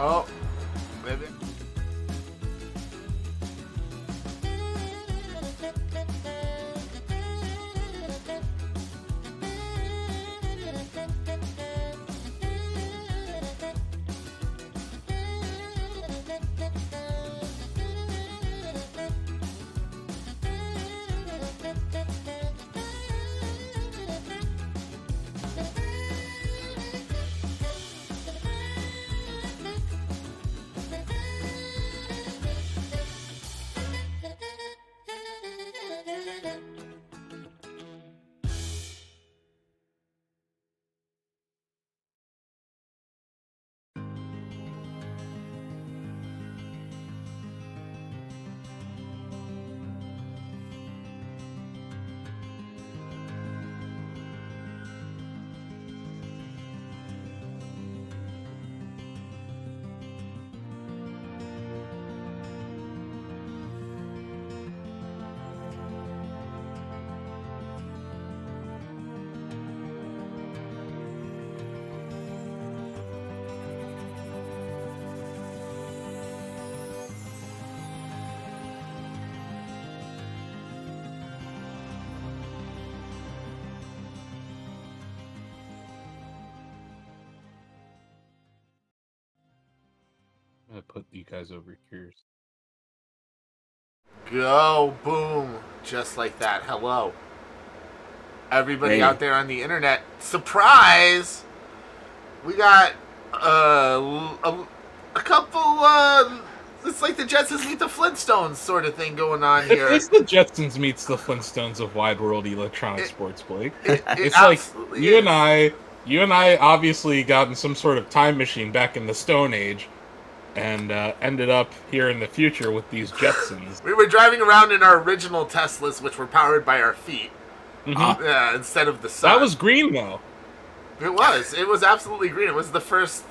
Oh, maybe. I'm gonna put you guys over here. Go, boom, just like that. Hello. Everybody out there on the internet. Surprise! We got a couple, it's like the Jetsons meet the Flintstones sort of thing going on here. It's the Jetsons meets the Flintstones of Wide World Electronic Sports, Blake. It's like you and I obviously got in some sort of time machine back in the Stone Age, and ended up here in the future with these Jetsons. We were driving around in our original Teslas, which were powered by our feet, instead of the sun. That was green, though. It was absolutely green. It was the first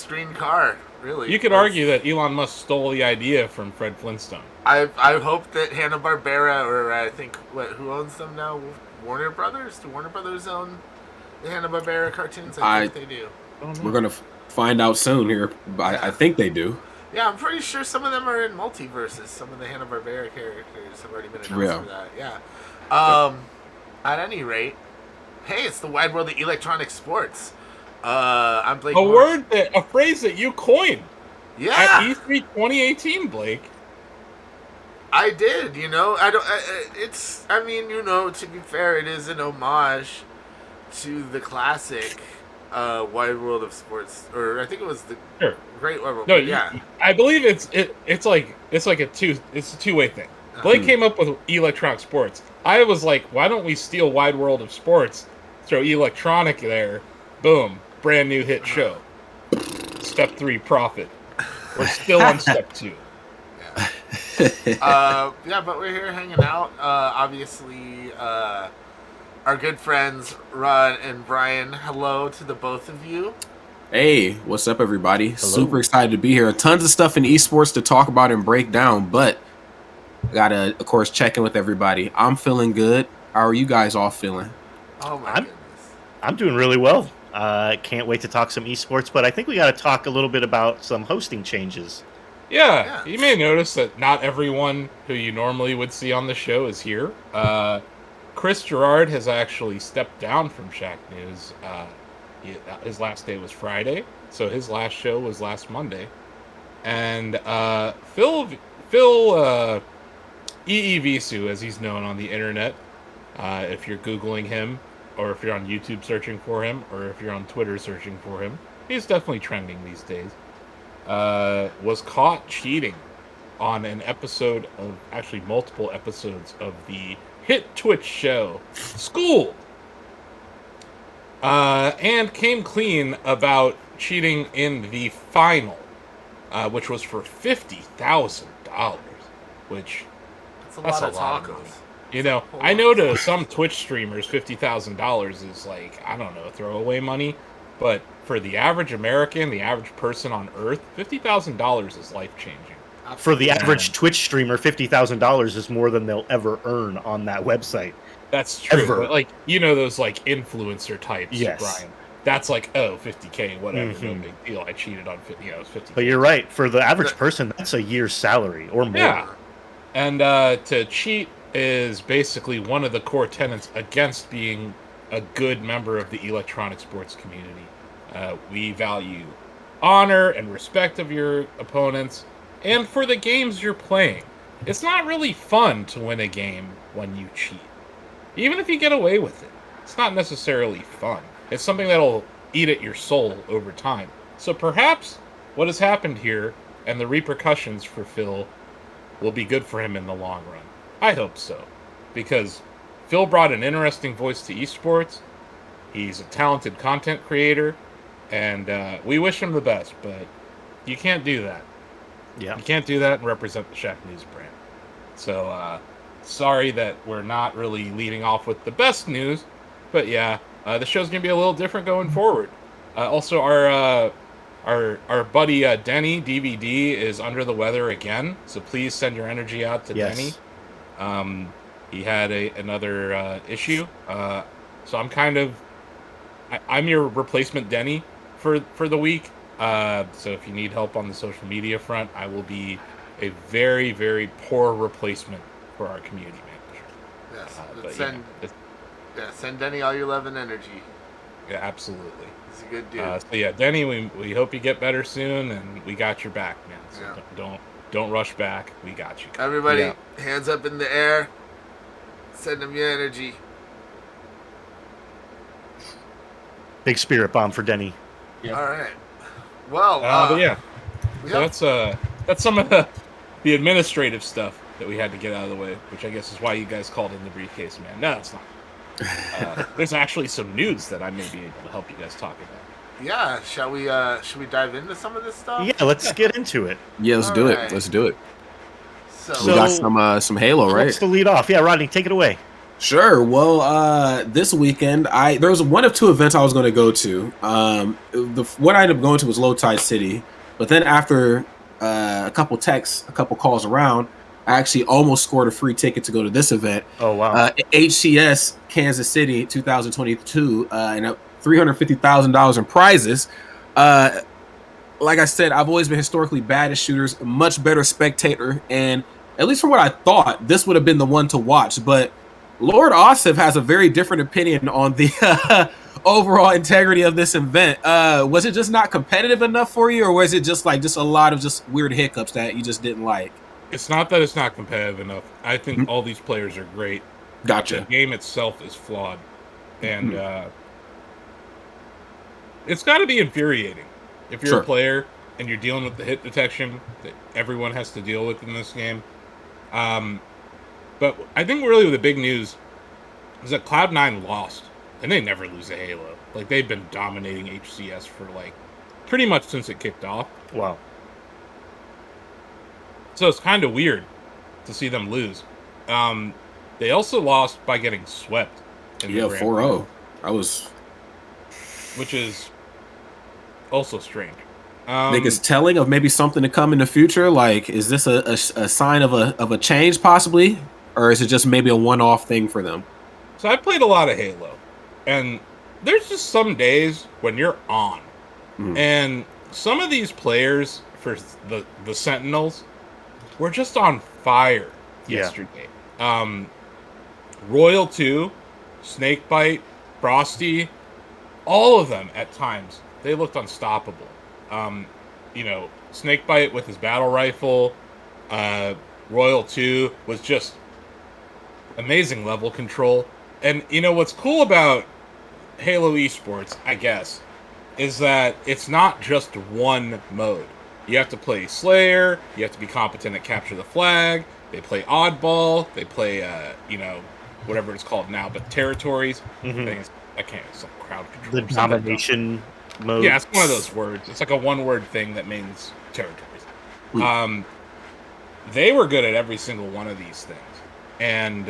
green car, really. You could argue that Elon Musk stole the idea from Fred Flintstone. I hope that Hanna-Barbera, or I think, who owns them now? Warner Brothers? Do Warner Brothers own the Hanna-Barbera cartoons? I think they do. We're going to find out soon here. I think they do. Yeah, I'm pretty sure some of them are in multiverses. Some of the Hanna-Barbera characters have already been announced for that. Yeah. At any rate, hey, it's the Wide World of Electronic Sports. I'm Blake. A phrase that you coined. Yeah. At E3 2018, Blake. I did. To be fair, it is an homage to the classic Wide World of Sports, or I think it was the Great Wide World. No, yeah. I believe it's a two-way thing. Blake came up with Electronic Sports. I was like, why don't we steal Wide World of Sports, throw Electronic there, boom, brand new hit show. Step 3, profit. We're still on step 2. But we're here hanging out. Obviously, our good friends Rod and Bryan. Hello to the both of you. Hey, what's up, everybody? Hello. Super excited to be here. Tons of stuff in esports to talk about and break down, but gotta, of course, check in with everybody. I'm feeling good. How are you guys all feeling? Oh my goodness. I'm doing really well. Can't wait to talk some esports, but I think we got to talk a little bit about some hosting changes. Yeah, you may notice that not everyone who you normally would see on the show is here. Chris Gerard has actually stepped down from Shacknews. His last day was Friday, so his last show was last Monday. And Phil Visu, as he's known on the internet, if you're Googling him, or if you're on YouTube searching for him, or if you're on Twitter searching for him, he's definitely trending these days, was caught cheating on an episode of, actually multiple episodes of the hit Twitch show School, and came clean about cheating in the final, which was for $50,000, which that's a lot of money. tacos. You know, I know to some Twitch streamers, $50,000 is like, I don't know, throwaway money. But for the average American, the average person on Earth, $50,000 is life-changing. For the average Twitch streamer, $50,000 is more than they'll ever earn on that website. That's true. Ever. But, like, you know those, like, influencer types, Yes. Bryan. that's like, oh, 50K, whatever, no big deal. I cheated on 50, it was 50K. But you're right. For the average person, that's a year's salary or more. Yeah. And to cheat is basically one of the core tenets against being a good member of the electronic sports community. We value honor and respect of your opponents and for the games you're playing. It's not really fun to win a game when you cheat. Even if you get away with it, it's not necessarily fun. It's something that'll eat at your soul over time. So perhaps what has happened here and the repercussions for Phil will be good for him in the long run. I hope so. Because Phil brought an interesting voice to esports. He's a talented content creator. And we wish him the best, but you can't do that. Yeah. You can't do that and represent the Shacknews brand. So, sorry that we're not really leading off with the best news, but yeah, the show's gonna be a little different going forward. Also, our buddy Denny DVD is under the weather again, so please send your energy out to Denny. He had another issue, so I'm your replacement Denny for the week. So if you need help on the social media front, I will be a very, very poor replacement for our community manager. Yes, send Denny all your love and energy. Yeah, absolutely. He's a good dude. So yeah, Denny, we hope you get better soon, and we got your back, man. So don't rush back. We got you. Everybody, hands up in the air. Send them your energy. Big spirit bomb for Denny. Yep. All right. Well, but yeah, so that's some of the administrative stuff that we had to get out of the way, which I guess is why you guys called in the briefcase, man. No, it's not. There's actually some news that I may be able to help you guys talk about. Yeah, should we dive into some of this stuff? Yeah, let's get into it. Yeah, let's do it. Let's do it. So we got some Halo, right? What's the lead off? Yeah, Rodney, take it away. Sure. Well, this weekend, there was one of two events I was going to go to. What I ended up going to was Low Tide City, but then after a couple texts, a couple calls around, I actually almost scored a free ticket to go to this event. Oh wow! HCS Kansas City 2022, and $350,000 in prizes. Like I said, I've always been historically bad at shooters, a much better spectator, and at least from what I thought, this would have been the one to watch, but Lord Osif has a very different opinion on the overall integrity of this event. Was it just not competitive enough for you, or was it just a lot of just weird hiccups that you just didn't like? It's not that it's not competitive enough. I think all these players are great. Gotcha. The game itself is flawed, and it's got to be infuriating if you're a player and you're dealing with the hit detection that everyone has to deal with in this game. But I think really the big news is that Cloud9 lost, and they never lose a Halo. They've been dominating HCS for pretty much since it kicked off. Wow. So it's kind of weird to see them lose. They also lost by getting swept. In the 4-0. I was, which is also strange. I think it's telling of maybe something to come in the future. Is this a sign of a change possibly? Or is it just maybe a one-off thing for them? So I played a lot of Halo, and there's just some days when you're on. And some of these players for the Sentinels were just on fire yesterday. Royal 2, Snakebite, Frosty, all of them at times, they looked unstoppable. Snakebite with his battle rifle, Royal 2 was just amazing level control. And what's cool about Halo Esports, I guess, is that it's not just one mode. You have to play Slayer, you have to be competent at capture the flag, they play oddball, they play whatever it's called now, but territories. It's like crowd control. The domination mode. Yeah, it's one of those words. It's like a one-word thing that means territories. They were good at every single one of these things. And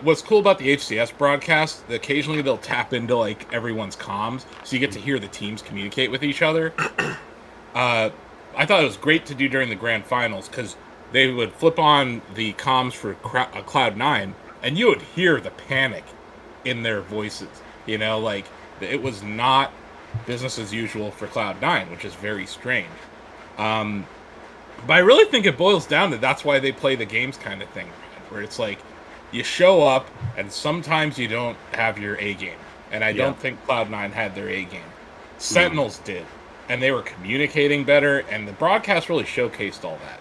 what's cool about the HCS broadcast, occasionally they'll tap into everyone's comms, so you get to hear the teams communicate with each other. I thought it was great to do during the grand finals because they would flip on the comms for Cloud9, and you would hear the panic in their voices. You know, like, it was not business as usual for Cloud9, which is very strange. But I really think it boils down to that's why they play the games kind of thing, where it's like you show up and sometimes you don't have your A game. And I don't think Cloud9 had their A game. Sentinels did. And they were communicating better, and the broadcast really showcased all that.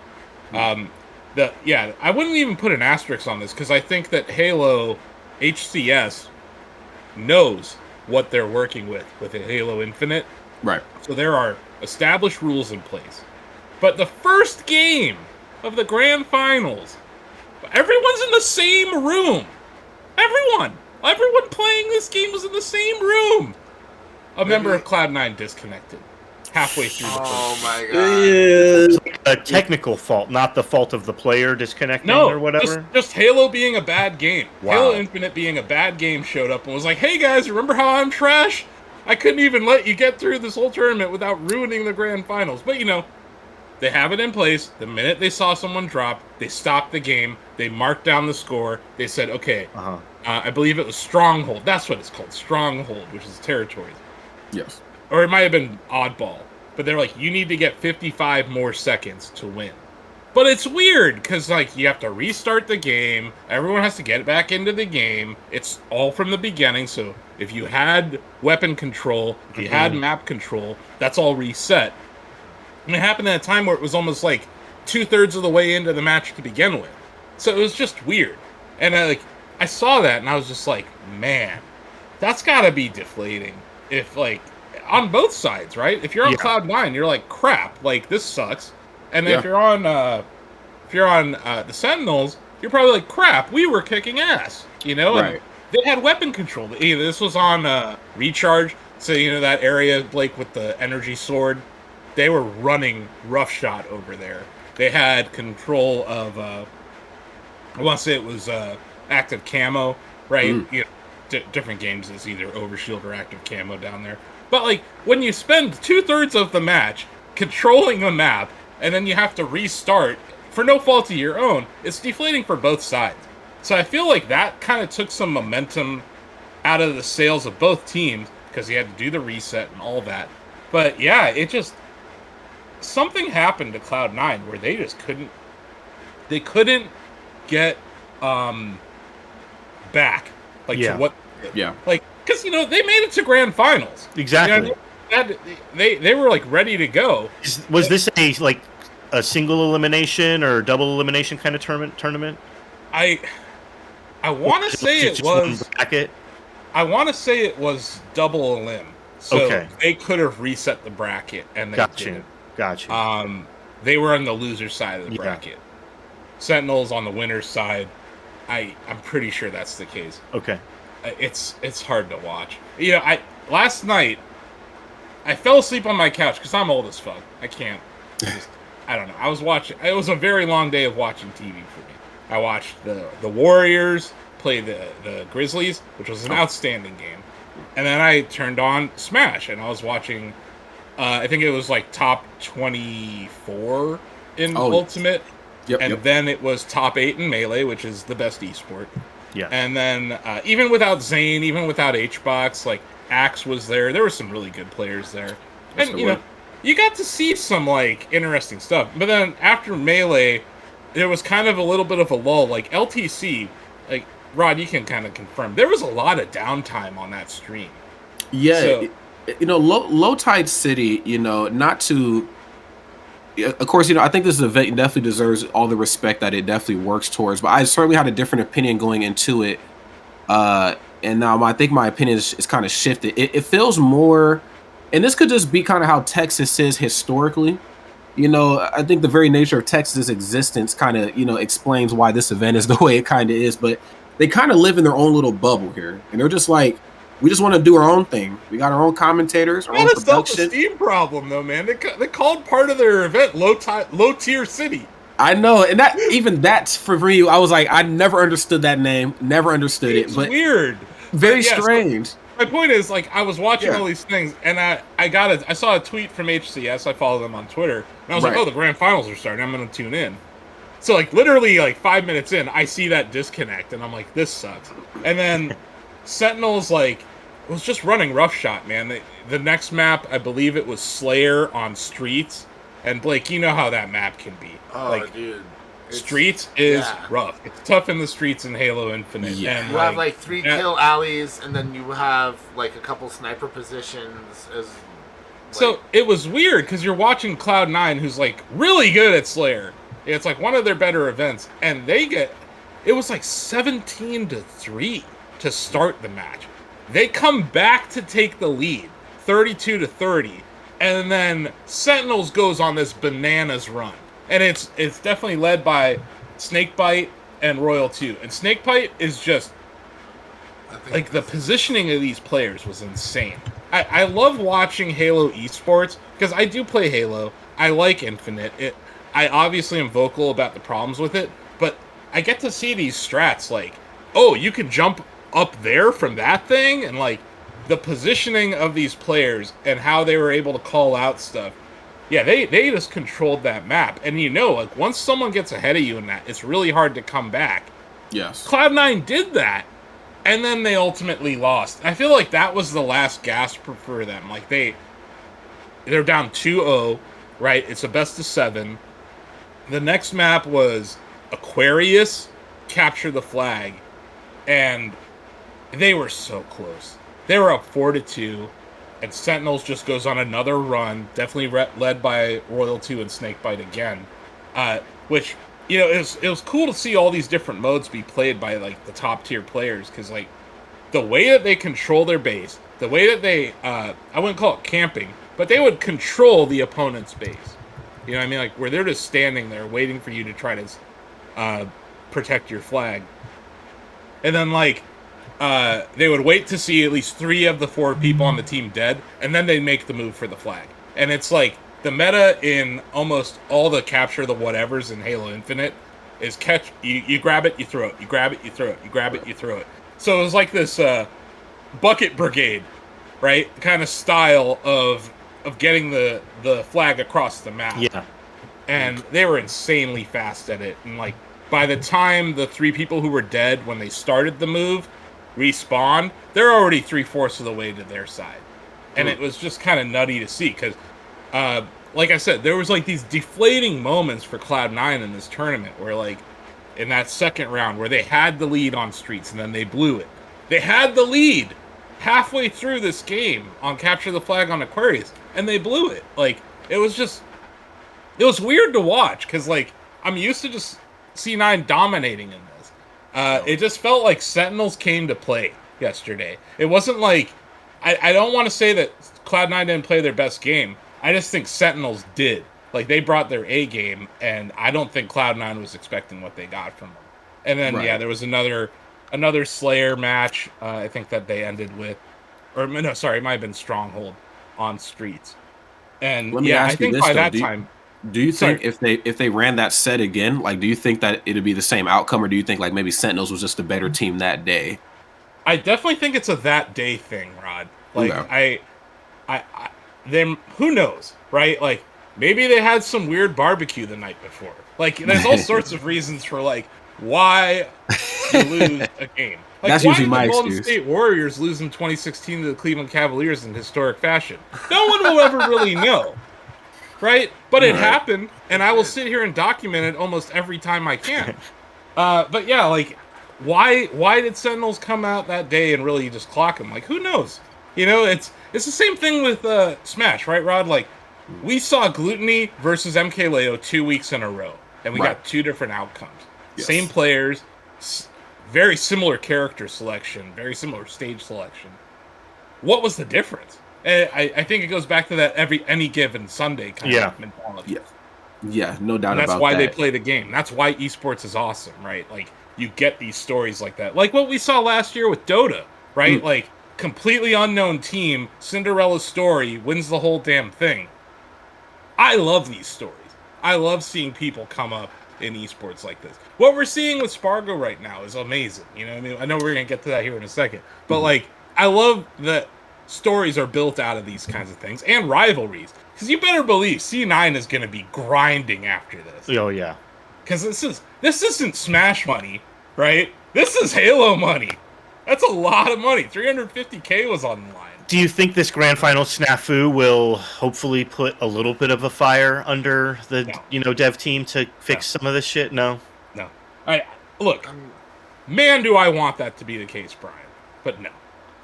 I wouldn't even put an asterisk on this, because I think that Halo HCS knows what they're working with a Halo Infinite. Right. So there are established rules in place. But the first game of the grand finals, everyone's in the same room. Everyone playing this game was in the same room. A member of Cloud9 disconnected halfway through the first. Oh my god. It's like a technical fault, not the fault of the player disconnecting or whatever. Just Halo being a bad game. Wow. Halo Infinite being a bad game showed up and was like, hey guys, remember how I'm trash? I couldn't even let you get through this whole tournament without ruining the grand finals. But they have it in place. The minute they saw someone drop, they stopped the game. They marked down the score. They said, okay, I believe it was Stronghold. That's what it's called, Stronghold, which is territories. Yes. Or it might have been Oddball. But they're like, you need to get 55 more seconds to win. But it's weird, because you have to restart the game. Everyone has to get back into the game. It's all from the beginning, so if you had weapon control, if you had map control, that's all reset. And it happened at a time where it was almost like 2/3 of the way into the match to begin with. So it was just weird. And I saw that and I was just like, man, that's gotta be deflating. If on both sides, right? If you're on Cloud9, you're like, crap, this sucks. And if you're on the Sentinels, you're probably like, crap, we were kicking ass. Right. And they had weapon control. This was on Recharge, so that area with the energy sword. They were running roughshod over there. They had control of, I want to say it was active camo, right? Different games is either overshield or active camo down there. But when you spend 2/3 of the match controlling a map, and then you have to restart for no fault of your own, it's deflating for both sides. So I feel like that kind of took some momentum out of the sails of both teams, because you had to do the reset and all that. But yeah, it just... something happened to Cloud9 where they just couldn't get back to what because they made it to grand finals Exactly. They were ready to go. Was this a single elimination or double elimination kind of tournament? I want to say it was bracket. I want to say it was double elim, so they could have reset the bracket and they didn't. Gotcha. They were on the loser side of the bracket. Sentinels on the winner's side. I'm pretty sure that's the case. Okay. It's hard to watch. Last night I fell asleep on my couch because I'm old as fuck. I can't. I don't know. I was watching. It was a very long day of watching TV for me. I watched the Warriors play the Grizzlies, which was an outstanding game, and then I turned on Smash and I was watching. I think it was top 24 in Ultimate. Then it was top 8 in Melee, which is the best esport. Yeah. And then even without Zane, even without HBox, Axe was there. There were some really good players there. Yes, And you got to see some interesting stuff. But then after Melee, there was kind of a little bit of a lull. LTC, Rod, you can kind of confirm. There was a lot of downtime on that stream. Yeah. So, Low Tide City, not to... Of course, I think this event definitely deserves all the respect that it definitely works towards. But I certainly had a different opinion going into it. And now I think my opinion is kind of shifted. It feels more... And this could just be kind of how Texas is historically. I think the very nature of Texas' existence kind of, explains why this event is the way it kind of is. But they kind of live in their own little bubble here. And they're just we just want to do our own thing. We got our own commentators, our own production. That's a self-esteem problem, though, man. They called part of their event low tier city. I know, and that's for you. I was I never understood that name, never understood it. But weird, very strange. So my point is, I was watching all these things, and I saw a tweet from HCS. I follow them on Twitter, and I was like, oh, the grand finals are starting. I'm going to tune in. So literally 5 minutes in, I see that disconnect, and I'm like, this sucks. And then Sentinels was just running roughshod, man. The next map, I believe it was Slayer on Streets, and Blake, you know how that map can be. Oh, dude. Streets is rough. It's tough in the streets in Halo Infinite. Yeah. And you have like 3 kill alleys, and then you have like a couple sniper positions. So it was weird because you're watching Cloud9, who's like really good at Slayer. It's like one of their better events, and it was like 17-3 to start the match. They come back to take the lead, 32-30, and then Sentinels goes on this bananas run. And it's definitely led by Snakebite and Royal 2. And Snakebite is just like the positioning of these players was insane. I love watching Halo Esports because I do play Halo. I like Infinite. I obviously am vocal about the problems with it, but I get to see these strats like, oh, you can jump up there from that thing, and like the positioning of these players and how they were able to call out stuff. Yeah, they just controlled that map. And like once someone gets ahead of you in that, it's really hard to come back. Yes. Cloud9 did that, and then they ultimately lost. I feel like that was the last gasp for them. Like they're down 2-0, right? It's a best of 7. The next map was Aquarius, capture the flag, and they were so close. They were up 4-2. And Sentinels just goes on another run, definitely led by Royal 2 and Snakebite again. Which, it was cool to see all these different modes be played by, like, the top-tier players. Because, like, the way that they control their base, the way that they, I wouldn't call it camping, but they would control the opponent's base. You know what I mean? Like, where they're just standing there waiting for you to try to protect your flag. And then, like, they would wait to see at least 3 of the 4 people on the team dead, and then they'd make the move for the flag. And it's like, the meta in almost all the capture the whatevers in Halo Infinite is catch, you grab it, you throw it, you grab it, you throw it, you grab it, you throw it. So it was like this bucket brigade, right? Kind of style of getting the flag across the map. Yeah. And they were insanely fast at it. And like, by the time the 3 people who were dead when they started the move respawned, they're already 3/4 of the way to their side. And it was just kind of nutty to see because, like I said, there was like these deflating moments for Cloud9 in this tournament where, like, in that second round where they had the lead on Streets and then they blew it. They had the lead halfway through this game on Capture the Flag on Aquarius and they blew it. Like, it was weird to watch because, like, I'm used to just C9 dominating in this. It just felt like Sentinels came to play yesterday. It wasn't like... I don't want to say that Cloud9 didn't play their best game. I just think Sentinels did. Like, they brought their A game, and I don't think Cloud9 was expecting what they got from them. And then, yeah, there was another Slayer match, I think that they ended with... Or, no, sorry, it might have been Stronghold on Streets. And, Let me ask I think you this, by though. that time... Do you think if they ran that set again, like, do you think that it'd be the same outcome, or do you think like maybe Sentinels was just a better team that day? I definitely think it's a that day thing, Rod. Like, I them, who knows, right? Like, maybe they had some weird barbecue the night before. Like, there's all sorts of reasons for like why you lose a game. Like, that's why usually did my the Golden excuse. State Warriors lose in 2016 to the Cleveland Cavaliers in historic fashion? No one will ever really know. Right? But it happened, and I will sit here and document it almost every time I can. But yeah, like, why did Sentinels come out that day and really just clock them? Like, who knows? It's the same thing with Smash, right, Rod? Like, we saw Gluttony versus MKLeo 2 weeks in a row, and we got 2 different outcomes. Yes. Same players, very similar character selection, very similar stage selection. What was the difference? I think it goes back to that any given Sunday kind of mentality. Yeah, no doubt about that. That's why they play the game. That's why esports is awesome, right? Like, you get these stories like that. Like what we saw last year with Dota, right? Like, completely unknown team, Cinderella story, wins the whole damn thing. I love these stories. I love seeing people come up in esports like this. What we're seeing with Spargo right now is amazing. You know what I mean? I know we're going to get to that here in a second. But, like, I love that stories are built out of these kinds of things and rivalries, because you better believe C9 is going to be grinding after this. Oh yeah, because this isn't Smash money, right? This is Halo money. That's a lot of money. $350K was on the line. Do you think this grand final snafu will hopefully put a little bit of a fire under the dev team to fix some of this shit? No. Look, man, do I want that to be the case, Bryan? But no,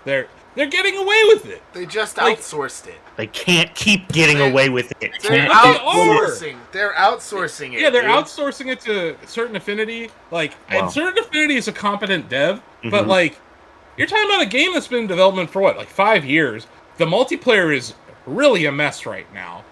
they're getting away with it. They just outsourced it. They can't keep getting away with it. They're outsourcing. They're outsourcing it. Yeah, they're outsourcing it to Certain Affinity. And Certain Affinity is a competent dev, but you're talking about a game that's been in development for what, 5 years. The multiplayer is really a mess right now.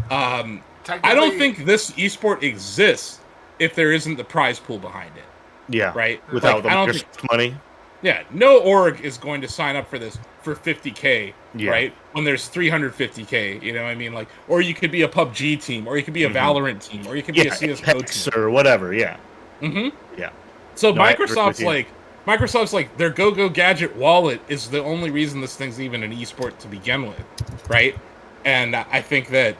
I don't think this esport exists if there isn't the prize pool behind it. Yeah, right. Without the money. Yeah, no org is going to sign up for this for $50K, right? When there's $350K, you know what I mean? Or you could be a PUBG team, or you could be a Valorant team, or you could be a CSGO team, or whatever. Yeah. Mm-hmm. Yeah. So Microsoft's their Go Gadget wallet is the only reason this thing's even an esport to begin with, right? And I think that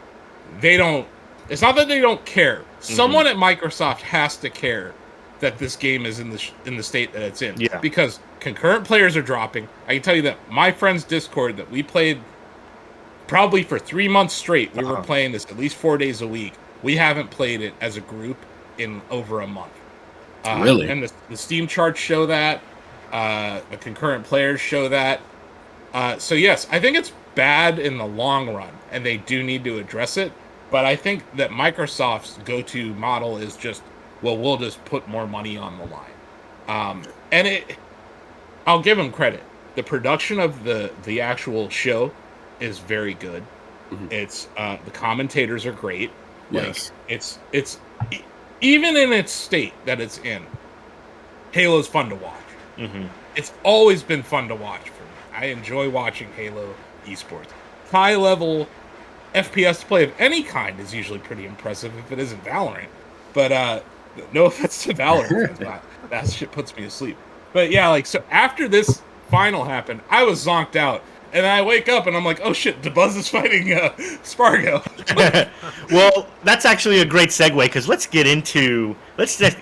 they don't. It's not that they don't care. Someone at Microsoft has to care that this game is in the state that it's in. Yeah. Because concurrent players are dropping. I can tell you that my friend's Discord that we played probably for 3 months straight. We were playing this at least 4 days a week. We haven't played it as a group in over a month. Really? And the Steam charts show that. The concurrent players show that. So yes, I think it's bad in the long run, and they do need to address it. But I think that Microsoft's go-to model is just, well, we'll just put more money on the line. I'll give them credit. The production of the actual show is very good. It's the commentators are great. Yes. It's even in its state that it's in, Halo's fun to watch. It's always been fun to watch for me. I enjoy watching Halo esports. High level FPS play of any kind is usually pretty impressive if it isn't Valorant. But no offense to Valorant, that shit puts me to sleep. But yeah, so after this final happened, I was zonked out. And then I wake up and I'm like, oh shit, DeBuzz is fighting Spargo. Well, that's actually a great segue, because let's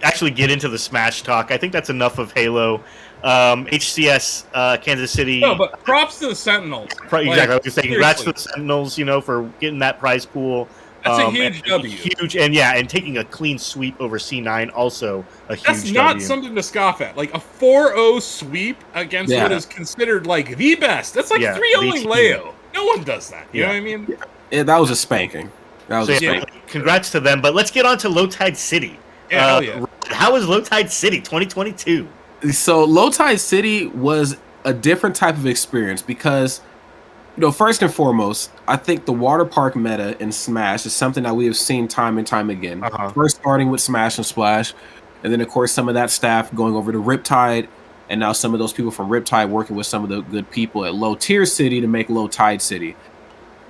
actually get into the Smash talk. I think that's enough of Halo. HCS Kansas City. No, but props to the Sentinels. Exactly. I was going to say congrats to the Sentinels, for getting that prize pool. That's a huge W. Huge, and taking a clean sweep over C9, also a huge W. That's not something to scoff at. A 4-0 sweep against what is considered the best. That's 3-0ing Leo. No one does that. You know what I mean? Yeah, that was a spanking. Congrats to them. But let's get on to Low Tide City. How is Low Tide City 2022? So Low Tide City was a different type of experience because, first and foremost, I think the water park meta in Smash is something that we have seen time and time again. First starting with Smash and Splash, and then of course some of that staff going over to Riptide, and now some of those people from Riptide working with some of the good people at Low Tier City to make Low Tide City.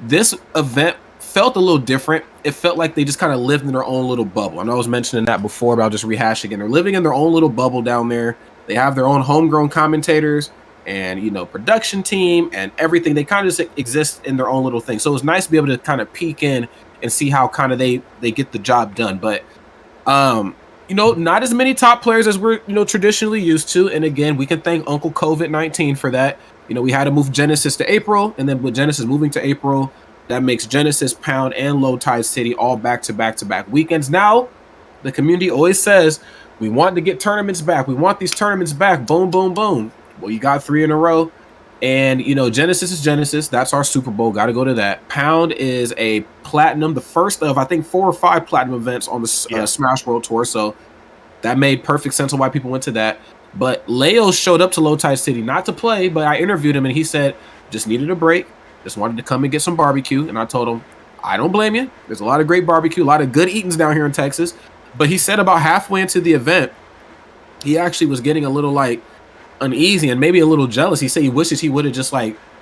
This event felt a little different. It felt like they just kind of lived in their own little bubble. I know I was mentioning that before, but I'll just rehash again. They're living in their own little bubble down there. They have their own homegrown commentators and, production team and everything. They kind of just exist in their own little thing. So it was nice to be able to kind of peek in and see how kind of they get the job done. But, not as many top players as we're, traditionally used to. And again, we can thank Uncle COVID-19 for that. We had to move Genesis to April, and then with Genesis moving to April, that makes Genesis, Pound, and Low Tide City all back-to-back weekends. Now, the community always says, we want to get tournaments back. We want these tournaments back. Boom, boom, boom. Well, you got 3 in a row. And, Genesis is Genesis. That's our Super Bowl. Got to go to that. Pound is a platinum, the first of, I think, 4 or 5 platinum events on the Smash World Tour. So that made perfect sense of why people went to that. But Leo showed up to Low Tide City, not to play, but I interviewed him, and he said, just needed a break. Just wanted to come and get some barbecue. And I told him, I don't blame you. There's a lot of great barbecue, a lot of good eatings down here in Texas. But he said about halfway into the event, he actually was getting a little uneasy and maybe a little jealous. He said he wishes he would have just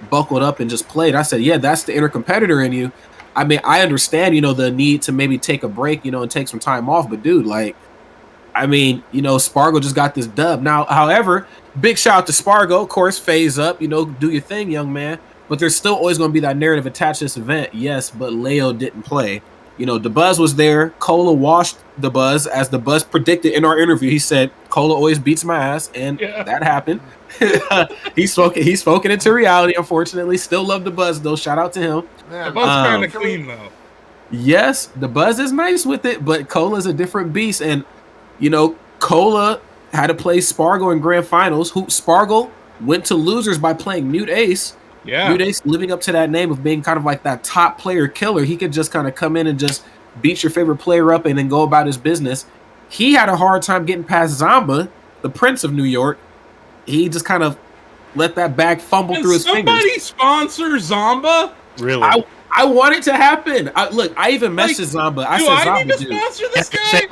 buckled up and just played. I said, yeah, that's the inner competitor in you. I mean, I understand, the need to maybe take a break, and take some time off. But dude, Spargo just got this dub. Now, however, big shout out to Spargo, of course, FaZe up, do your thing, young man. But there's still always going to be that narrative attached to this event. Yes, but Leo didn't play. DeBuzz was there. Cola washed DeBuzz, as DeBuzz predicted in our interview. He said Cola always beats my ass, and Yeah. that happened. He's spoken into reality, unfortunately. Still love the buzz, though. Shout out to him. The buzz kind of clean, though. Yes, the buzz is nice with it, but Cola is a different beast. And, you know, Cola had to play Spargo in grand finals. Spargo went to losers by playing Mute Ace. Yeah. Mute Ace living up to that name of being kind of like that top player killer. He could just kind of come in and just beat your favorite player up and then go about his business. He had a hard time getting past Zamba, the Prince of New York. He just kind of let that bag fumble through his fingers. Somebody sponsor Zamba? Really? I want it to happen. Look, I even messaged Zamba. I said, I Zamba, need to sponsor this guy?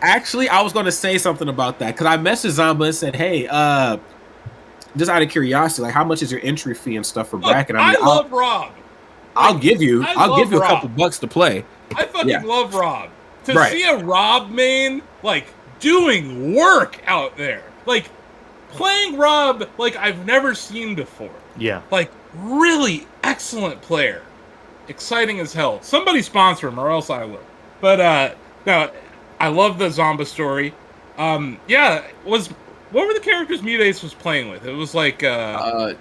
Actually, I was going to say something about that because I messaged Zamba and said, hey, just out of curiosity, like, how much is your entry fee and stuff for bracket? I love Rob. I'll give you a couple bucks to play. I fucking love Rob. To Right. see a Rob main, like, doing work out there. Like, playing Rob like I've never seen before. Yeah. Like, really excellent player. Exciting as hell. Somebody sponsor him or else I will. But, no, I love the Zamba story. What were the characters Mute Ace was playing with? It was like,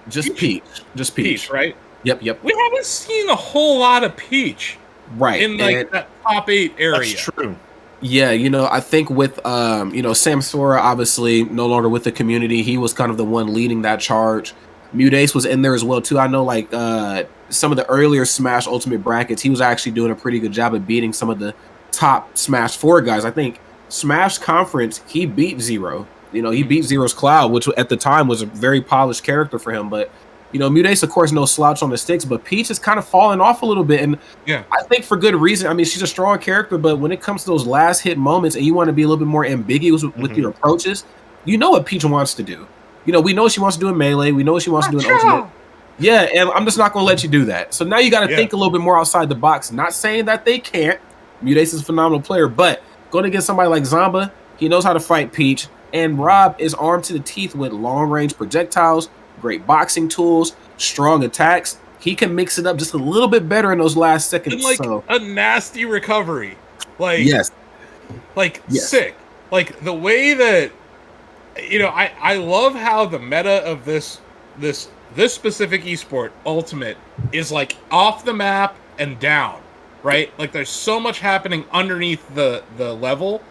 just Peach. Just Peach. Right? Yep. We haven't seen a whole lot of Peach. Right. In like that top 8 area. That's true. Yeah, you know, I think with Sam Sora obviously no longer with the community. He was kind of the one leading that charge. Mute Ace was in there as well too. I know like some of the earlier Smash Ultimate brackets, he was actually doing a pretty good job of beating some of the top Smash 4 guys. I think Smash Conference, he beat Zero. You know, he beat Zero's Cloud, which at the time was a very polished character for him, but you know, Mute Ace, of course, no slouch on the sticks, but Peach is kind of falling off a little bit. And yeah, I think for good reason. I mean, she's a strong character, but when it comes to those last hit moments and you want to be a little bit more ambiguous with your approaches, you know what Peach wants to do. You know, we know what she wants to do in Melee. We know what she wants to do in Ultimate. Yeah, and I'm just not going to let you do that. So now you got to think a little bit more outside the box. Not saying that they can't. Mute Ace is a phenomenal player, but going against somebody like Zamba, he knows how to fight Peach. And Rob is armed to the teeth with long-range projectiles, great boxing tools, strong attacks. He can mix it up just a little bit better in those last seconds. And like a nasty recovery. Like sick. Like the way that I love how the meta of this specific esport, Ultimate, is like off the map and down. Right? Like there's so much happening underneath the level.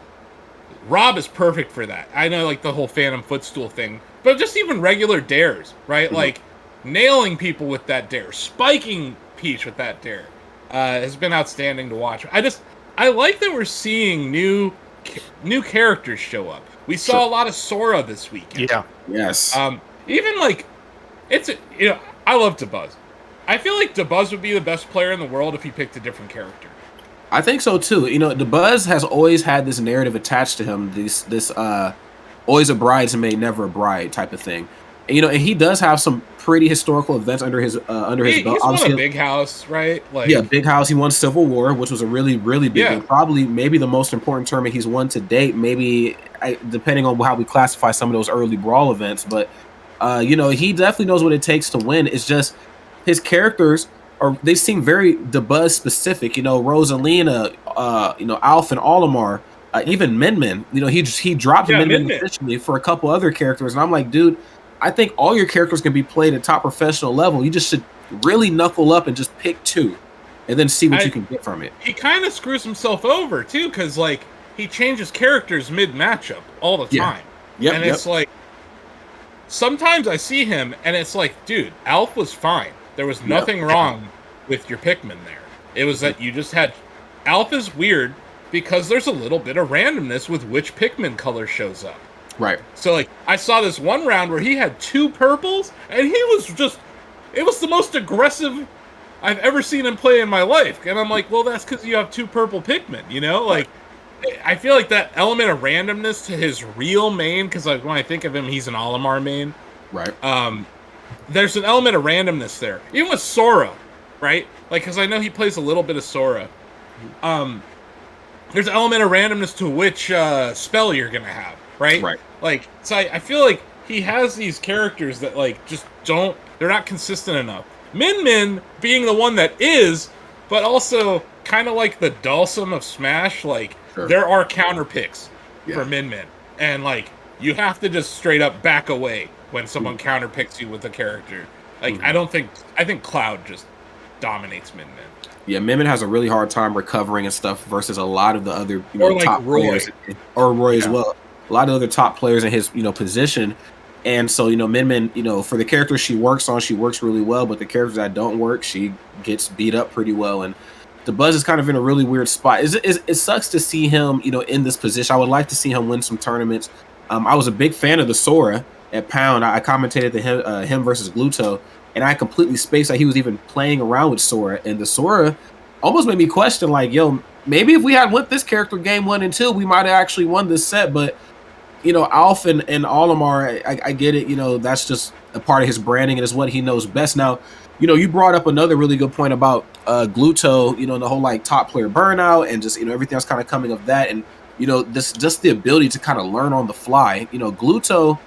Rob is perfect for that. I know like the whole Phantom Footstool thing, but just even regular dares, right? Mm-hmm. Like nailing people with that dare, spiking Peach with that dare, has been outstanding to watch. I like that we're seeing new characters show up. We saw a lot of Sora this weekend. Yeah. Yes. Even like I love DeBuzz. I feel like DeBuzz would be the best player in the world if he picked a different character. I think so too. You know, DeBuzz has always had this narrative attached to him. This always a bridesmaid, never a bride type of thing. And, you know, and he does have some pretty historical events under his belt. He's won a Big House, right? Like, yeah, Big House. He won Civil War, which was a really, really big one. Probably maybe the most important tournament he's won to date. Maybe depending on how we classify some of those early Brawl events. But he definitely knows what it takes to win. It's just his characters. Or they seem very DeBuzz specific, Rosalina, Alf and Olimar, even Min. He dropped Min officially for a couple other characters, and I'm like, dude, I think all your characters can be played at top professional level. You just should really knuckle up and just pick 2, and then see what you can get from it. He kind of screws himself over too, because like he changes characters mid matchup all the time. Yeah. And it's like sometimes I see him, and it's like, dude, Alf was fine. There was nothing wrong with your Pikmin there. It was that you just had... Alpha is weird because there's a little bit of randomness with which Pikmin color shows up. Right. So, like, I saw this one round where he had 2 purples, and he was just... It was the most aggressive I've ever seen him play in my life. And I'm like, well, that's because you have 2 purple Pikmin, Like, I feel like that element of randomness to his real main, because like, when I think of him, he's an Olimar main. Right. There's an element of randomness there. Even with Sora, right? Like, because I know he plays a little bit of Sora. There's an element of randomness to which spell you're going to have, right? Right. Like, so I feel like he has these characters that, like, just don't... They're not consistent enough. Min being the one that is, but also kind of like the Dhalsim of Smash, like, there are counter picks. for Min Min, and like you have to just straight up back away when someone counter picks you with a character. Like I think Cloud just dominates Min Min. Yeah, Min Min has a really hard time recovering and stuff versus a lot of the other like top Roy. players, or Roy as well. A lot of other top players in his position. And so, Min Min, for the characters she works on, she works really well. But the characters that don't work, she gets beat up pretty well. And the Buzz is kind of in a really weird spot. It sucks to see him, in this position. I would like to see him win some tournaments. I was a big fan of the Sora at Pound. I commentated him versus Gluto, and I completely spaced that he was even playing around with Sora. And the Sora almost made me question, like, yo, maybe if we had won this character game 1 and 2, we might have actually won this set. But Alf and Olimar, I get it. That's just a part of his branding and is what he knows best. Now, you brought up another really good point about Gluto, the whole like top player burnout and just, everything else kind of coming of that. And, this just the ability to kind of learn on the fly. Gluto,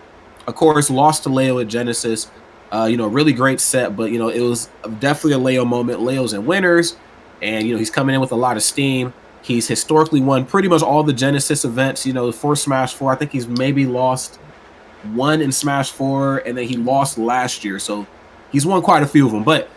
of course, lost to Leo at Genesis. Really great set, but, it was definitely a Leo moment. Leo's in winners, and, he's coming in with a lot of steam. He's historically won pretty much all the Genesis events, for Smash 4. I think he's maybe lost one in Smash 4, and then he lost last year. So he's won quite a few of them. But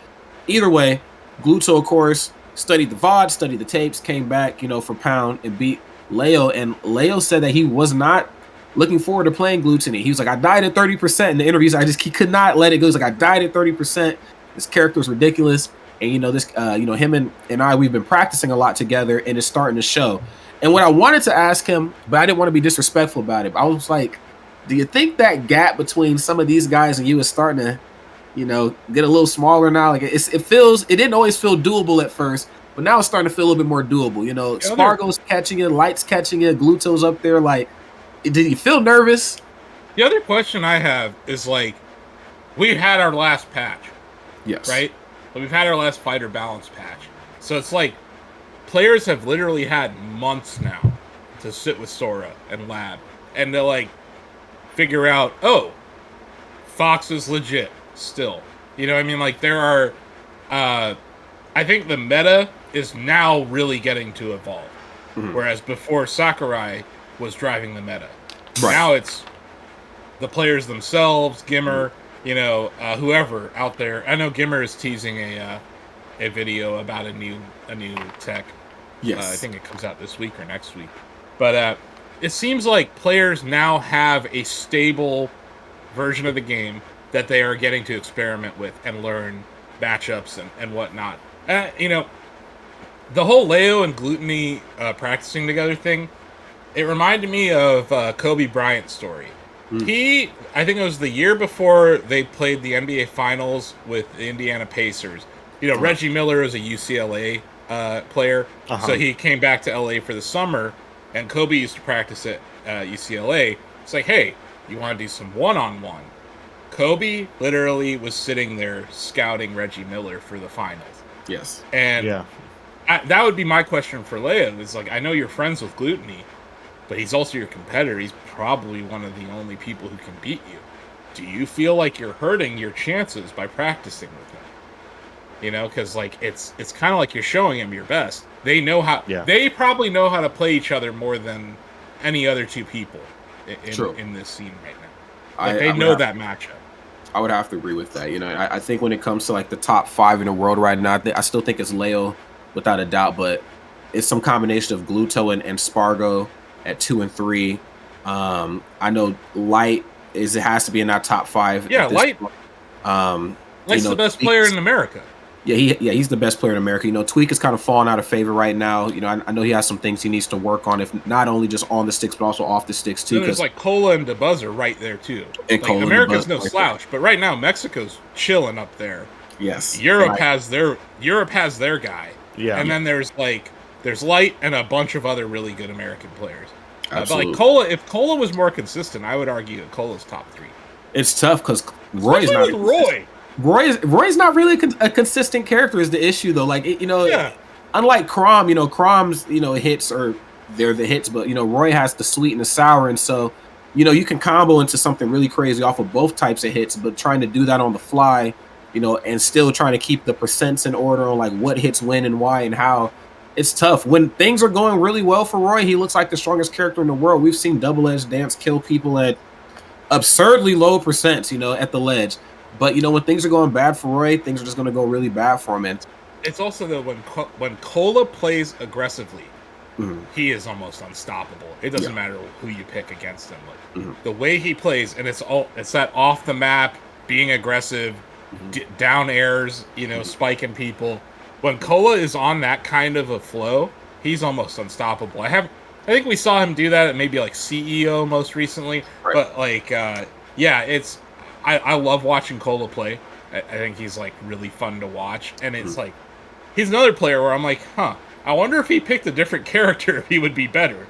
either way, Gluto, of course, studied the VODs, studied the tapes, came back, for Pound and beat Leo. And Leo said that he was not looking forward to playing Glutony. He was like, I died at 30% in the interviews. He could not let it go. He's like, I died at 30%. This character is ridiculous. And him and I, we've been practicing a lot together, and it's starting to show. And what I wanted to ask him, but I didn't want to be disrespectful about it, I was like, do you think that gap between some of these guys and you is starting to, get a little smaller now? Like it didn't always feel doable at first, but now it's starting to feel a little bit more doable. Spargo's catching it, Light's catching it, Gluto's up there. Like, did you feel nervous? The other question I have is like, we had our last patch. Yes. Right? We've had our last fighter balance patch. So it's like players have literally had months now to sit with Sora and lab and to like figure out, oh, Fox is legit still. You know what I mean? Like there are I think the meta is now really getting to evolve. Mm-hmm. Whereas before Sakurai was driving the meta. Right. Now it's the players themselves, Gimmer, whoever out there. I know Gimmer is teasing a video about a new tech. Yes. I think it comes out this week or next week. But it seems like players now have a stable version of the game that they are getting to experiment with and learn matchups and whatnot. The whole Leo and Glutony practicing together thing, it reminded me of Kobe Bryant's story. I think it was the year before they played the NBA Finals with the Indiana Pacers. Reggie Miller is a UCLA player, so he came back to LA for the summer, and Kobe used to practice at UCLA. It's like, hey, you want to do some one-on-one? Kobe literally was sitting there scouting Reggie Miller for the finals. Yes. And that would be my question for Leo. It's like, I know you're friends with Glutony, but he's also your competitor. He's probably one of the only people who can beat you. Do you feel like you're hurting your chances by practicing with him? Because like it's kind of like you're showing him your best. They know how. Yeah. They probably know how to play each other more than any other two people in this scene right now. They know that matchup. I would have to agree with that. I think when it comes to like the top 5 in the world right now, I still think it's Leo without a doubt, but it's some combination of Gluto and Spargo at 2 and 3. I know Light it has to be in that top 5. Yeah, Light. Light's the best player in America. Yeah, he's the best player in America. Tweak is kind of falling out of favor right now. I know he has some things he needs to work on, if not only just on the sticks, but also off the sticks too. There's like Cola and DeBuzzer right there too. And like, America's no slouch, but right now Mexico's chilling up there. Yes, Europe has their guy. Yeah, and then there's Light and a bunch of other really good American players. But like Cola, if Cola was more consistent, I would argue that Cola's top 3. It's tough because Roy's not. Roy's not really a consistent character is the issue though. Like unlike Crom, Crom's hits are they're the hits, but Roy has the sweet and the sour, and so you can combo into something really crazy off of both types of hits, but trying to do that on the fly, and still trying to keep the percents in order on like what hits when and why and how. it's tough. When things are going really well for Roy, he looks like the strongest character in the world. We've seen Double Edge Dance kill people at absurdly low percents, at the ledge. But when things are going bad for Roy, things are just going to go really bad for him. And it's also that when Cola plays aggressively, he is almost unstoppable. It doesn't matter who you pick against him. Like, the way he plays, and it's that off the map, being aggressive, down airs, spiking people. When Cola is on that kind of a flow, he's almost unstoppable. I think we saw him do that at maybe like CEO most recently, right. But like, I love watching Cola play. I think he's like really fun to watch, and it's like he's another player where I'm like, I wonder if he picked a different character, if he would be better.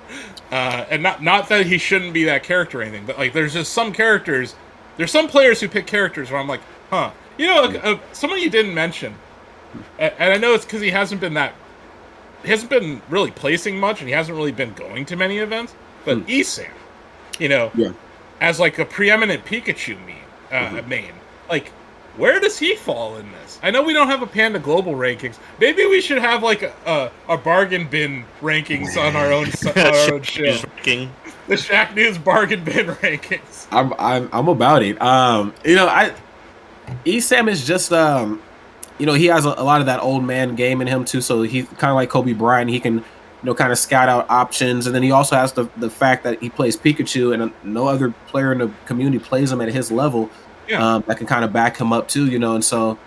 And not that he shouldn't be that character or anything, but like there's just some characters. There's some players who pick characters where I'm like, someone you didn't mention, and I know it's because he hasn't been really placing much, and he hasn't really been going to many events. But Esam, as like a preeminent Pikachu main, like where does he fall in this? I know we don't have a Panda Global rankings. Maybe we should have like a bargain bin rankings on our own show. The Shacknews bargain bin rankings. I'm about it. Esam is just he has a lot of that old man game in him too. So he's kind of like Kobe Bryant. He can kind of scout out options, and then he also has the fact that he plays Pikachu, and no other player in the community plays him at his level. Yeah. That can kind of back him up too, and so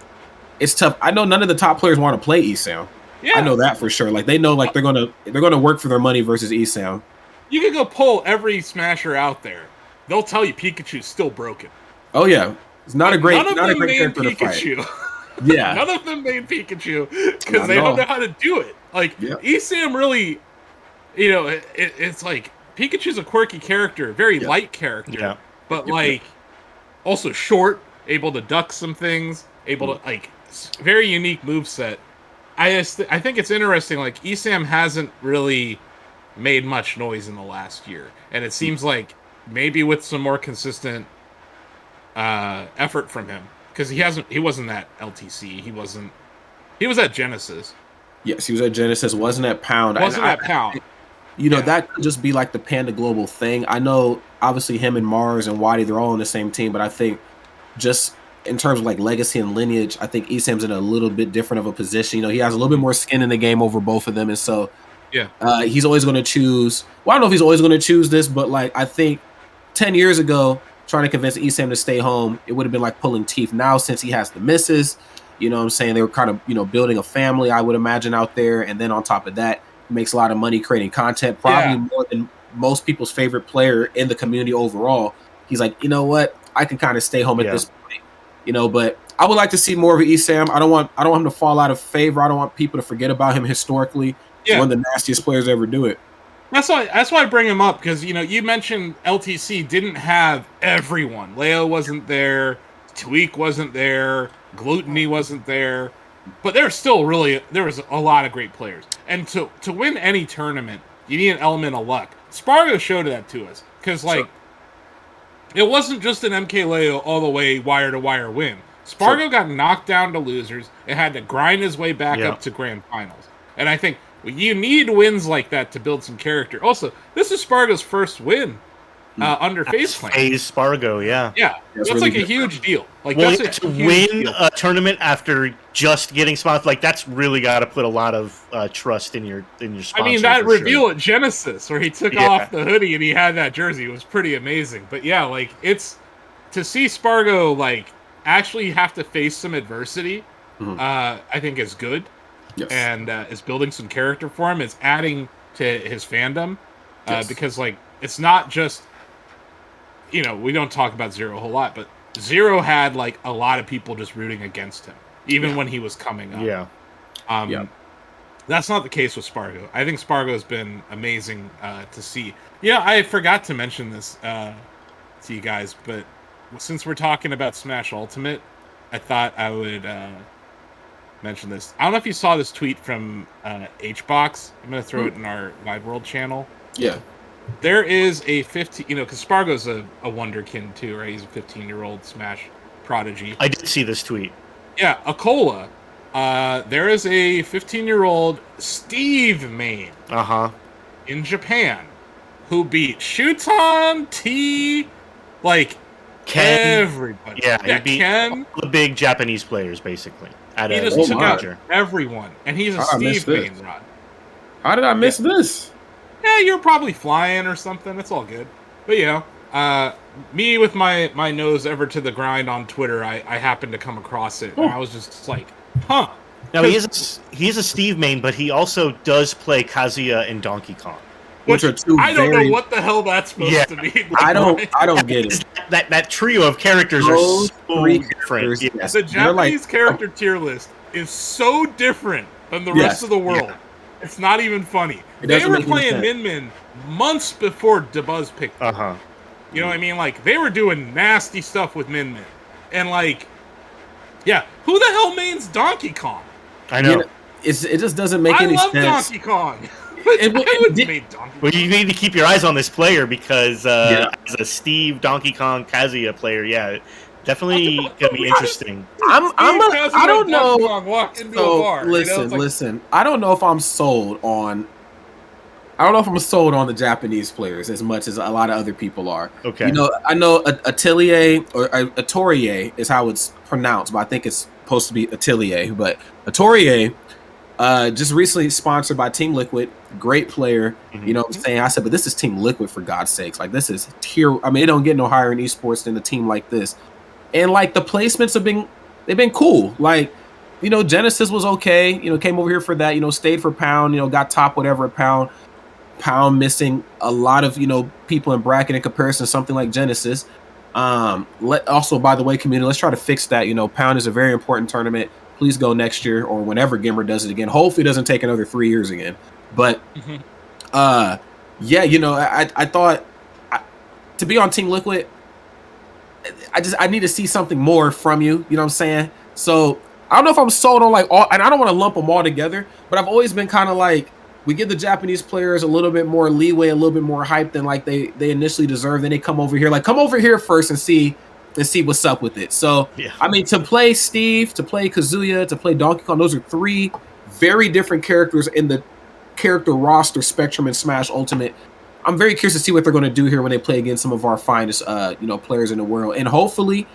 it's tough. I know none of the top players want to play Esam. Yeah. I know that for sure. Like they know, like they're gonna work for their money versus Esam. You can go pull every Smasher out there. They'll tell you Pikachu's still broken. Oh yeah, it's not a great character to fight. Yeah, none of them made Pikachu because they don't know how to do it. Like Esam really, it's like Pikachu's a quirky character, very light character, but like also short, able to duck some things, able to like very unique moveset. I think it's interesting. Like Esam hasn't really made much noise in the last year, and it seems like maybe with some more consistent effort from him, because he wasn't at LTC, he was at Genesis. Yes, he was at Genesis, wasn't at Pound. Pound. That could just be like the Panda Global thing. I know obviously him and Mars and Waddy, they're all on the same team, but I think just in terms of like legacy and lineage, I think Esam's in a little bit different of a position. He has a little bit more skin in the game over both of them, and so he's always going to choose. Well, I don't know if he's always going to choose this, but like I think 10 years ago, trying to convince Esam to stay home, it would have been like pulling teeth. Now, since he has the misses, what I'm saying, they were kind of building a family, I would imagine, out there, and then on top of that, he makes a lot of money creating content, probably more than most people's favorite player in the community overall. He's like, what, I can kind of stay home at this point. But I would like to see more of Esam. I don't want him to fall out of favor. I don't want people to forget about him historically. He's one of the nastiest players to ever do it. That's why I bring him up, because you mentioned LTC didn't have everyone. Leo wasn't there, Tweak wasn't there, Gluttony wasn't there, but there was a lot of great players. And to win any tournament, you need an element of luck. Spargo showed that to us, because it wasn't just an MK Leo all the way wire to wire win. Spargo got knocked down to losers and had to grind his way back up to grand finals. And I think you need wins like that to build some character. Also, this is Spargo's first win under FaZe Clan. FaZe Spargo, yeah. That's really like a huge deal. Like to win a tournament after just getting spots, like that's really got to put a lot of trust in your sponsor. I mean, that reveal at Genesis where he took off the hoodie and he had that jersey was pretty amazing. But yeah, like it's to see Spargo like actually have to face some adversity. I think is good. Yes. And is building some character for him. It's adding to his fandom because, like, it's not just, we don't talk about Zero a whole lot, but Zero had, like, a lot of people just rooting against him, even when he was coming up. That's not the case with Spargo. I think Spargo's been amazing to see. I forgot to mention this to you guys, but since we're talking about Smash Ultimate, I thought I would mention this. I don't know if you saw this tweet from HBox. I'm going to throw it in our Wide World channel. Yeah. There is a 15, because Spargo's a wonderkin too, right? He's a 15-year-old Smash prodigy. I did see this tweet. Yeah, Akola There is a 15-year-old Steve main in Japan who beat Shuton, T, like Ken. everybody. Yeah, he beat Ken. all the big Japanese players, basically. He just took out everyone, and he's a Steve main, Rod. How did I miss this? Yeah, you were probably flying or something. It's all good. But, me with my nose ever to the grind on Twitter, I happened to come across it, and I was just like, huh. Now, he is a Steve main, but he also does play Kazuya and Donkey Kong. Which are two I don't know what the hell that's supposed to mean. I don't get it. That trio of characters are so different. Yeah. The Japanese character tier list is so different than the rest of the world. Yeah. It's not even funny. They were playing Min Min months before DeBuzz picked them. You know what I mean? Like, they were doing nasty stuff with Min Min. And, like, yeah, who the hell mains Donkey Kong? I know. It just doesn't make any sense. I love Donkey Kong. Well, you need to keep your eyes on this player because as a Steve Donkey Kong Kazuya player, definitely gonna be interesting. I don't know. Listen, listen. I don't know if I'm sold on. I don't know if I'm sold on the Japanese players as much as a lot of other people are. Okay. I know Atelier or Atelier is how it's pronounced, but I think it's supposed to be Atelier. But Atelier. Just recently sponsored by Team Liquid, great player. You know what I'm saying? I said, but this is Team Liquid for God's sakes. Like, this is tier. I mean, it don't get no higher in esports than a team like this. And like the placements they've been cool. Like, Genesis was okay. Came over here for that. Stayed for Pound. Got top whatever at Pound. Pound missing a lot of people in bracket in comparison to something like Genesis. Also, by the way, community, let's try to fix that. Pound is a very important tournament. Please go next year or whenever Gimmer does it again. Hopefully it doesn't take another 3 years again. But, I thought to be on Team Liquid, I need to see something more from you. You know what I'm saying? So I don't know if I'm sold on and I don't want to lump them all together, but I've always been kind of like, we give the Japanese players a little bit more leeway, a little bit more hype than like they initially deserve. Then they come over here, come over here first and see what's up with it. So, I mean, to play Steve, to play Kazuya, to play Donkey Kong, those are three very different characters in the character roster spectrum in Smash Ultimate. I'm very curious to see what they're going to do here when they play against some of our finest, players in the world, and hopefully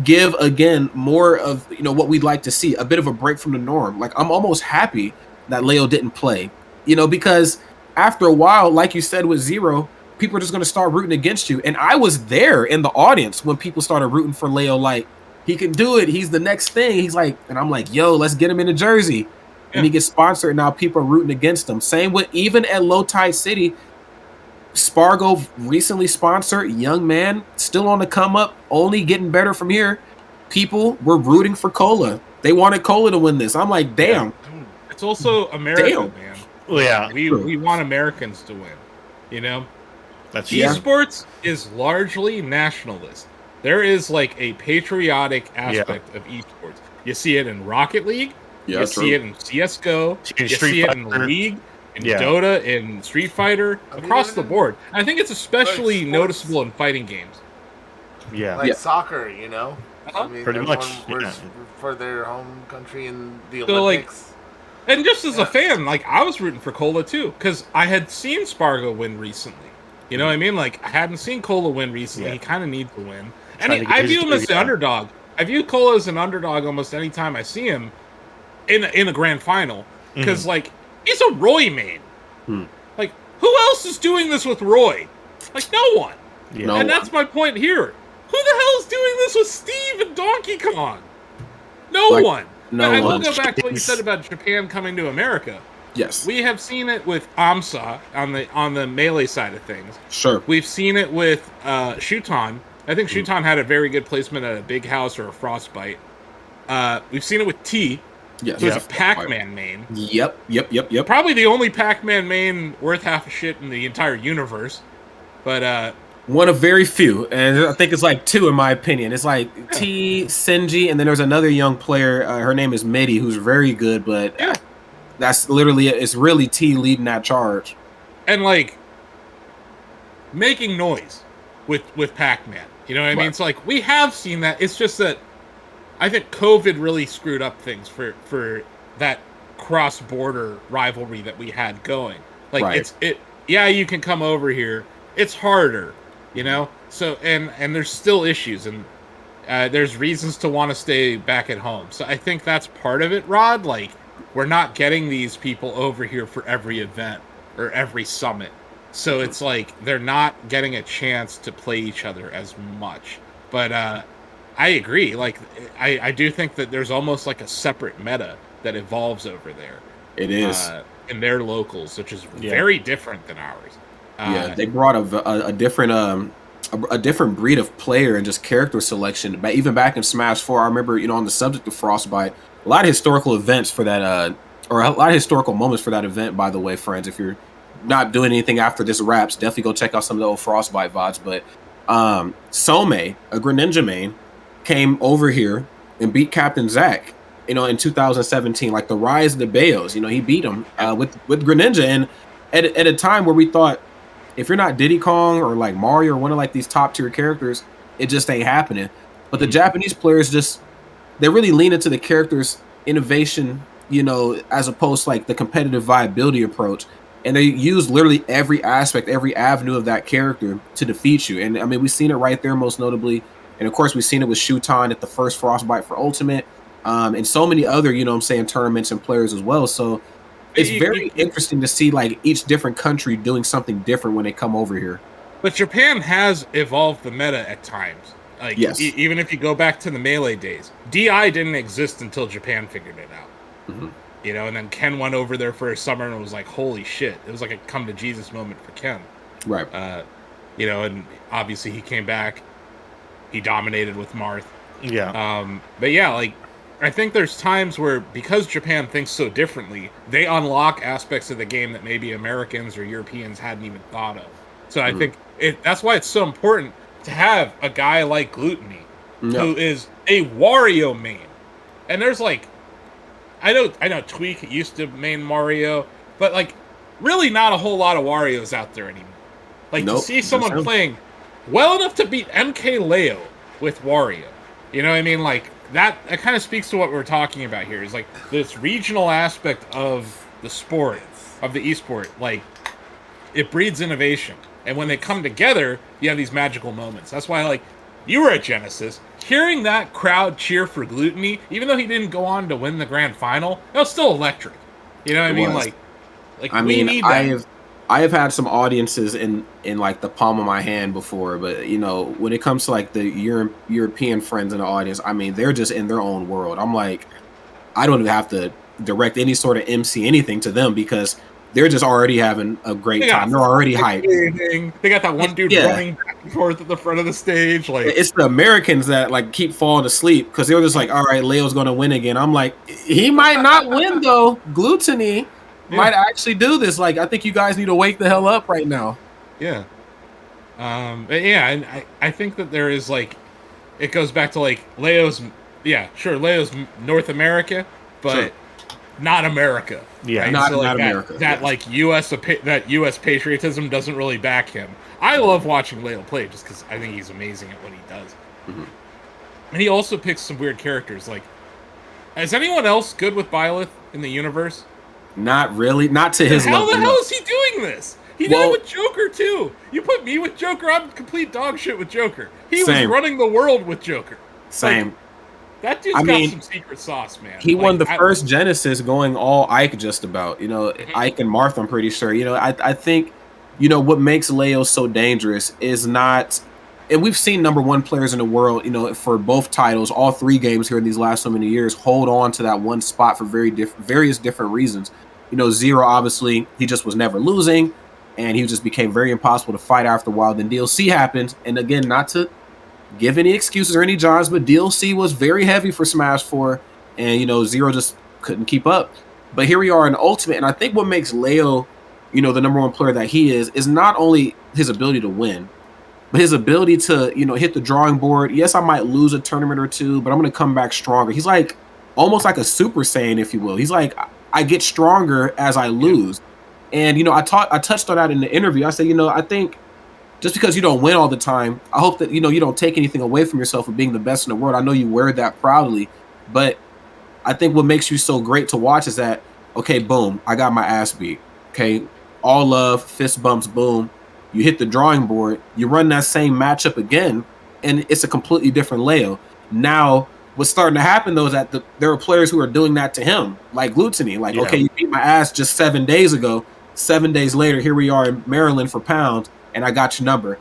give again more of what we'd like to see, a bit of a break from the norm. Like, I'm almost happy that Leo didn't play, because after a while, like you said with Zero, people are just going to start rooting against you. And I was there in the audience when people started rooting for Leo. Like, he can do it. He's the next thing. He's like, and I'm like, yo, let's get him in a jersey. And he gets sponsored. And now people are rooting against him. Same with even at Low Tide City. Spargo recently sponsored, young man, still on the come up, only getting better from here. People were rooting for Cola. They wanted Cola to win this. I'm like, damn. It's also America, man. Well, yeah. We want Americans to win, That's Esports is largely nationalist. There is like a patriotic aspect of esports. You see it in Rocket League. You see it in CS:GO. You see it in League, in Dota, in Street Fighter, across the board. I think it's especially noticeable in fighting games. Yeah, like soccer. I mean, pretty much for their home country in the Olympics. And just as a fan, I was rooting for Cola too, because I had seen Spargo win recently. You know what I mean? Like, I hadn't seen Cola win recently. He kind of needs to win. And I view him as an underdog. I view Cola as an underdog almost any time I see him in a grand final. Because, he's a Roy main. Like, who else is doing this with Roy? Like, no one. Yeah. And that's my point here. Who the hell is doing this with Steve and Donkey Kong? No one. No I one. will go back to what you said about Japan coming to America. Yes. We have seen it with AMSA on the melee side of things. Sure. We've seen it with Shuton. I think Shuton had a very good placement at a big house or a frostbite. We've seen it with T. Yes. Who's a Pac-Man main. Yep. Probably the only Pac-Man main worth half a shit in the entire universe. But one of very few, and I think it's like two in my opinion. It's like T, Senji, and then there's another young player. Her name is Medi, who's very good, but that's literally it. It's really T leading that charge. And making noise with Pac-Man. You know what I mean? It's like we have seen that. It's just that I think COVID really screwed up things for that cross-border rivalry that we had going. Like Right. yeah, you can come over here. It's harder, you know? So and there's still issues, and there's reasons to want to stay back at home. So I think that's part of it, Rod. Like, we're not getting these people over here for every event or every summit. So it's like they're not getting a chance to play each other as much. But I agree. Like, I do think that there's almost like a separate meta that evolves over there. It is. In their locals, which is very different than ours. Yeah, they brought a different a different breed of player and just character selection. But even back in Smash 4, I remember, on the subject of Frostbite, a lot of historical events for that, or a lot of historical moments for that event, by the way, friends. If you're not doing anything after this wraps, definitely go check out some of the old Frostbite VODs. But Some, a Greninja main, came over here and beat Captain Zach, in 2017, like the rise of the Bayos. He beat him with Greninja. And at a time where we thought, if you're not Diddy Kong or like Mario or one of like these top tier characters, it just ain't happening. But the Japanese players they really lean into the character's innovation, as opposed to like the competitive viability approach. And they use literally every aspect, every avenue of that character to defeat you. And I mean, we've seen it right there most notably. And of course, we've seen it with Shuton at the first Frostbite for Ultimate, and so many other, tournaments and players as well. So it's very interesting to see like each different country doing something different when they come over here. But Japan has evolved the meta at times. Like, yes. Even if you go back to the Melee days, DI didn't exist until Japan figured it out. Mm-hmm. And then Ken went over there for a summer and it was like, holy shit. It was like a come to Jesus moment for Ken. Right. And obviously he came back. He dominated with Marth. Yeah. But yeah, like, I think there's times where, because Japan thinks so differently, they unlock aspects of the game that maybe Americans or Europeans hadn't even thought of. So I think that's why it's so important to have a guy like Gluttony, who is a Wario main. And there's like, I know Tweak used to main Mario, but like, really not a whole lot of Warios out there anymore. Like, to see someone playing well enough to beat MK Leo with Wario, you know what I mean? Like, that kind of speaks to what we're talking about here, is like this regional aspect of the sport, of the esport. Like, it breeds innovation. And when they come together, you have these magical moments. That's why, like, you were at Genesis. Hearing that crowd cheer for Gluttony, even though he didn't go on to win the grand final, that was still electric. You know what I mean? Like we need that. I have had some audiences in like the palm of my hand before, but when it comes to like the European friends in the audience, I mean, they're just in their own world. I'm like, I don't even have to direct any sort of MC anything to them because they're just already having a great time. They're already hyped. They got that one dude running back and forth at the front of the stage. Like, it's the Americans that like keep falling asleep because they were just like, all right, Leo's going to win again. I'm like, he might not win though. Gluttony might actually do this. Like, I think you guys need to wake the hell up right now. Yeah. And I think that there is like, it goes back to like Leo's North America, but not America. Yeah, right? not like America. Like U.S. patriotism doesn't really back him. I love watching Leo play just because I think he's amazing at what he does. Mm-hmm. And he also picks some weird characters. Like, is anyone else good with Byleth in the universe? Not really. Not to his level. How the hell is he doing this? He did it with Joker, too. You put me with Joker, I'm complete dog shit with Joker. He was running the world with Joker. Same. Like, that dude's got some secret sauce, man. He won the first Genesis going all Ike just about. Ike and Marth, I'm pretty sure. I think, what makes Leo so dangerous is not... And we've seen number one players in the world, for both titles, all three games here in these last so many years, hold on to that one spot for various different reasons. Zero, obviously, he just was never losing, and he just became very impossible to fight after a while. Then DLC happened, and again, not to give any excuses or any jobs, but DLC was very heavy for Smash 4, and, Zero just couldn't keep up. But here we are in Ultimate, and I think what makes Leo, the number one player that he is not only his ability to win, but his ability to, hit the drawing board. Yes, I might lose a tournament or two, but I'm going to come back stronger. He's like almost like a Super Saiyan, if you will. He's like, I get stronger as I lose. And, I touched on that in the interview. I said, I think just because you don't win all the time, I hope that, you know, you don't take anything away from yourself of being the best in the world. I know you wear that proudly, but I think what makes you so great to watch is that, okay, boom, I got my ass beat. Okay, all love, fist bumps, boom. You hit the drawing board, you run that same matchup again, and it's a completely different Leo. Now, what's starting to happen, though, is that there are players who are doing that to him, like Glutony. Like, okay, you beat my ass just 7 days ago. 7 days later, here we are in Maryland for Pound, and I got your number.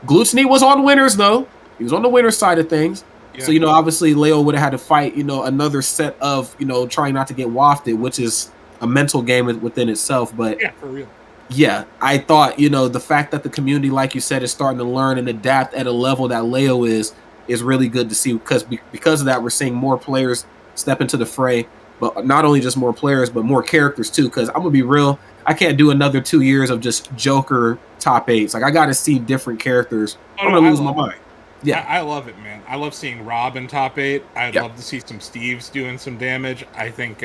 Glutony was on winners, though. He was on the winner side of things. Yeah. So, you know, obviously Leo would have had to fight, you know, another set of, you know, trying not to get wafted, which is a mental game within itself. But yeah, for real. Yeah, I thought, you know, the fact that the community, like you said, is starting to learn and adapt at a level that Leo is really good to see, because of that, we're seeing more players step into the fray, but not only just more players, but more characters too. Because I'm gonna be real, I can't do another 2 years of just Joker top 8s. Like, I got to see different characters. I'm gonna lose my mind. Yeah, I love it, man. I love seeing Rob in top 8. I'd love to see some Steves doing some damage. I think,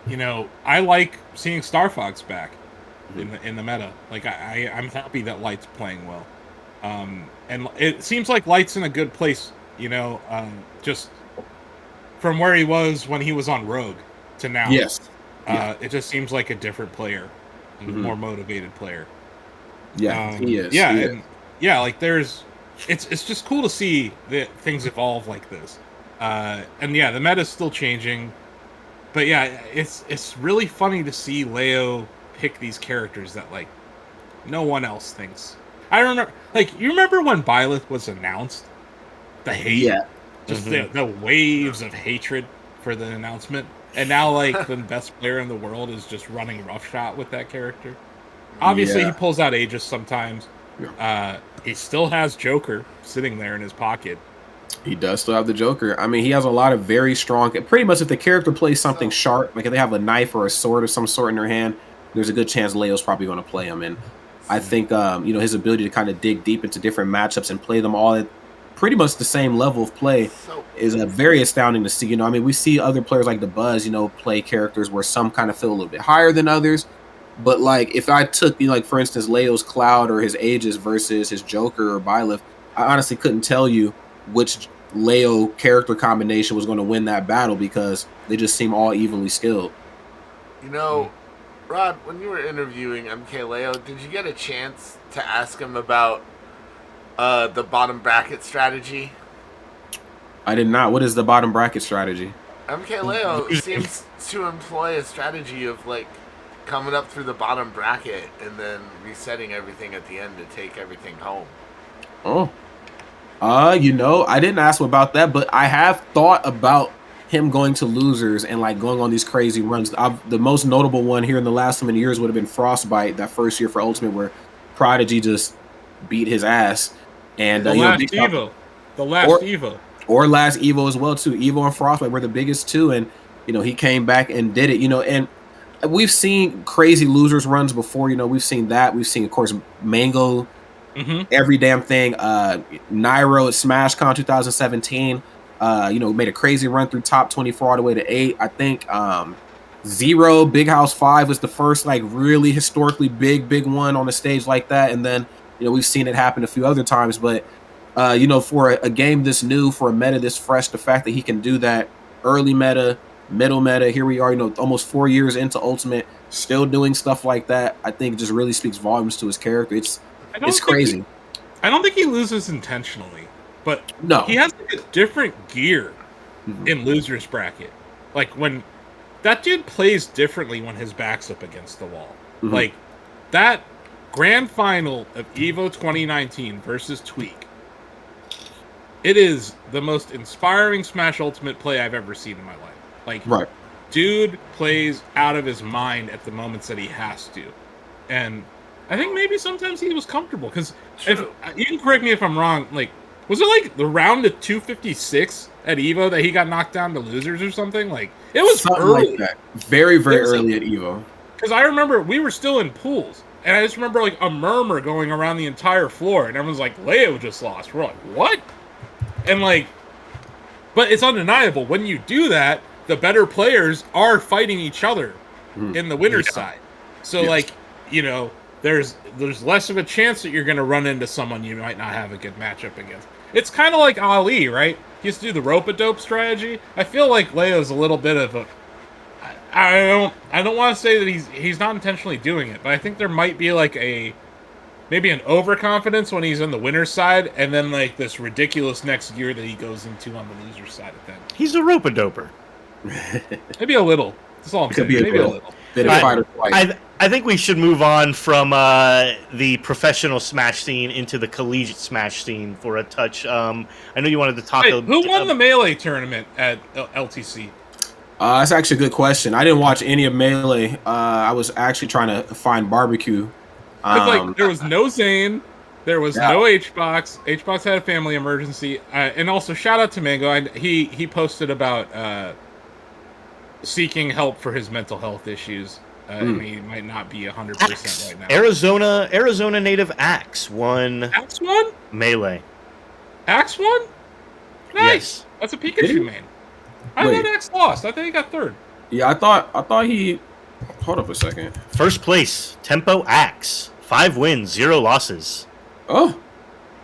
you know, I like seeing Star Fox back in the meta. Like, I'm happy that Light's playing well. And it seems like Light's in a good place, you know, just from where he was when he was on Rogue to now. Yes. It just seems like a different player, a more motivated player. Yeah, he is. Yeah, he and yeah, like it's just cool to see that things evolve like this. And yeah, the meta's still changing, but yeah, it's really funny to see Leo pick these characters that like no one else thinks. I remember, like, you remember when Byleth was announced? The hate, just the waves of hatred for the announcement, and now like the best player in the world is just running roughshod with that character. Obviously, he pulls out Aegis sometimes. He still has Joker sitting there in his pocket. He does still have the Joker. I mean, he has a lot of very strong. Pretty much, if the character plays something sharp, like if they have a knife or a sword of some sort in their hand, there's a good chance Leo's probably going to play him. And I think, you know, his ability to kind of dig deep into different matchups and play them all at pretty much the same level of play is very astounding to see. You know, I mean, we see other players like the Buzz, you know, play characters where some kind of feel a little bit higher than others. But like, if I took, you know, like for instance, Leo's Cloud or his Aegis versus his Joker or Byleth, I honestly couldn't tell you which Leo character combination was going to win that battle because they just seem all evenly skilled. You know, Rod, when you were interviewing MKLeo, did you get a chance to ask him about the bottom bracket strategy? I did not. What is the bottom bracket strategy? MKLeo seems to employ a strategy of like coming up through the bottom bracket and then resetting everything at the end to take everything home. Oh. You know, I didn't ask him about that, but I have thought about him going to losers and like going on these crazy runs. The most notable one here in the last so many years would have been Frostbite, that first year for Ultimate, where Prodigy just beat his ass. And the last Evo, or last Evo as well too. Evo and Frostbite were the biggest two, and you know, he came back and did it. You know, and we've seen crazy losers runs before. You know, we've seen that. We've seen, of course, Mango. Every damn thing. Nairo at SmashCon 2017. You know, made a crazy run through top 24 all the way to 8. I think Zero Big House 5 was the first like really historically big one on a stage like that. And then, you know, we've seen it happen a few other times. But you know, for a game this new, for a meta this fresh, the fact that he can do that early meta, middle meta, here we are, you know, almost 4 years into Ultimate, still doing stuff like that, I think just really speaks volumes to his character. It's crazy. I don't think he loses intentionally, but no, he has like a different gear in losers bracket. Like when that dude plays differently when his back's up against the wall. Like that grand final of Evo 2019 versus Tweak. It is the most inspiring Smash Ultimate play I've ever seen in my life. Like, dude plays out of his mind at the moments that he has to, and I think maybe sometimes he was comfortable because if you can correct me if I'm wrong, like was it like the round of 256 at Evo that he got knocked down to losers or something? Like it was something early, like that. Very early at Evo. Because I remember we were still in pools, and I just remember like a murmur going around the entire floor, and everyone's like, "Leo just lost." We're like, "What?" And like, but it's undeniable when you do that, the better players are fighting each other in the winner's side. So like, you know. there's less of a chance that you're going to run into someone you might not have a good matchup against. It's kind of like Ali, right? He used to do the rope-a-dope strategy. I feel like Leo's a little bit of a... I don't want to say that he's not intentionally doing it, but I think there might be like maybe an overconfidence when he's on the winner's side, and then like this ridiculous next gear that he goes into on the loser's side of things. He's a rope-a-doper. Maybe a little. That's all I'm saying. Maybe a little. Bit of fight or flight. I think we should move on from the professional Smash scene into the collegiate Smash scene for a touch. I know you wanted to talk. Who won the Melee tournament at LTC? That's actually a good question. I didn't watch any of Melee. I was actually trying to find barbecue. There was no Zane, there was no HBox. HBox had a family emergency, and also shout out to Mango. He posted about seeking help for his mental health issues. He might not be 100% right now. Arizona native Axe won. Axe won? Melee. Axe won? Nice. Yes. That's a Pikachu main. I thought Axe lost. I think he got third. Yeah, I thought he. Hold up a second. First place, Tempo Axe. 5 wins, 0 losses. Oh,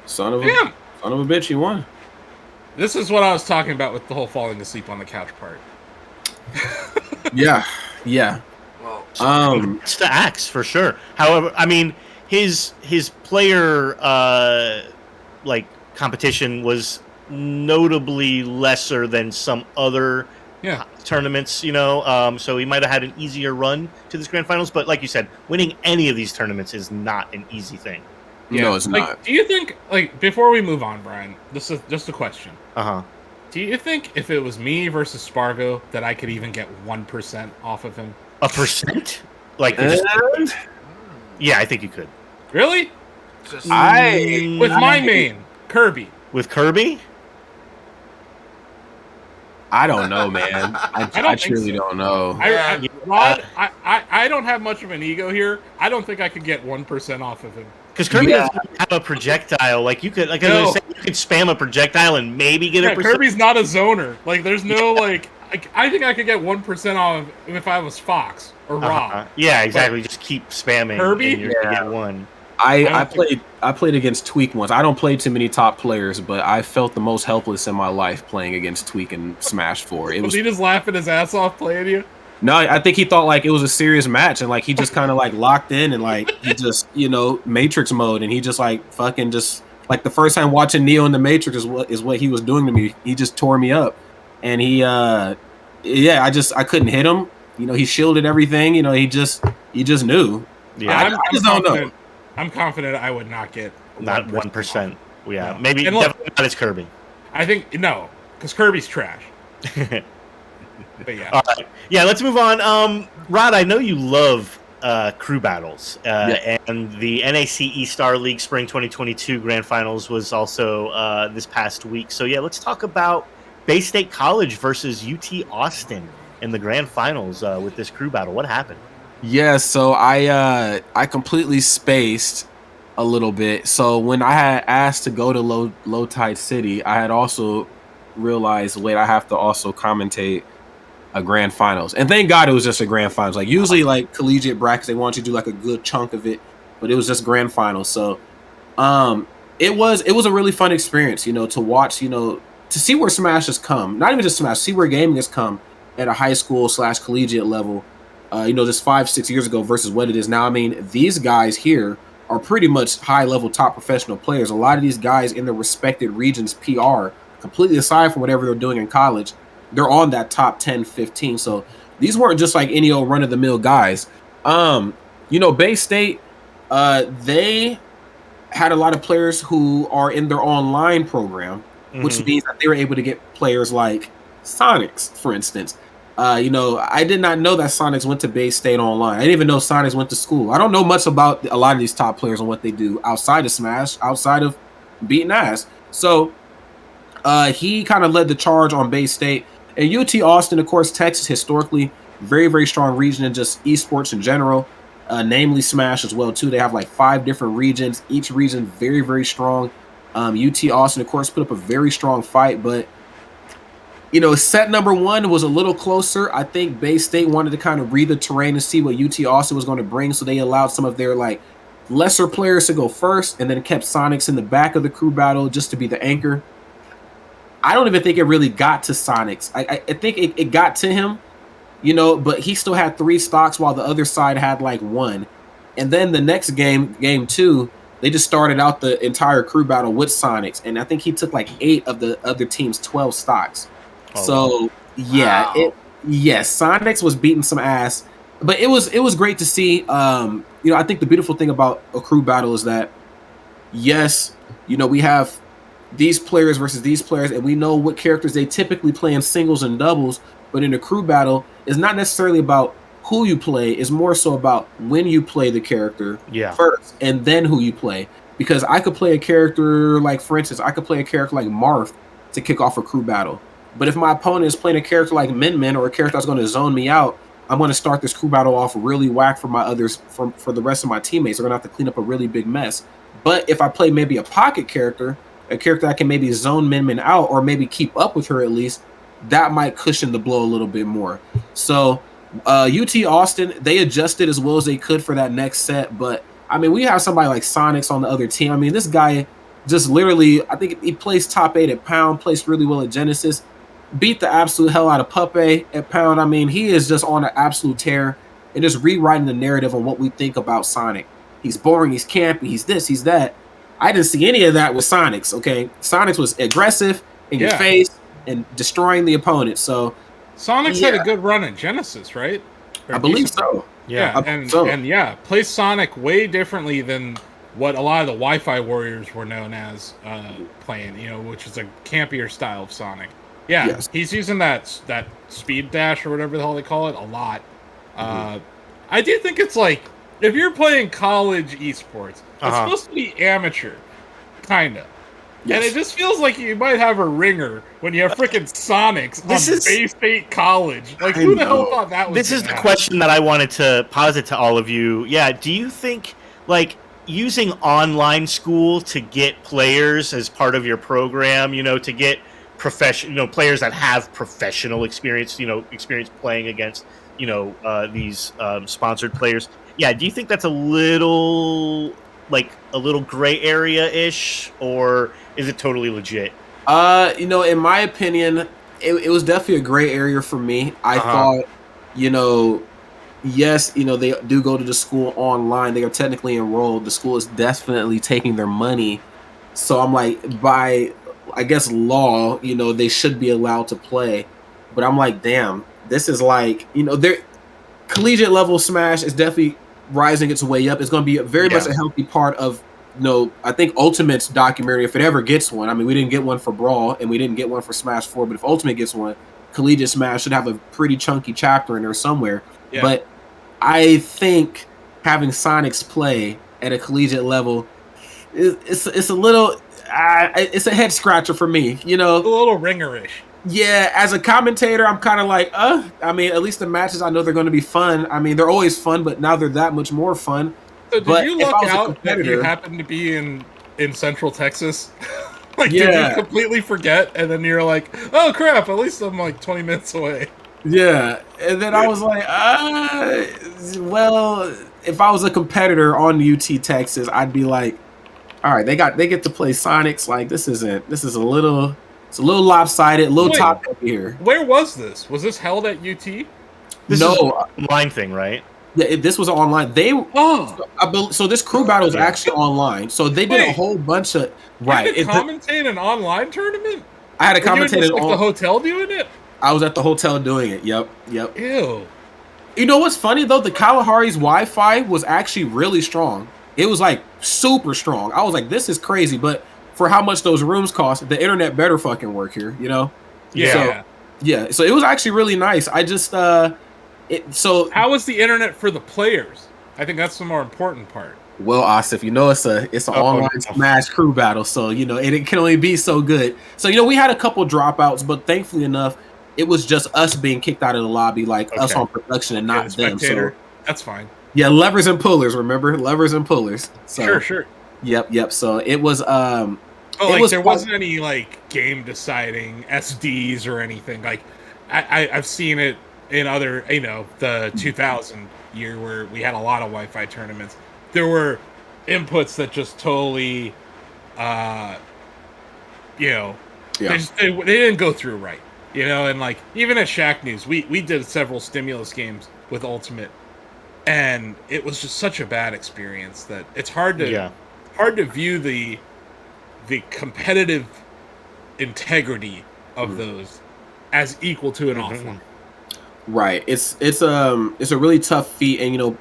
son of a bitch, he won. This is what I was talking about with the whole falling asleep on the couch part. Yeah. Well, it's the Axe for sure. However, I mean, his player competition was notably lesser than some other tournaments, so he might have had an easier run to this grand finals, but like you said, winning any of these tournaments is not an easy thing. No, it's not. Do you think, before we move on, Brian, this is just a question. Uh-huh. Do you think if it was me versus Spargo that I could even get 1% off of him? 1%? Yeah, I think you could. Really? just With my main, Kirby. With Kirby? I don't know, man. I truly don't know. Rod, I don't have much of an ego here. I don't think I could get 1% off of him. Because Kirby doesn't have a projectile. Like you could, as I was saying, you could spam a projectile and maybe get a percent. Kirby's not a zoner. There's no I think I could get 1% off if I was Fox or Rob. Yeah, exactly. Just keep spamming. Kirby, and you're gonna get 1. I played against Tweak once. I don't play too many top players, but I felt the most helpless in my life playing against Tweak and Smash 4. Was he just laughing his ass off playing you? No, I think he thought it was a serious match, and he just kind of locked in and he just Matrix mode, and he just fucking just the first time watching Neo in the Matrix is what he was doing to me. He just tore me up, and he I couldn't hit him. He shielded everything. He just knew. Yeah, I just don't know. I'm confident I would not get 1%. Yeah, maybe definitely not as Kirby. I think no, because Kirby's trash. But yeah. All right. Yeah, let's move on. Rod, I know you love crew battles, and the NAC E-Star League Spring 2022 Grand Finals was also this past week. So yeah, let's talk about Bay State College versus UT Austin in the Grand Finals with this crew battle. What happened? Yeah, so I completely spaced a little bit. So when I had asked to go to Low Tide City, I had also realized, I have to also commentate a grand finals. And thank God it was just a grand finals. Usually collegiate brackets, they want you to do a good chunk of it, but it was just grand finals. So it was a really fun experience, to watch, to see where Smash has come. Not even just Smash, see where gaming has come at a high school / collegiate level. Just 5-6 years ago versus what it is now. I mean, these guys here are pretty much high-level top professional players. A lot of these guys in their respected regions PR, completely aside from whatever they're doing in college, they're on that top 10, 15. So these weren't just any old run-of-the-mill guys. Bay State, they had a lot of players who are in their online program, which means that they were able to get players like Sonics, for instance. I did not know that Sonics went to Bay State Online. I didn't even know Sonics went to school. I don't know much about a lot of these top players and what they do outside of Smash, outside of beating ass. So he kind of led the charge on Bay State. And UT Austin, of course, Texas, historically, very, very strong region in just esports in general, namely Smash as well, too. They have 5 different regions. Each region very, very strong. UT Austin, of course, put up a very strong fight, but set number 1 was a little closer. I think Bay State wanted to kind of read the terrain and see what UT Austin was going to bring, so they allowed some of their lesser players to go first, and then kept Sonics in the back of the crew battle just to be the anchor. I don't even think it really got to Sonics. I think it got to him, but he still had 3 stocks while the other side had like 1. And then the next game 2, they just started out the entire crew battle with Sonics, and I think he took like 8 of the other team's 12 stocks. Oh, so yeah, wow. Sonics was beating some ass, but it was great to see. I think the beautiful thing about a crew battle is that, yes, we have these players versus these players, and we know what characters they typically play in singles and doubles. But in a crew battle, it's not necessarily about who you play. It's more so about when you play the character first, and then who you play. Because I could play a character like, for instance, I could play a character like Marth to kick off a crew battle. But if my opponent is playing a character like Min Min, or a character that's going to zone me out, I'm going to start this crew battle off really whack for my others, for the rest of my teammates. They're going to have to clean up a really big mess. But if I play maybe a pocket character, a character that can maybe zone Min Min out, or maybe keep up with her at least, that might cushion the blow a little bit more. So UT Austin, they adjusted as well as they could for that next set. But I mean, we have somebody like Sonics on the other team. I mean, this guy just literally, I think he plays top 8 at Pound, placed really well at Genesis, beat the absolute hell out of Puppe at Pound. I mean, he is just on an absolute tear and just rewriting the narrative on what we think about Sonic. He's boring, he's campy, he's this, he's that. I didn't see any of that with Sonics, okay? Sonics was aggressive in your face and destroying the opponent. So Sonics had a good run at Genesis, right? I believe so. Yeah, and plays Sonic way differently than what a lot of the Wi-Fi warriors were known as playing, which is a campier style of Sonic. Yeah, yes. He's using that speed dash or whatever the hell they call it a lot. I do think it's like, if you're playing college esports, it's supposed to be amateur, kind of. Yes. And it just feels like you might have a ringer when you have freaking Sonics on Bay State College. Like, who the hell thought that was This is the question that I wanted to posit to all of you. Yeah, do you think, like, using online school to get players as part of your program, to get players that have professional experience, experience playing against, these sponsored players. Yeah, do you think that's a little gray area-ish, or is it totally legit? In my opinion, it was definitely a gray area for me. I thought, yes, they do go to the school online. They are technically enrolled. The school is definitely taking their money. So I'm like, by, I guess, law, they should be allowed to play. But I'm like, damn, this is like, their collegiate level Smash is definitely rising its way up. It's going to be very much a healthy part of, I think Ultimate's documentary, if it ever gets one. I mean, we didn't get one for Brawl, and we didn't get one for Smash 4, but if Ultimate gets one, Collegiate Smash should have a pretty chunky chapter in there somewhere. Yeah. But I think having Sonics play at a collegiate level, it's a little, it's a head scratcher for me, A little ringerish. Yeah, as a commentator, I'm kind of like, I mean, at least the matches, I know they're going to be fun. I mean, they're always fun, but now they're that much more fun. So did you luck out that you happened to be in Central Texas? Did you completely forget? And then you're like, oh, crap, at least I'm like 20 minutes away. Yeah, and then I was like, well, if I was a competitor on UT Texas, I'd be like, all right, they get to play Sonics. Like, this is a little... It's a little lopsided, a little top heavy here. Where was this? Was this held at UT? This is an online thing, right? Yeah, this was online. So this crew battle is actually online. So they did a whole bunch of You had to commentate an online tournament? I had to commentate it at the hotel doing it? I was at the hotel doing it. Yep. Ew. You know what's funny though? The Kalahari's Wi-Fi was actually really strong. It was like super strong. I was like, this is crazy, but for how much those rooms cost, the internet better fucking work here, Yeah. So it was actually really nice. I just how was the internet for the players? I think that's the more important part. Well, Asif, it's an online Smash crew battle, so it can only be so good. So we had a couple dropouts, but thankfully enough, it was just us being kicked out of the lobby, us on production and not them. So that's fine. Yeah, levers and pullers. Remember, levers and pullers. So, sure. Yep. So it was. There wasn't any game deciding SDs or anything. I've seen it in other, the 2000 year where we had a lot of Wi-Fi tournaments. There were inputs that just totally, they didn't go through right. And like even at Shacknews, we did several stimulus games with Ultimate, and it was just such a bad experience that it's hard to view the competitive integrity of those as equal to an offline. Right. It's a really tough feat, and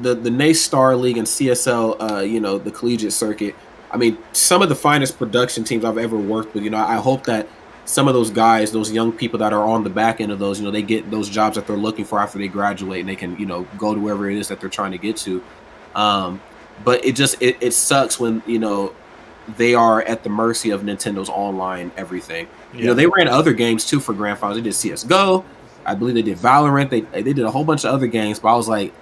the NACE Star League and CSL, the collegiate circuit. I mean, some of the finest production teams I've ever worked with. I hope that some of those guys, those young people that are on the back end of those, they get those jobs that they're looking for after they graduate, and they can, go to wherever it is that they're trying to get to. But it sucks when, they are at the mercy of Nintendo's online everything. Yeah. They ran other games too for Grand Finals. They did CSGO. I believe they did Valorant. They did a whole bunch of other games, but I was like,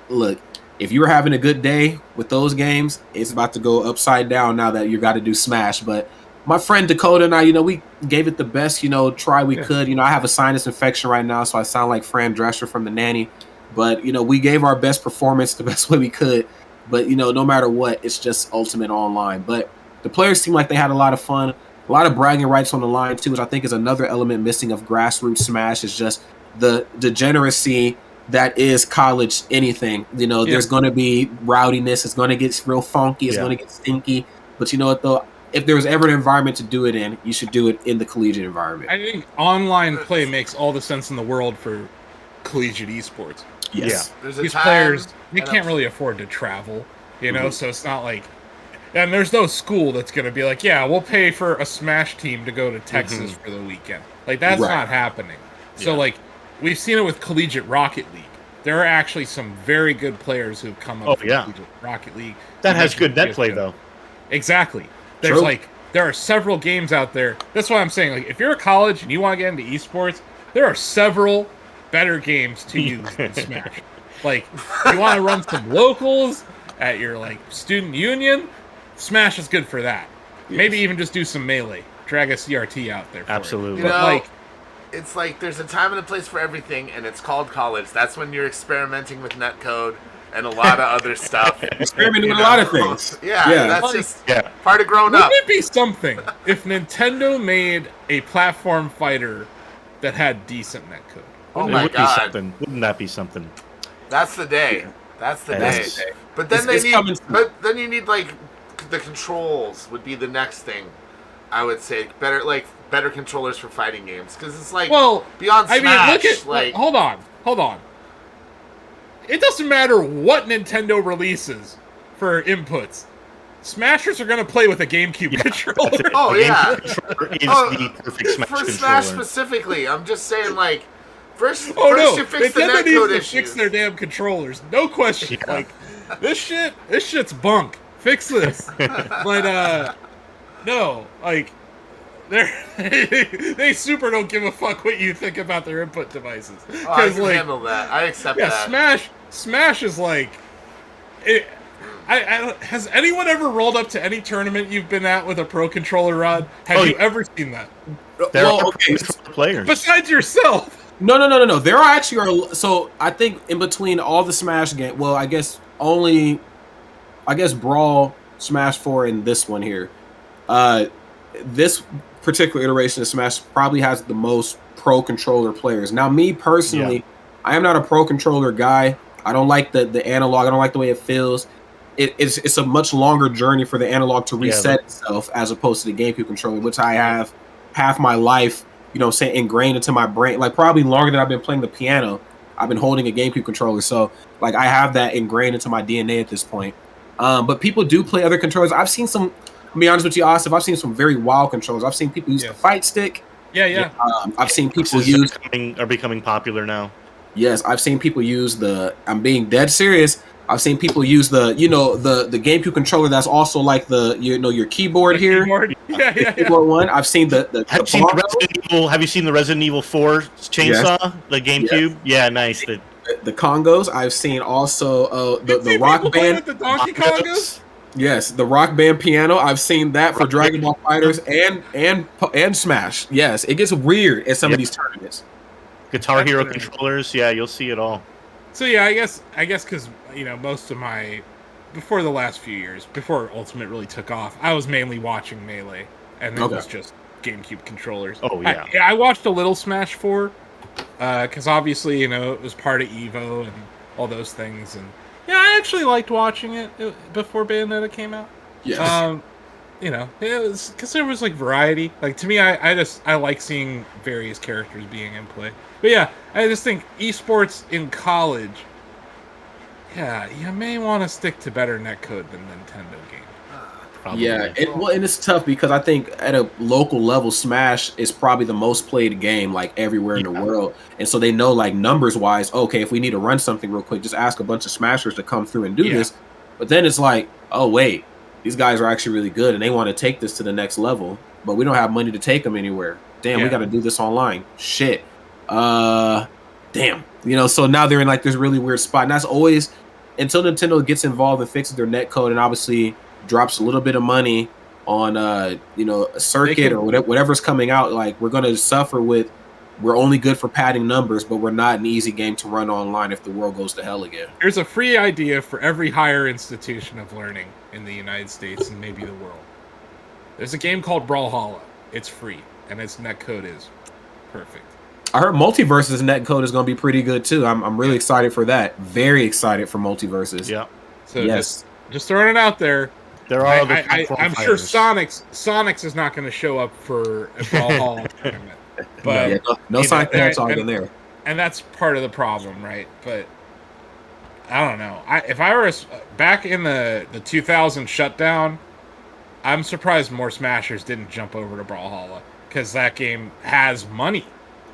look, if you were having a good day with those games, it's about to go upside down now that you got to do Smash. But my friend Dakota and I, we gave it the best, try we could. I have a sinus infection right now, so I sound like Fran Drescher from The Nanny. But, we gave our best performance the best way we could. But, no matter what, it's just Ultimate Online. But the players seem like they had a lot of fun. A lot of bragging rights on the line, too, which I think is another element missing of grassroots Smash, is just the degeneracy that is college anything. There's going to be rowdiness. It's going to get real funky. It's going to get stinky. But you know what, though? If there's ever an environment to do it in, you should do it in the collegiate environment. I think online play makes all the sense in the world for collegiate esports. Yes. Yeah. These players, they can't really afford to travel, so it's not like... And there's no school that's going to be like, yeah, we'll pay for a Smash team to go to Texas for the weekend. Like, that's not happening. So, like, we've seen it with Collegiate Rocket League. There are actually some very good players who've come up from Collegiate Rocket League. That has good net play, though. Exactly. There's, there are several games out there. That's why I'm saying, like, if you're a college and you want to get into esports, there are several better games to use than Smash. Like, you want to run some locals at your, student union, Smash is good for that. Yes. Maybe even just do some Melee. Drag a CRT out there. Absolutely. It's like there's a time and a place for everything, and it's called college. That's when you're experimenting with netcode and a lot of other stuff. Experimenting with a lot of things. That's just part of growing up. Wouldn't it be something if Nintendo made a platform fighter that had decent netcode? Oh my god. Wouldn't that be something? That's the day. That's the day. But then you need the controls would be the next thing. I would say better controllers for fighting games, because it's beyond Smash. Hold on. It doesn't matter what Nintendo releases for inputs. Smashers are going to play with a GameCube controller. Oh yeah, the perfect Smash for controller. Smash specifically. I'm just saying, first you fix the Nintendo netcode needs to fix their damn controllers. No question. Yeah. This shit's bunk. Fix this. But no, they super don't give a fuck what you think about their input devices. I can handle that. I accept that. Smash is has anyone ever rolled up to any tournament you've been at with a pro controller, Rod? Have you ever seen that? There are players besides yourself. No. There are actually so I think in between all the Smash games. Well, I guess Brawl, Smash 4, and this one here. This particular iteration of Smash probably has the most pro controller players. Now, me personally, I am not a pro controller guy. I don't like the analog. I don't like the way it feels. It's a much longer journey for the analog to reset itself as opposed to the GameCube controller, which I have half my life, ingrained into my brain. Probably longer than I've been playing the piano, I've been holding a GameCube controller. So, I have that ingrained into my DNA at this point. But people do play other controllers. I've seen some, I'll be honest with you, Asif, I've seen some very wild controllers. I've seen people use the fight stick. Yeah. I've seen people use... are becoming popular now. Yes, I've seen people use I'm being dead serious. I've seen people use the GameCube controller that's also like your keyboard here. Keyboard. Yeah. Keyboard one. I've seen have you seen the Resident Evil 4 chainsaw? Yes. The GameCube? Yes. Yeah, nice. The Congos. I've seen also the Rock Band. The Donkey Congos? Yes, the Rock Band piano. I've seen that for Dragon Ball FighterZ and Smash. Yes, it gets weird at some of these tournaments. Guitar Hero controllers. Yeah, you'll see it all. So yeah, I guess because most of my before the last few years, before Ultimate really took off, I was mainly watching Melee, and it was just GameCube controllers. Oh yeah. I watched a little Smash 4, because obviously it was part of Evo and all those things, and yeah, I actually liked watching it before Bayonetta came out. Yes. It was because there was like variety. Like to me, I like seeing various characters being in play. But yeah, I just think esports in college. Yeah, you may want to stick to better netcode than Nintendo games. Probably. Yeah, and it's tough because I think at a local level, Smash is probably the most played game like everywhere in the world, and so they know like numbers wise, okay, if we need to run something real quick, just ask a bunch of Smashers to come through and do this. But then it's like, oh wait, these guys are actually really good, and they want to take this to the next level, but we don't have money to take them anywhere. Damn, we got to do this online. Shit. Damn. So now they're in like this really weird spot, and that's always until Nintendo gets involved and fixes their netcode, and obviously drops a little bit of money on a circuit or whatever's coming out. Like we're gonna suffer with. We're only good for padding numbers, but we're not an easy game to run online if the world goes to hell again. There's a free idea for every higher institution of learning in the United States and maybe the world. There's a game called Brawlhalla. It's free, and its netcode is perfect. I heard Multiverse's netcode is going to be pretty good too. I'm really excited for that. Very excited for Multiverses. Yeah. So just throwing it out there. There are I'm sure Sonics is not going to show up for a Brawlhalla tournament. But no Sonic the Hedgehog in there. And that's part of the problem, right? But I don't know. If I were back in the 2000 shutdown, I'm surprised more Smashers didn't jump over to Brawlhalla because that game has money.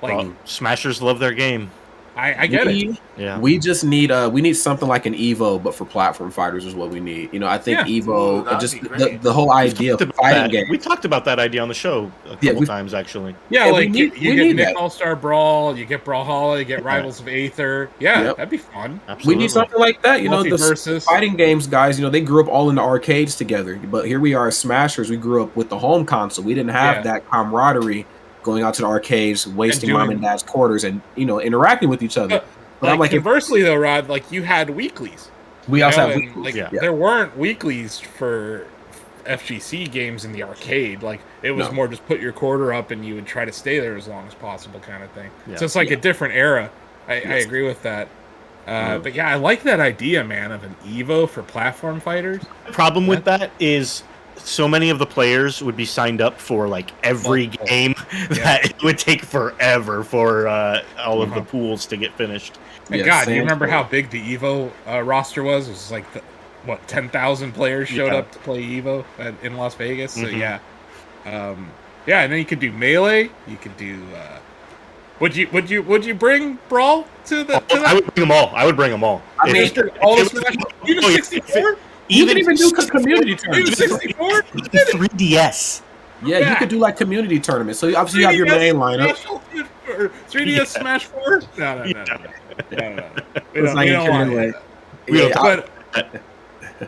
Like Smashers love their game. I get it. Yeah. We just need something like an Evo, but for platform fighters is what we need. I think Evo, just the whole idea of fighting game. We talked about that idea on the show a couple times actually. Yeah, like you get Nick All-Star Brawl, you get Brawlhalla, you get Rivals of Aether. Yeah, that'd be fun. Absolutely. We need something like that. The fighting games guys, they grew up all in the arcades together. But here we are as Smashers, we grew up with the home console. We didn't have that camaraderie going out to the arcades, wasting mom and dad's quarters, and interacting with each other. But I'm like, conversely though, Rod, like you had weeklies. We also have weeklies. There weren't weeklies for FGC games in the arcade. Like it was more just put your quarter up and you would try to stay there as long as possible, kind of thing. So it's like a different era. I agree with that. But yeah, I like that idea, man, of an Evo for platform fighters. The problem with that is so many of the players would be signed up for like every game that it would take forever for all of the pools to get finished. And God, do you remember how big the Evo roster was? It was like 10,000 players showed up to play Evo in Las Vegas. So and then you could do Melee. You could do. Would you bring Brawl to the? I would bring them all. I mean, all Smash. Even 64. You can even do community tournaments. 64? 3DS. Yeah, you could do like community tournaments. So obviously you have your main lineup. 3DS Smash 4? No. It's not going to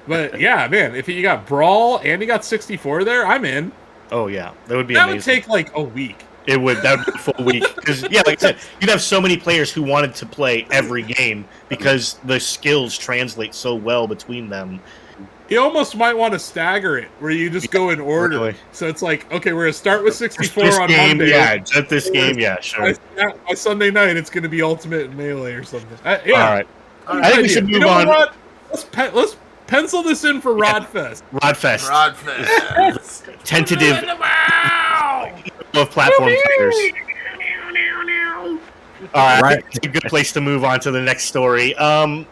But yeah, man, if you got Brawl and you got 64 there, I'm in. Oh yeah, that would be amazing. That would take like a week. That would be a full week. Because like I said, you'd have so many players who wanted to play every game because the skills translate so well between them. You almost might want to stagger it, where you just go in order. Really. So it's like, okay, we're going to start with 64 on Monday. Yeah, at this game, sure. By Sunday night, it's going to be Ultimate and Melee or something. All right. I think we should move on. What? Let's pencil this in for Rodfest. Rodfest. Tentative of platform fighters. All right, it's a good place to move on to the next story.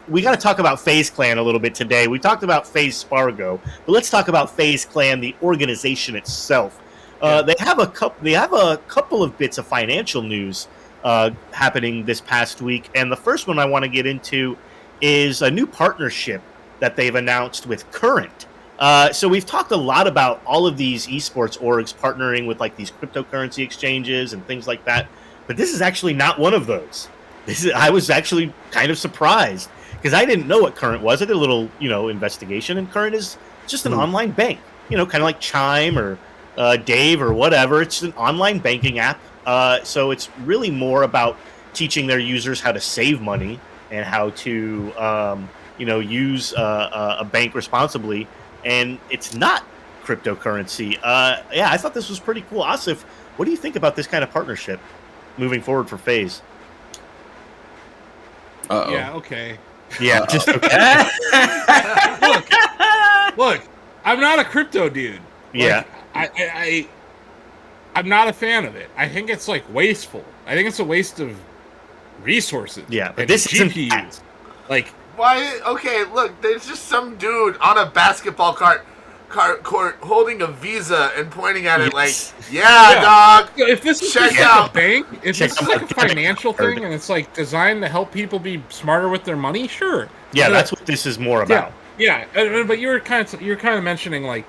We got to talk about FaZe Clan a little bit today. We talked about FaZe Spargo, but let's talk about FaZe Clan, the organization itself. They have a couple of bits of financial news happening this past week, and the first one I want to get into is a new partnership that they've announced with Current. So we've talked a lot about all of these esports orgs partnering with like these cryptocurrency exchanges and things like that. But this is actually not one of those. I was actually kind of surprised because I didn't know what Current was. I did a little, investigation, and Current is just an online bank, kind of like Chime or Dave or whatever. It's an online banking app. So it's really more about teaching their users how to save money and how to, use a bank responsibly, and it's not cryptocurrency. Yeah, I thought this was pretty cool. Asif, what do you think about this kind of partnership moving forward for FaZe? Yeah, okay. Yeah, just okay. Look, I'm not a crypto dude. Yeah. I'm not a fan of it. I think it's like wasteful. I think it's a waste of resources. Yeah, but and this GPUs. isn't Like, why? Okay, look, there's just some dude on a basketball court holding a Visa and pointing at it like, yeah, dog. If this is check like out a bank, if this is like a financial thing and it's like designed to help people be smarter with their money, sure. Yeah, that's what this is more about. Yeah, but you're kind of mentioning like,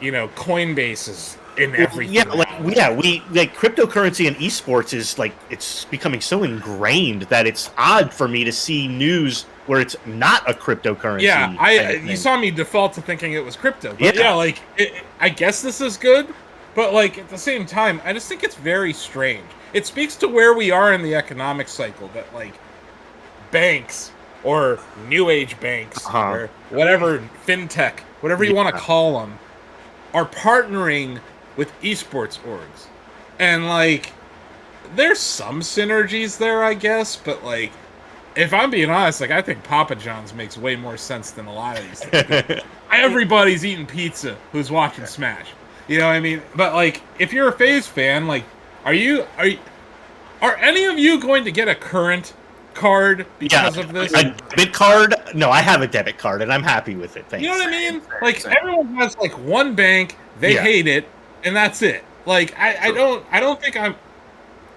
Coinbase is in everything. We cryptocurrency and esports is like it's becoming so ingrained that it's odd for me to see news where it's not a cryptocurrency. Yeah, you saw me default to thinking it was crypto. But I guess this is good, but like at the same time, I just think it's very strange. It speaks to where we are in the economic cycle that like banks or new age banks or whatever fintech, whatever you want to call them, are partnering with esports orgs. And like there's some synergies there, I guess, but like if I'm being honest, like I think Papa John's makes way more sense than a lot of these things. Everybody's eating pizza who's watching Smash. You know what I mean? But like if you're a FaZe fan, like are any of you going to get a current card because of this? A debit card? No, I have a debit card and I'm happy with it. Thanks. You know what I mean? Like everyone has like one bank, they hate it, and that's it. Like I don't think I'm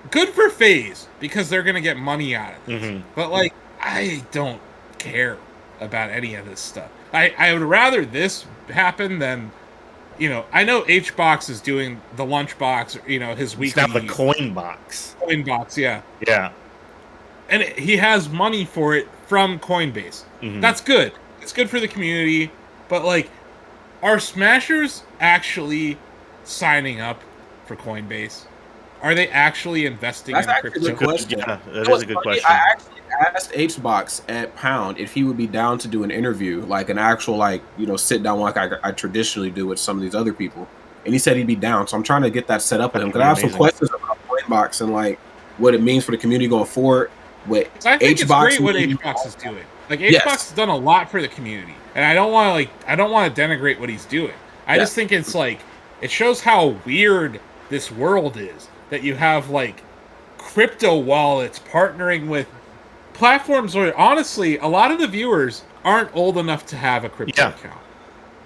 good for FaZe because they're gonna get money out of this. Mm-hmm. But like I don't care about any of this stuff. I would rather this happen than I know HBox is doing the lunchbox, his weekly. It's now the coin box. Coin box, yeah. Yeah. And he has money for it from Coinbase. Mm-hmm. That's good. It's good for the community. But like, are Smashers actually signing up for Coinbase? Are they actually investing in crypto? That's a good question. Yeah, that is a good question. I actually asked HBox at Pound if he would be down to do an interview, like an actual, sit down like I traditionally do with some of these other people. And he said he'd be down. So I'm trying to get that set up with him because I have some questions about Coinbox and like what it means for the community going forward. I think it's great what HBox is doing. Like HBox has done a lot for the community, and I don't want to denigrate what he's doing. I just think it's like it shows how weird this world is that you have like crypto wallets partnering with platforms where honestly a lot of the viewers aren't old enough to have a crypto account.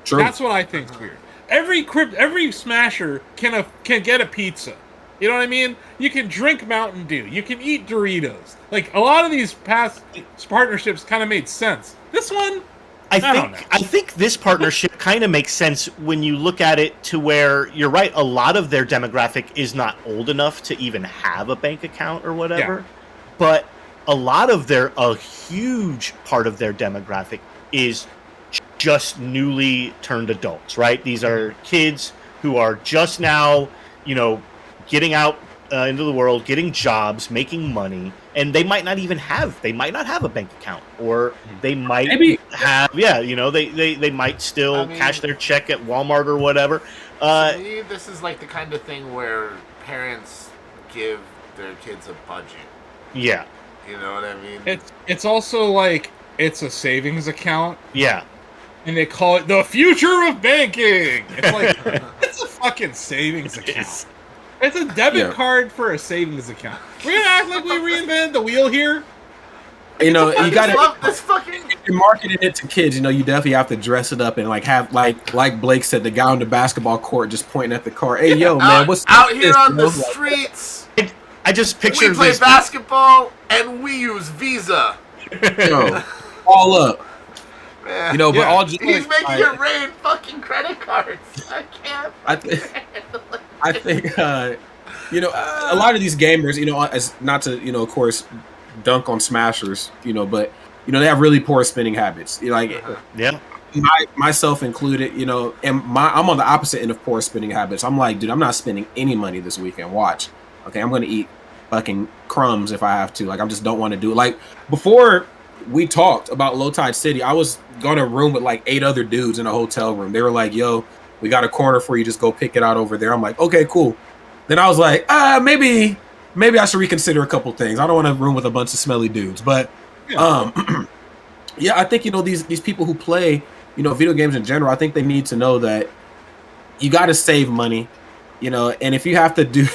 True. That's what I think is weird. Every Smasher can get a pizza. You know what I mean? You can drink Mountain Dew. You can eat Doritos. Like, a lot of these past partnerships kind of made sense. This one, I think this partnership kind of makes sense when you look at it to where, you're right, a lot of their demographic is not old enough to even have a bank account or whatever. Yeah. But a huge part of their demographic is just newly turned adults, right? These are kids who are just now, getting out into the world, getting jobs, making money, and they might not have a bank account, or they might have, they might still cash their check at Walmart or whatever. To me, this is like the kind of thing where parents give their kids a budget. Yeah. You know what I mean? It's also like, it's a savings account. Yeah. And they call it the future of banking. It's like, it's a fucking savings account. It's a debit card for a savings account. We're gonna act like we reinvented the wheel here. You gotta love this fucking. If you're marketing it to kids, you definitely have to dress it up and like have like Blake said, the guy on the basketball court just pointing at the car. Hey, yo, man, what's out here on the streets? I just picture we play basketball and we use Visa. Yo, all up. Man. But all just he's making it rain fucking credit cards. I can't. I think a lot of these gamers, as not to of course dunk on Smashers, but they have really poor spending habits. Myself included, and I'm on the opposite end of poor spending habits. I'm like, dude, I'm not spending any money this weekend. Watch, okay, I'm gonna eat fucking crumbs if I have to. Like, I just don't want to do it. Like before we talked about Low Tide City. I was going to a room with like 8 other dudes in a hotel room. They were like, "Yo, we got a corner for you. Just go pick it out over there." I'm like, "Okay, cool." Then I was like, maybe I should reconsider a couple things. I don't want a room with a bunch of smelly dudes, but yeah, I think these people who play video games in general. I think they need to know that you got to save money, and if you have to do.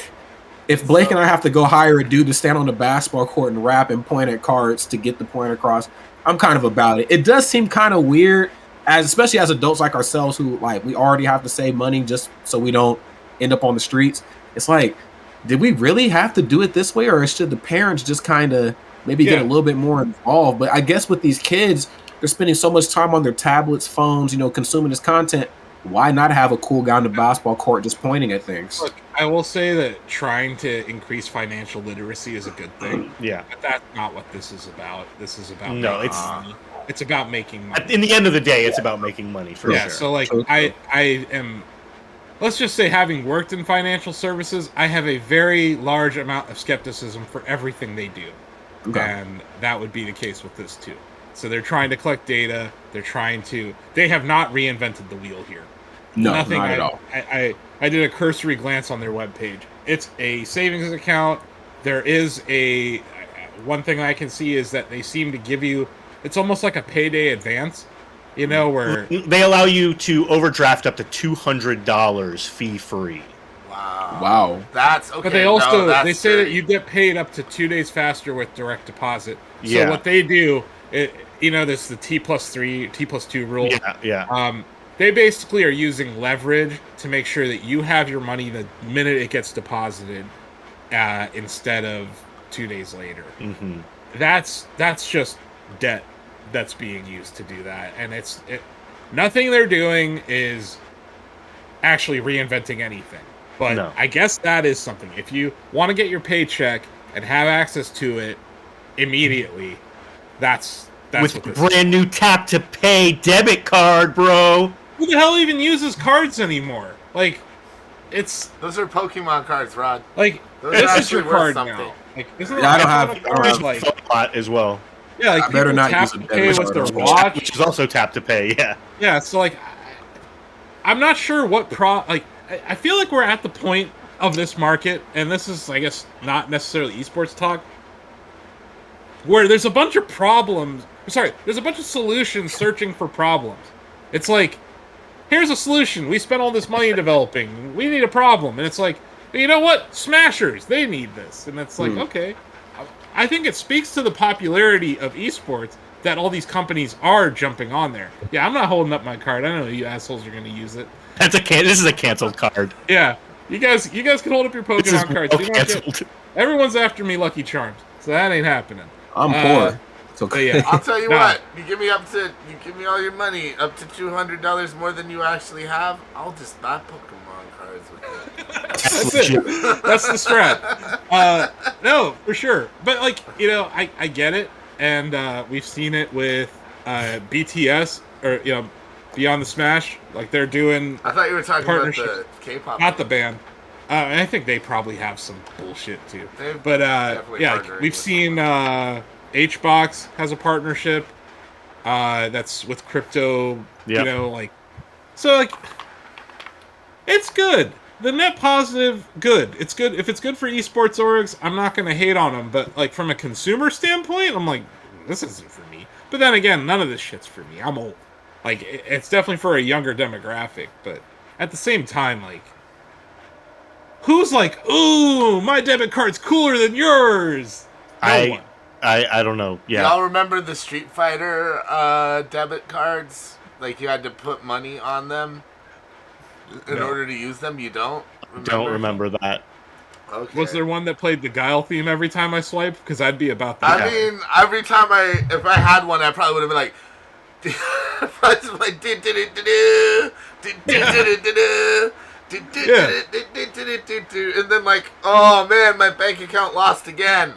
If Blake and I have to go hire a dude to stand on the basketball court and rap and point at cards to get the point across, I'm kind of about it. It does seem kind of weird, especially as adults like ourselves who we already have to save money just so we don't end up on the streets. It's like, did we really have to do it this way, or should the parents just kind of maybe get a little bit more involved? But I guess with these kids, they're spending so much time on their tablets, phones, consuming this content. Why not have a cool guy on the basketball court just pointing at things? Look, I will say that trying to increase financial literacy is a good thing. Yeah. But that's not what this is about. This is about it's about making money. In the end of the day, it's about making money for sure. Yeah, so I am, let's just say, having worked in financial services, I have a very large amount of skepticism for everything they do. Okay. And that would be the case with this too. So they're trying to collect data. They have not reinvented the wheel here. No, not at all. I did a cursory glance on their webpage. It's a savings account. There is one thing I can see is that they seem to give you, it's almost like a payday advance, where they allow you to overdraft up to $200 fee free. Wow. That's okay. But they also they say that you get paid up to 2 days faster with direct deposit. So what they do, there's the T+3, T+2 rule. Yeah. They basically are using leverage to make sure that you have your money the minute it gets deposited, instead of 2 days later. Mm-hmm. That's just debt that's being used to do that, and nothing they're doing is actually reinventing anything. But no. I guess that is something. If you want to get your paycheck and have access to it immediately, that's with a brand new tap to pay debit card, bro. Who the hell even uses cards anymore? Those are Pokemon cards, Rod. This is your card now. Isn't I don't have a lot as well. Yeah, I better not tap use to pay with their watch, which is also tap to pay. Yeah. Yeah. So I'm not sure what I feel like we're at the point of this market, and this is, I guess, not necessarily esports talk, where there's a bunch of problems. There's a bunch of solutions searching for problems. It's like, here's a solution. We spent all this money developing. We need a problem. And it's like, you know what? Smashers, they need this. And it's like, okay. I think it speaks to the popularity of esports that all these companies are jumping on there. Yeah, I'm not holding up my card. I know you assholes are going to use it. This is a canceled card. Yeah. You guys can hold up your Pokemon cards. Everyone's after me Lucky Charms. So that ain't happening. I'm poor. Okay. Yeah. I'll tell you what. You give me all your money up to $200 more than you actually have. I'll just buy Pokemon cards with it. That's it. That's the strat. No, for sure. But I get it, and we've seen it with BTS or Beyond the Smash. They're doing. I thought you were talking about the K-pop. Not the band. I think they probably have some bullshit too. We've seen. HBox has a partnership that's with crypto, it's good. The net positive, good. It's good. If it's good for esports orgs, I'm not going to hate on them. But from a consumer standpoint, I'm like, this isn't for me. But then again, none of this shit's for me. I'm old. It's definitely for a younger demographic. But at the same time, who's like, ooh, my debit card's cooler than yours? No one. I don't know. Yeah. Y'all remember the Street Fighter debit cards? You had to put money on them in order to use them? You don't remember? Don't remember that. Okay. Was there one that played the Guile theme every time I swiped? Because I'd be about that. I mean, every time if I had one, I probably would have been like, and then oh man, my bank account lost again.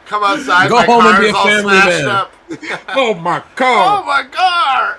Come outside. Go my home and be a car's all family smashed man. up. Oh my car! Oh my car!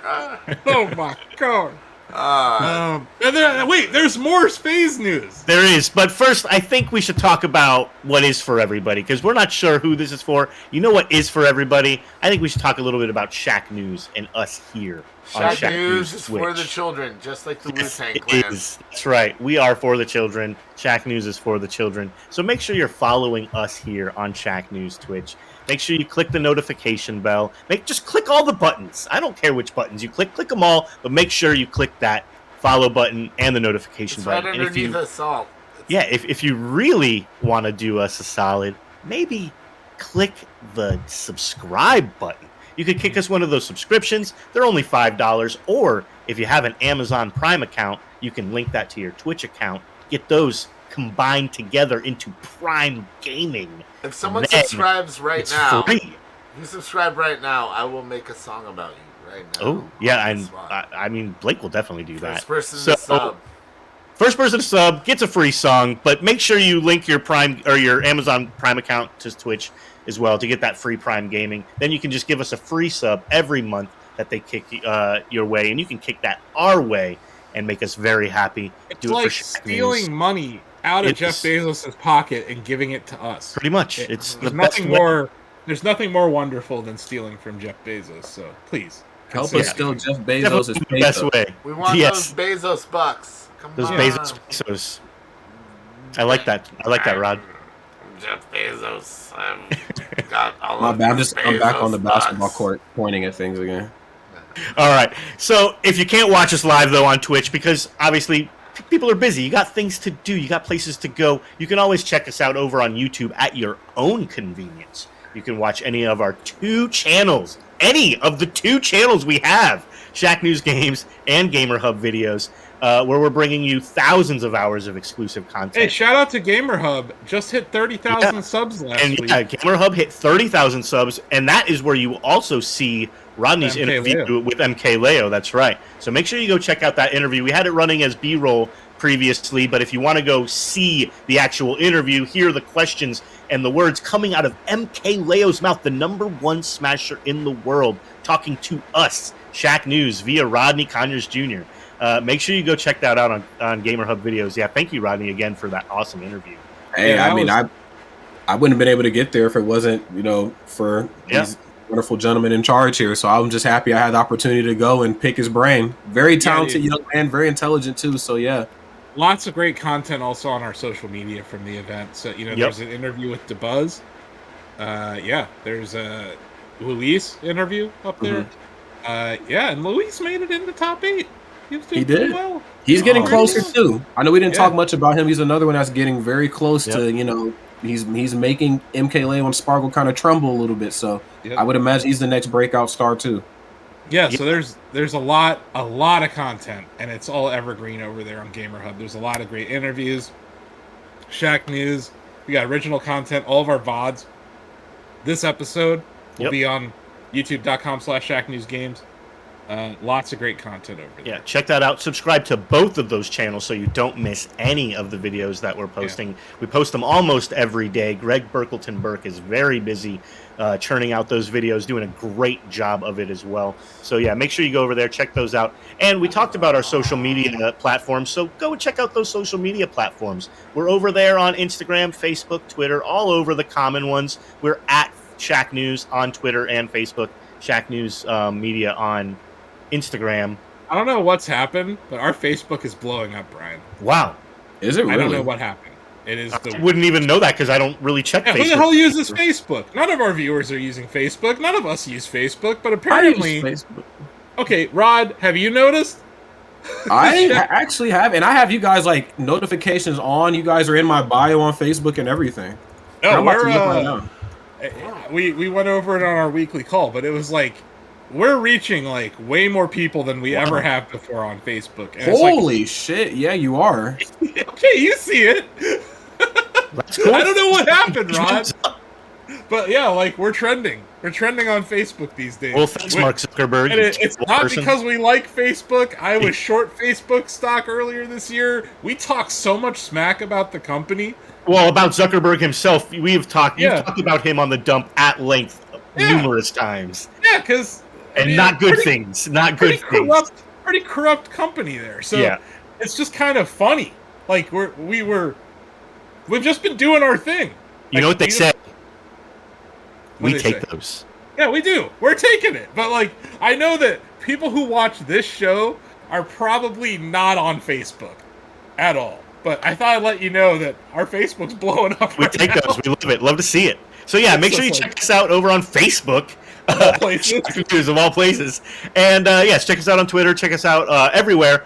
Oh my car! Wait, there's more FaZe news. There is, but first, I think we should talk about what is for everybody, because we're not sure who this is for. You know what is for everybody? I think we should talk a little bit about Shacknews and us here. Shacknews is for the children, just like the Wu-Tang Clan. That's right. We are for the children. Shacknews is for the children. So make sure you're following us here on Shacknews Twitch. Make sure you click the notification bell. Just click all the buttons. I don't care which buttons you click. Click them all, but make sure you click that follow button and the notification button. Right underneath us all. Yeah, if you really want to do us a solid, maybe click the subscribe button. You could kick us one of those subscriptions. They're only $5. Or if you have an Amazon Prime account, you can link that to your Twitch account. Get those combined together into Prime Gaming. If someone subscribes right now, free. If you subscribe right now, I will make a song about you right now. Oh, yeah, and I mean, Blake will definitely do that. First person to sub. First person to sub gets a free song, but make sure you link your Prime or your Amazon Prime account to Twitch as well to get that free Prime Gaming. Then you can just give us a free sub every month that they kick your way, and you can kick that our way and make us very happy. It's like stealing money out of Jeff Bezos' pocket and giving it to us. Pretty much. There's nothing more wonderful than stealing from Jeff Bezos, so please. Help us steal Jeff Bezos' the best way. We want those Bezos bucks. Come those on. Bezos. I like that. I like that, Rod. Jeff Bezos. I've got all My of bad. I'm back on the bucks. basketball court pointing at things again. All right. So if you can't watch us live, though, on Twitch, because obviously people are busy, you got things to do, you got places to go, you can always check us out over on YouTube at your own convenience. You can watch any of our two channels, any of the two channels we have, Shacknews Games and Gamer Hub videos, where we're bringing you thousands of hours of exclusive content. Hey, shout out to Gamer Hub. Just hit 30,000 subs last week. Yeah, Gamer Hub hit 30,000 subs, and that is where you also see Rodney's interview with MK Leo. That's right. So make sure you go check out that interview. We had it running as B-roll previously, but if you want to go see the actual interview, hear the questions and the words coming out of MK Leo's mouth, the #1 smasher in the world, talking to us, Shacknews, via Rodney Conyers Jr. Make sure you go check that out on Gamer Hub videos. Yeah, thank you, Rodney, again for that awesome interview. Hey, I wouldn't have been able to get there if it wasn't, for these wonderful gentlemen in charge here. So I'm just happy I had the opportunity to go and pick his brain. Very talented young man, very intelligent too. So yeah. Lots of great content also on our social media from the event. So, there's an interview with DeBuzz. There's a Luis interview up there. And Luis made it in the top 8. He did. Well. He's getting closer too. I know we didn't talk much about him. He's another one that's getting very close to, he's making MK Leo and Sparkle kind of tremble a little bit. So I would imagine he's the next breakout star too. Yeah, so there's a lot of content, and it's all evergreen over there on Gamer Hub. There's a lot of great interviews, Shacknews. We got original content, all of our VODs. This episode will be on youtube.com/ShackNewsGames. Lots of great content over there. Yeah, check that out. Subscribe to both of those channels so you don't miss any of the videos that we're posting. Yeah. We post them almost every day. Greg Burkleton Burke is very busy churning out those videos, doing a great job of it as well. So yeah, make sure you go over there, check those out. And we talked about our social media platforms, so go and check out those social media platforms. We're over there on Instagram, Facebook, Twitter, all over the common ones. We're at Shacknews on Twitter and Facebook, Shacknews Media on Instagram. I don't know what's happened, but our Facebook is blowing up, Brian. Wow. Is it really? I don't know what happened. It is. I wouldn't even know that because I don't really check Facebook. Who the hell uses Facebook? None of our viewers are using Facebook. None of us use Facebook, but apparently... I use Facebook. Okay, Rod, have you noticed? I actually have, and I have you guys like notifications on. You guys are in my bio on Facebook and everything. No, we went over it on our weekly call, but it was like we're reaching like way more people than we ever have before on Facebook. And holy shit! Yeah, you are. Okay, you see it. That's cool. I don't know what happened, Rod. But yeah, like we're trending. We're trending on Facebook these days. Well, thanks, Mark Zuckerberg. And it's not because we like Facebook. I was short Facebook stock earlier this year. We talk so much smack about the company. Well, about Zuckerberg himself, you've talked about him on the dump at length numerous times. Yeah, because not good things. Not good things. pretty corrupt company there. So Yeah. it's just kind of funny. Like we've just been doing our thing. You know what they say? We take say? those. Yeah, we do. We're taking it. But like, I know that people who watch this show are probably not on Facebook at all. But I thought I'd let you know that our Facebook's blowing up. We take those. We love it. Love to see it. So yeah, make sure you check us out over on Facebook. Of all places. Shacknews of all places. And yes, check us out on Twitter. Check us out everywhere.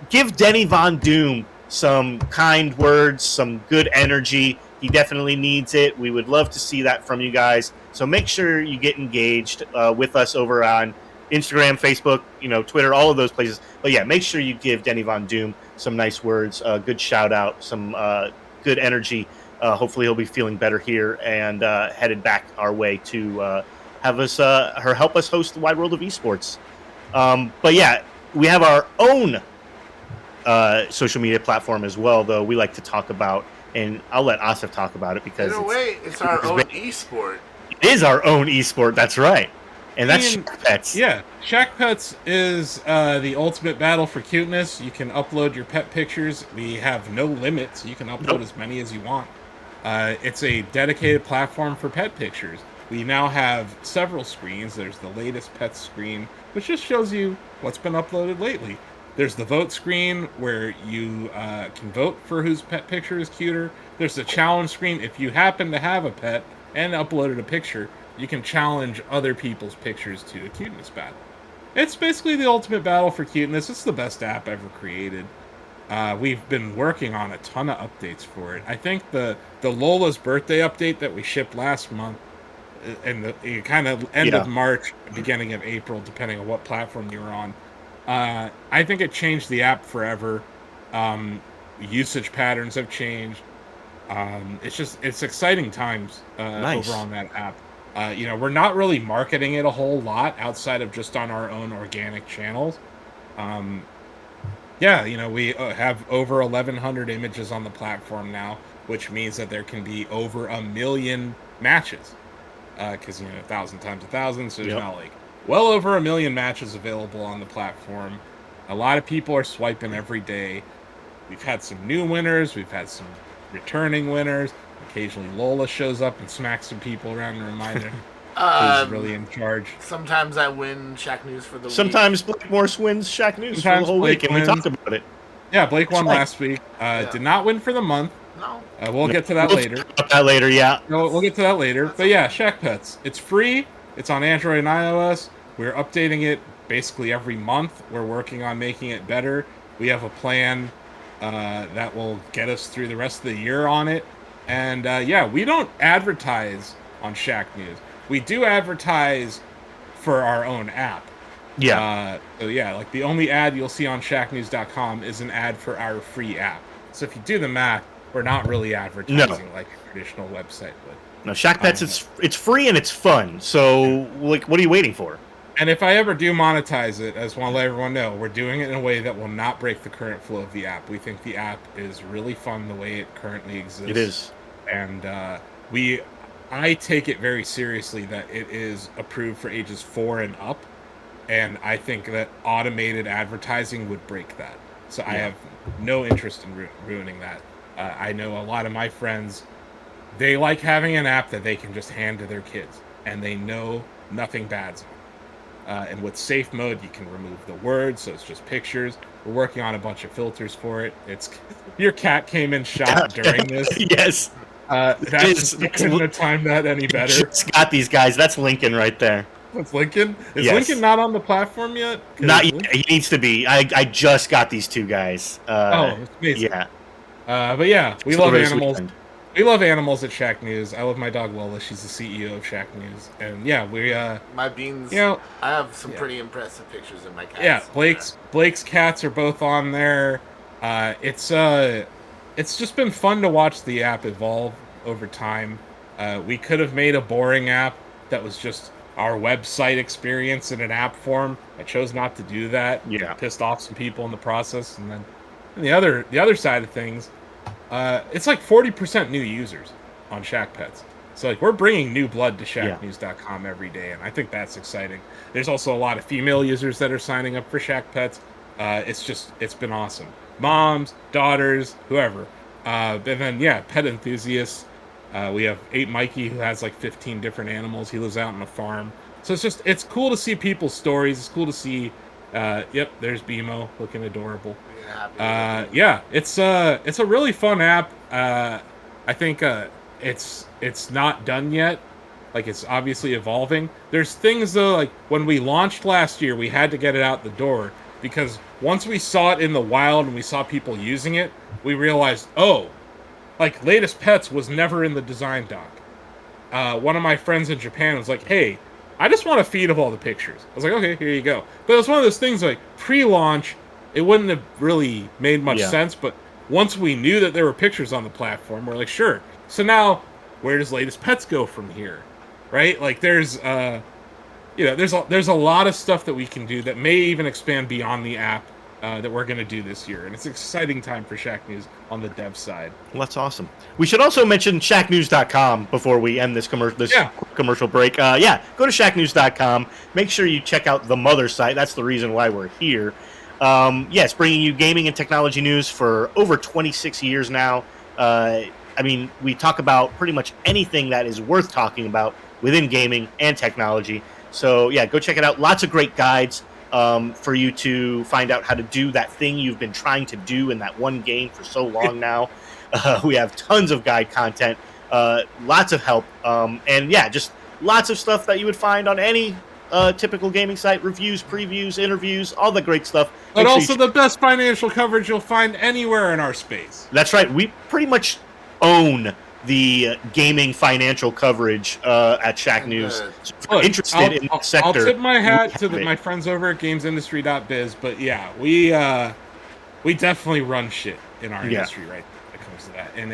Give Denny Von Doom some kind words, some good energy. He definitely needs it. We would love to see that from you guys. So make sure you get engaged with us over on Instagram, Facebook, Twitter, all of those places. But yeah, make sure you give Denny Von Doom some nice words, good shout out, some good energy. Hopefully he'll be feeling better here and headed back our way to have us her help us host the wide world of esports. But yeah, we have our own social media platform as well, though we like to talk about, and I'll let Asif talk about it because in a way, it's our own esport. It is our own esport. That's right, and that's Shack Pets. Yeah, Shack Pets is the ultimate battle for cuteness. You can upload your pet pictures. We have no limits. You can upload as many as you want. It's a dedicated platform for pet pictures. We now have several screens. There's the latest pet screen, which just shows you what's been uploaded lately. There's the vote screen where you can vote for whose pet picture is cuter. There's the challenge screen. If you happen to have a pet and uploaded a picture, you can challenge other people's pictures to a cuteness battle. It's basically the ultimate battle for cuteness. It's the best app ever created. We've been working on a ton of updates for it. I think the Lola's birthday update that we shipped last month, and the kind of end of March, beginning of April, depending on what platform you're on, I think it changed the app forever. Usage patterns have changed. It's exciting times over on that app. We're not really marketing it a whole lot outside of just on our own organic channels. We have over 1,100 images on the platform now, which means that there can be over 1 million matches. Because 1,000 times 1,000, so there's now well over 1 million matches available on the platform. A lot of people are swiping every day. We've had some new winners. We've had some returning winners. Occasionally Lola shows up and smacks some people around and reminds them who's really in charge. Sometimes I win Shacknews for the week. Sometimes Blake Morse wins Shacknews for the whole week, and we talked about it. Yeah, Blake won last week. Did not win for the month. No. We'll get to that later. We'll get to that later. But yeah, Shack Pets. It's free. It's on Android and iOS. We're updating it basically every month. We're working on making it better. We have a plan that will get us through the rest of the year on it. And we don't advertise on Shacknews. We do advertise for our own app. Like the only ad you'll see on shacknews.com is an ad for our free app. So if you do the math, we're not really advertising like a traditional website would. No, Shack Pets, it's free and it's fun. So, what are you waiting for? And if I ever do monetize it, I just want to let everyone know, we're doing it in a way that will not break the current flow of the app. We think the app is really fun the way it currently exists. It is. And I take it very seriously that it is approved for ages 4 and up. And I think that automated advertising would break that. So I have no interest in ruining that. I know a lot of my friends, they like having an app that they can just hand to their kids, and they know nothing bad's on. And with safe mode, you can remove the words, so it's just pictures. We're working on a bunch of filters for it. Your cat came in shot during this. Yes. That's couldn't have timed that any better. Just got these guys. That's Lincoln right there. That's Lincoln? Is Lincoln not on the platform yet? Not yet. He needs to be. I just got these two guys. That's amazing. Yeah. But yeah, we love animals. We love animals at Shacknews. I love my dog Lola. She's the CEO of Shacknews. And yeah, we my beans. I have some pretty impressive pictures of my cats. Yeah, Blake's cats are both on there. It's just been fun to watch the app evolve over time. We could have made a boring app that was just our website experience in an app form. I chose not to do that. Yeah. Pissed off some people in the process. And then the other side of things, it's like 40% new users on Shack Pets. So like we're bringing new blood to Shacknews.com every day, and I think that's exciting. There's also a lot of female users that are signing up for Shack Pets. It's been awesome. Moms, daughters, whoever. And then pet enthusiasts. We have 8 Mikey who has like 15 different animals. He lives out on a farm. So it's cool to see people's stories. It's cool to see. There's BMO looking adorable. It's a really fun app. I think it's not done yet. Like it's obviously evolving. There's things though, like when we launched last year, we had to get it out the door because once we saw it in the wild and we saw people using it, we realized, like Latest Pets was never in the design doc. One of my friends in Japan was like, hey, I just want a feed of all the pictures. I was like, okay, here you go. But it was one of those things like pre-launch, it wouldn't have really made much sense. But once we knew that there were pictures on the platform, we're like, sure. So now, where does Latest Pets go from here? Right? Like there's there's a lot of stuff that we can do that may even expand beyond the app that we're going to do this year. And it's an exciting time for Shacknews on the dev side. Well, that's awesome. We should also mention Shacknews.com before we end this commercial break. Go to Shacknews.com. Make sure you check out the mother site. That's the reason why we're here. Yes, bringing you gaming and technology news for over 26 years now. We talk about pretty much anything that is worth talking about within gaming and technology. So, go check it out. Lots of great guides for you to find out how to do that thing you've been trying to do in that one game for so long now. We have tons of guide content, lots of help, just lots of stuff that you would find on any typical gaming site, reviews, previews, interviews, all the great stuff. But also the best financial coverage you'll find anywhere in our space. That's right. We pretty much own the gaming financial coverage at Shacknews. So if you're interested in that sector, I'll tip my hat to my friends over at gamesindustry.biz, but we definitely run shit in our industry, right? When it comes to that, and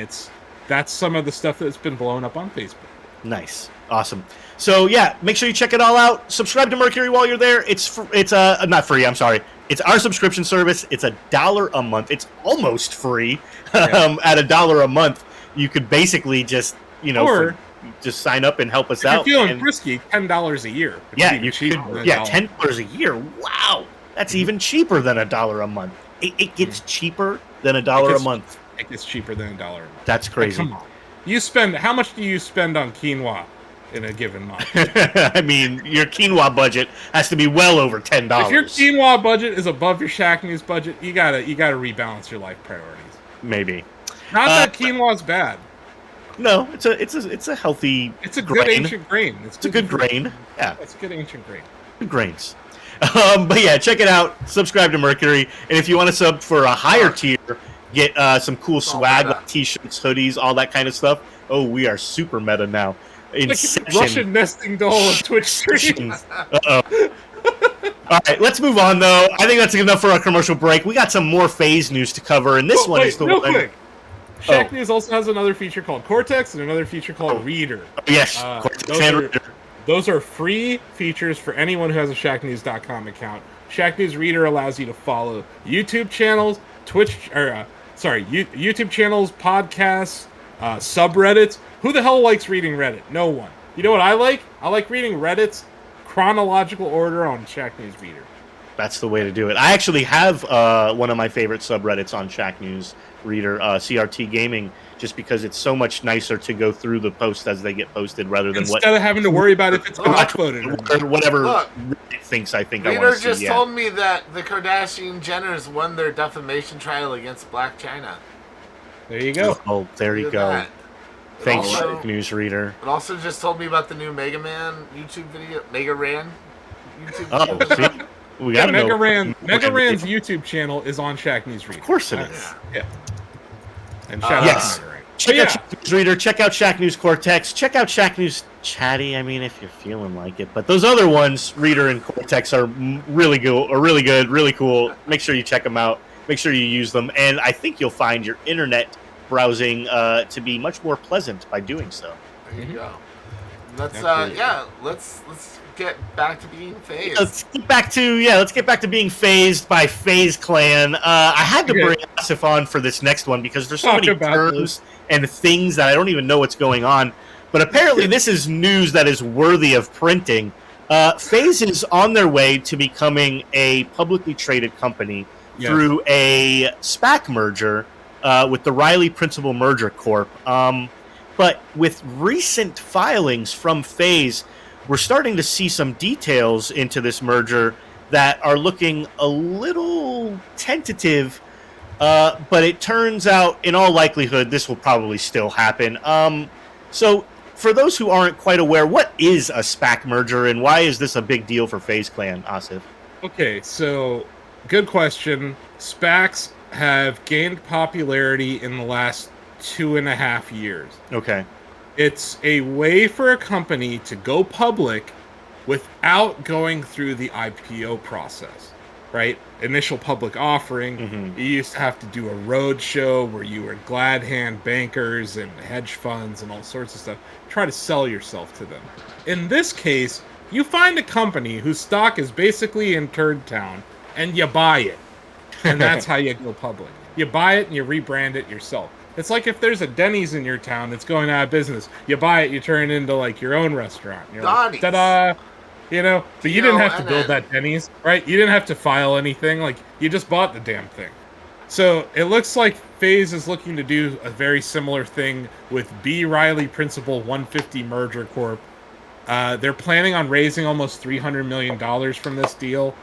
that's some of the stuff that's been blowing up on Facebook. Nice, awesome. So make sure you check it all out. Subscribe to Mercury while you're there. It's not free. I'm sorry. It's our subscription service. It's $1 a month. It's almost free at $1 a month. You could basically just just sign up and help us out. If you're feeling frisky, $10 a year. You could. $10 a year. Wow, that's even cheaper than $1 a month. It gets cheaper than $1 a month. It gets cheaper than $1 a month. That's crazy. Like, come on. How much do you spend on quinoa in a given month? I mean, your quinoa budget has to be well over $10. If your quinoa budget is above your Shacknews budget, you gotta rebalance your life priorities. Maybe. Not that quinoa's bad. No, it's a healthy. It's a grain. good ancient grain. It's a good grain. Yeah, it's a good ancient grain. Good grains. But check it out. Subscribe to Mercury, and if you want to sub for a higher tier, get some cool swag like t-shirts, hoodies, all that kind of stuff. Oh, we are super meta now. Russian nesting doll of Twitch streams. Uh-oh. All right, let's move on, though. I think that's enough for our commercial break. We got some more FaZe news to cover, and this one is the one. Quick. Shacknews also has another feature called Cortex and another feature called Reader. Yes, Cortex and Reader. Those are free features for anyone who has a Shacknews.com account. Shacknews Reader allows you to follow YouTube channels, YouTube channels, podcasts, subreddits. Who the hell likes reading Reddit? No one. You know what I like? I like reading Reddit's chronological order on Shacknews Reader. That's the way to do it. I actually have one of my favorite subreddits on Shacknews Reader, CRT Gaming, just because it's so much nicer to go through the posts as they get posted rather than instead of having to worry about if it's been upvoted or whatever Reddit thinks I think Reader I want to see. Just told me that the Kardashian Jenners won their defamation trial against Blac Chyna. There you go. Oh, there you go. Thanks, Shacknews Reader. It also just told me about the new Mega Man YouTube video, Mega Ran YouTube video. See? We got Mega Ran's YouTube channel is on Shacknews Reader. Of course it is. Yeah. And shout out to Mega Ran. Check out Shacknews Reader. Check out Shacknews Cortex. Check out Shacknews Chatty. I mean, if you're feeling like it. But those other ones, Reader and Cortex, are really good, really cool. Make sure you check them out. Make sure you use them, and I think you'll find your internet browsing to be much more pleasant by doing so. There you go. Let's get back to being phased. Let's get back to being phased by FaZe Clan. I had to bring Asif on for this next one because there's so many terms and things that I don't even know what's going on. But apparently this is news that is worthy of printing. FaZe is on their way to becoming a publicly traded company through a SPAC merger with the Riley Principal Merger Corp. But with recent filings from FaZe, we're starting to see some details into this merger that are looking a little tentative. But it turns out, in all likelihood, this will probably still happen. So for those who aren't quite aware, what is a SPAC merger and why is this a big deal for FaZe Clan, Asif? Okay, so good question. SPACs have gained popularity in the last 2.5 years. Okay. It's a way for a company to go public without going through the IPO process, right? Initial public offering. Mm-hmm. You used to have to do a road show where you were glad hand bankers and hedge funds and all sorts of stuff. Try to sell yourself to them. In this case, you find a company whose stock is basically in Turd Town and you buy it. And that's how you go public. You buy it and you rebrand it yourself. It's like if there's a Denny's in your town that's going out of business, you buy it, you turn it into like your own restaurant. You're like, ta-da! You know, but you didn't have to build that Denny's, right? You didn't have to file anything. Like, you just bought the damn thing. So it looks like FaZe is looking to do a very similar thing with B. Riley Principal 150 Merger Corp. They're planning on raising almost $300 million from this deal.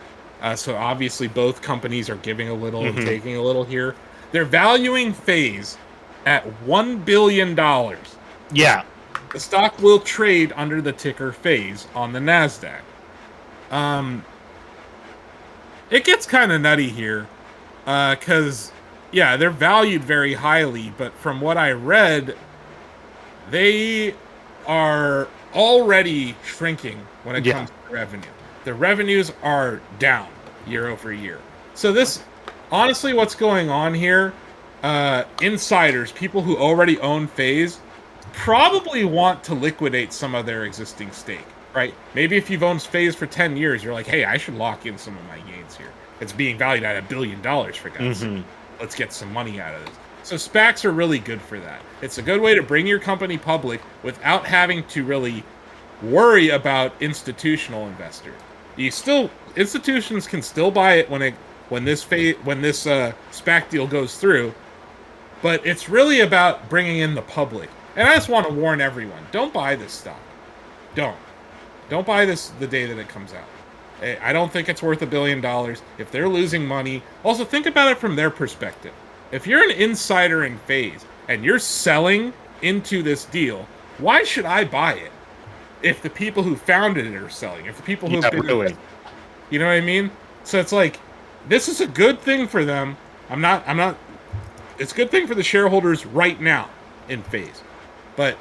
So obviously both companies are giving a little and taking a little here. They're valuing FaZe at $1 billion. Yeah. The stock will trade under the ticker FaZe on the NASDAQ. It gets kind of nutty here. Because, yeah, they're valued very highly. But from what I read, they are already shrinking when it comes to revenue. The revenues are down year over year. So this, honestly, what's going on here, insiders, people who already own FaZe, probably want to liquidate some of their existing stake, right? Maybe if you've owned FaZe for 10 years, you're like, hey, I should lock in some of my gains here. It's being valued at $1 billion for guys. Let's get some money out of this. So SPACs are really good for that. It's a good way to bring your company public without having to really worry about institutional investors. Institutions can still buy it when this SPAC deal goes through, but it's really about bringing in the public. And I just want to warn everyone: don't buy this stock. Don't buy this the day that it comes out. I don't think it's worth $1 billion. If they're losing money, also think about it from their perspective. If you're an insider in FaZe and you're selling into this deal, why should I buy it? If the people who founded it are selling, if the people who really, you know what I mean? So it's like, this is a good thing for them. It's a good thing for the shareholders right now in FaZe. But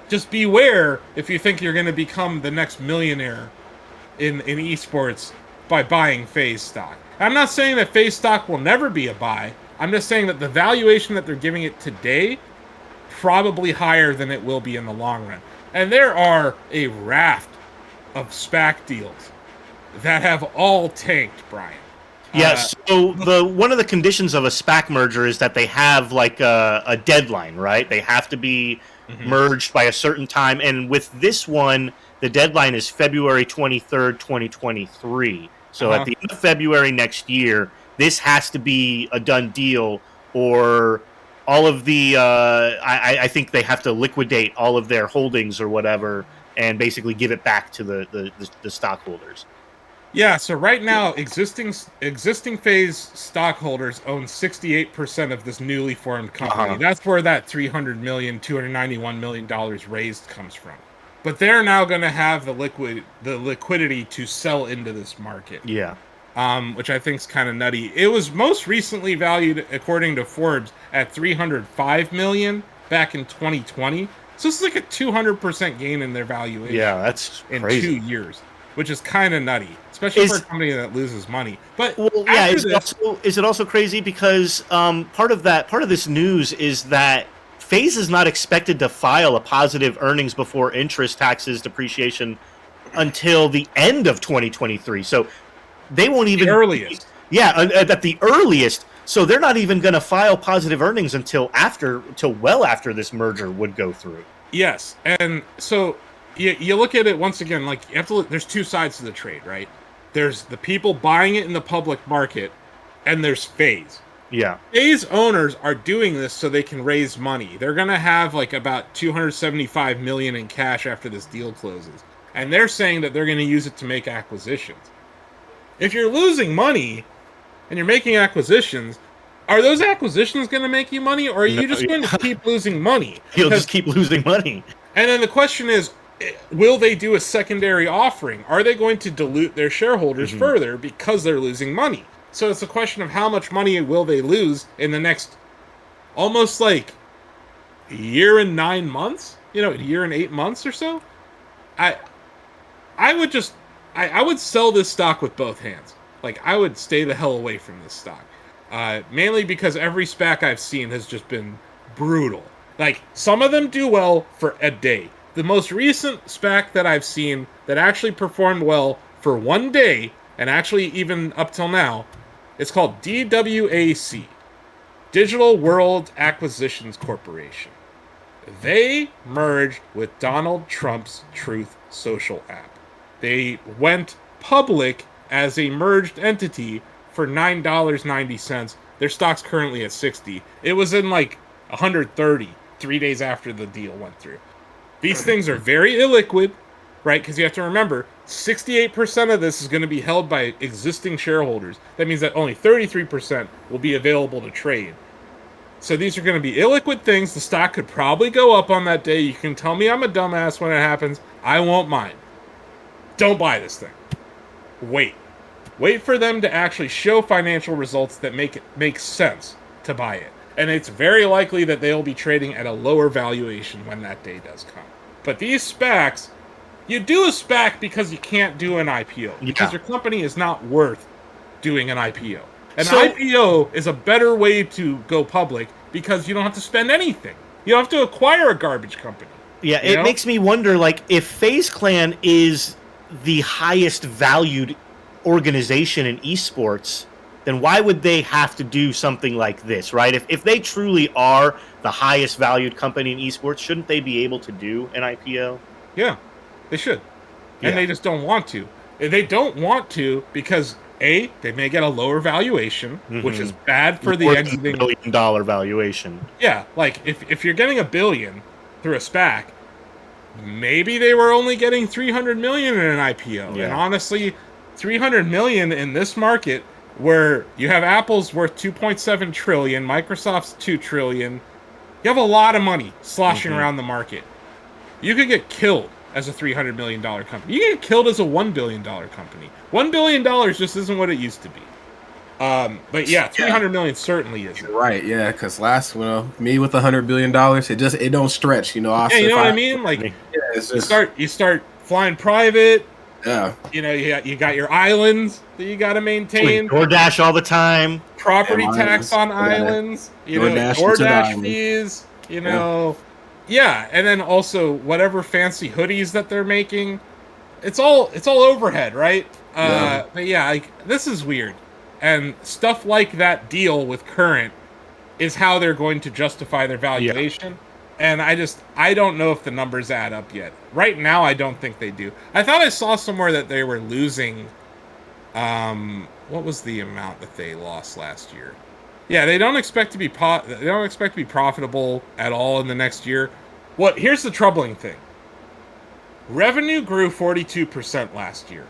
just beware if you think you're going to become the next millionaire in esports by buying FaZe stock. I'm not saying that FaZe stock will never be a buy. I'm just saying that the valuation that they're giving it today, probably higher than it will be in the long run. And there are a raft of SPAC deals that have all tanked, Bryan. Yes. So one of the conditions of a SPAC merger is that they have like a deadline, right? They have to be merged by a certain time. And with this one, the deadline is February 23rd, 2023. So at the end of February next year, this has to be a done deal, or all of the I think they have to liquidate all of their holdings or whatever and basically give it back to the stockholders. Yeah, so right now, existing FaZe stockholders own 68% of this newly formed company. That's where that $291 million raised comes from. But they're now going to have the liquidity to sell into this market. Yeah. Which I think is kind of nutty. It was most recently valued, according to Forbes, at $305 million back in 2020. So this is like a 200% gain in their valuation. Yeah, that's crazy. In 2 years, which is kind of nutty, especially for a company that loses money. But is it also crazy because part of this news is that FaZe is not expected to file a positive earnings before interest, taxes, depreciation until the end of 2023. So they won't even... The earliest. At the earliest. So they're not even going to file positive earnings until well after this merger would go through. Yes, and so you look at it once again, like you have to look, there's two sides to the trade, right? There's the people buying it in the public market, and there's FaZe. Yeah. FaZe owners are doing this so they can raise money. They're gonna have like about $275 million in cash after this deal closes, and they're saying that they're gonna use it to make acquisitions. If you're losing money and you're making acquisitions, are those acquisitions going to make you money, or are you just going to keep losing money? You'll just keep losing money. And then the question is, will they do a secondary offering? Are they going to dilute their shareholders further because they're losing money? So it's a question of how much money will they lose in the next almost like a year and 9 months? A year and 8 months or so? I would sell this stock with both hands. Like, I would stay the hell away from this stock. Mainly because every SPAC I've seen has just been brutal. Like, some of them do well for a day. The most recent SPAC that I've seen that actually performed well for one day, and actually even up till now, it's called DWAC, Digital World Acquisitions Corporation. They merged with Donald Trump's Truth Social app. They went public as a merged entity for $9.90. Their stock's currently at 60. It was in like 130 3 days after the deal went through. These things are very illiquid, right? Because you have to remember, 68% of this is going to be held by existing shareholders. That means that only 33% will be available to trade. So these are going to be illiquid things. The stock could probably go up on that day. You can tell me I'm a dumbass when it happens. I won't mind. Don't buy this thing. Wait for them to actually show financial results that make sense to buy it. And it's very likely that they'll be trading at a lower valuation when that day does come. But these SPACs, you do a SPAC because you can't do an IPO. Because your company is not worth doing an IPO. An IPO is a better way to go public because you don't have to spend anything. You don't have to acquire a garbage company. Yeah, it makes me wonder, like, if FaZe Clan is the highest valued organization in esports, then why would they have to do something like this, right? If they truly are the highest valued company in esports, shouldn't they be able to do an IPO? Yeah, they should. And they just don't want to. They don't want to because, A, they may get a lower valuation, which is bad for the exiting. $1 billion valuation. Yeah, like, if you're getting $1 billion through a SPAC, maybe they were only getting $300 million in an IPO. Yeah. And honestly, $300 million in this market where you have Apple's worth $2.7 trillion, Microsoft's $2 trillion, you have a lot of money sloshing around the market. You could get killed as a $300 million company. You can get killed as a $1 billion company. $1 billion just isn't what it used to be. But yeah, 300 million certainly isn't. Right, yeah, because me with $100 billion, it don't stretch, Yeah, you know what I mean? Like, it's just, you start flying private. Yeah. You got your islands that you got to maintain. DoorDash all the time. Property tax on islands. DoorDash fees. Yeah, and then also whatever fancy hoodies that they're making. It's all overhead, right? But yeah, like, this is weird. And stuff like that deal with Current is how they're going to justify their valuation. And I don't know if the numbers add up yet. Right now, I don't think they do. I thought I saw somewhere that they were losing. What was the amount that they lost last year? Yeah, they don't expect to be profitable at all in the next year. Here's the troubling thing. Revenue grew 42% last year.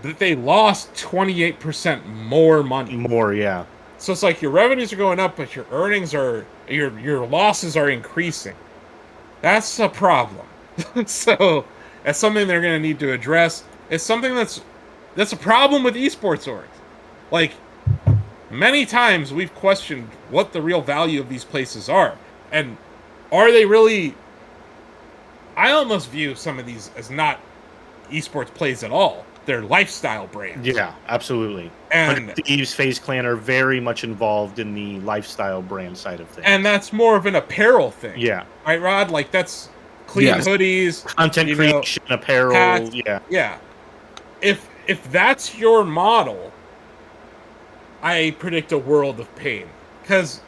But they lost 28% more money. More, yeah. So it's like your revenues are going up, but your earnings your losses are increasing. That's a problem. So that's something they're going to need to address. It's something that's a problem with esports orgs. Like, many times we've questioned what the real value of these places are. And are they really... I almost view some of these as not esports plays at all. They're lifestyle brands. Yeah, absolutely. And Thieves, FaZe Clan are very much involved in the lifestyle brand side of things. And that's more of an apparel thing. Yeah. Right, Rod? Like, that's clean hoodies. Content creation, apparel. Hats. Yeah. Yeah. If that's your model, I predict a world of pain. Because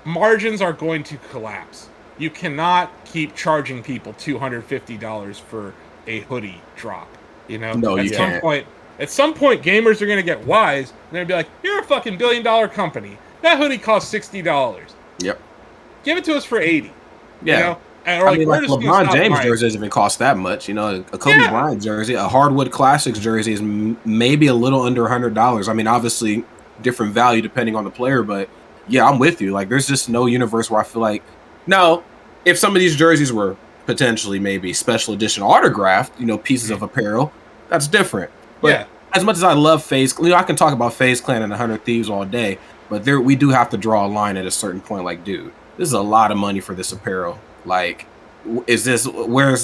margins are going to collapse. you cannot keep charging people $250 for a hoodie drop. You know, No, you can't. At some point, gamers are going to get wise, and they're going to be like, "You're a fucking $1 billion company. That hoodie costs $60. Yep. Give it to us for $80." Yeah. You know? I mean, like LeBron James jersey doesn't even cost that much. You know, a Kobe Bryant jersey, a Hardwood Classics jersey is maybe a little under $100. I mean, obviously, different value depending on the player, but yeah, I'm with you. Like, there's just no universe where I feel like, no, if some of these jerseys were potentially maybe special edition autographed, you know, pieces of apparel, that's different. But as much as I love FaZe, you know, I can talk about FaZe Clan and 100 Thieves all day, but we do have to draw a line at a certain point. Like, dude, this is a lot of money for this apparel. Like, where is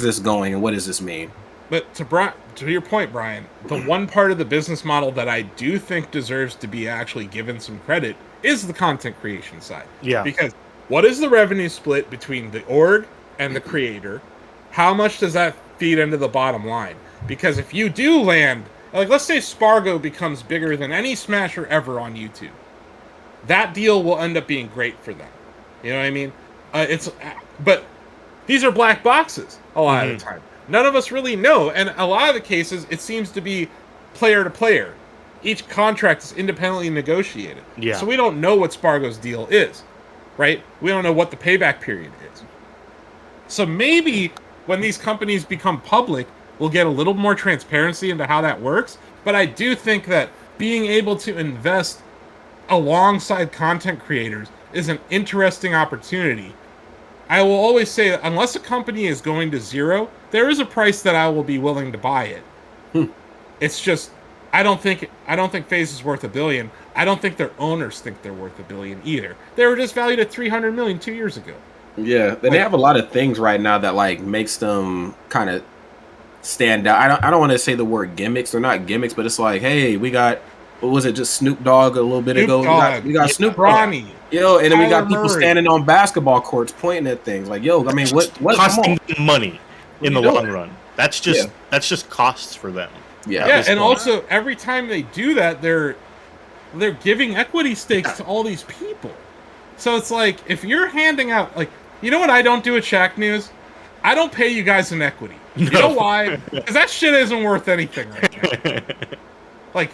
this going, and what does this mean? But to your point, Brian, the one part of the business model that I do think deserves to be actually given some credit is the content creation side. Yeah. Because what is the revenue split between the org and the creator? How much does that feed into the bottom line? Because if you do land, like, let's say Spargo becomes bigger than any Smasher ever on YouTube, that deal will end up being great for them. You know what I mean? But these are black boxes a lot of the time. None of us really know, and a lot of the cases, it seems to be player to player. Each contract is independently negotiated. Yeah. So we don't know what Spargo's deal is, right? We don't know what the payback period is. So maybe when these companies become public, we'll get a little more transparency into how that works. But I do think that being able to invest alongside content creators is an interesting opportunity. I will always say that unless a company is going to zero, there is a price that I will be willing to buy it. It's just, I don't think FaZe is worth $1 billion. I don't think their owners think they're worth $1 billion either. They were just valued at $300 million 2 years ago. Yeah, they have a lot of things right now that like makes them kind of stand out. I don't want to say the word gimmicks. They're not gimmicks, but it's like, hey, we got, what was it, just Snoop Dogg a little bit ago? We got Snoop Rodney. Yo, and then we got people Murray standing on basketball courts pointing at things. Like, yo, I mean, what costing them money in the long run? That's just costs for them. Yeah, and also every time they do that, they're giving equity stakes to all these people. So it's like, if you're handing out, like, you know what I don't do at Shacknews? I don't pay you guys in equity. You know why? Because that shit isn't worth anything right now. Like,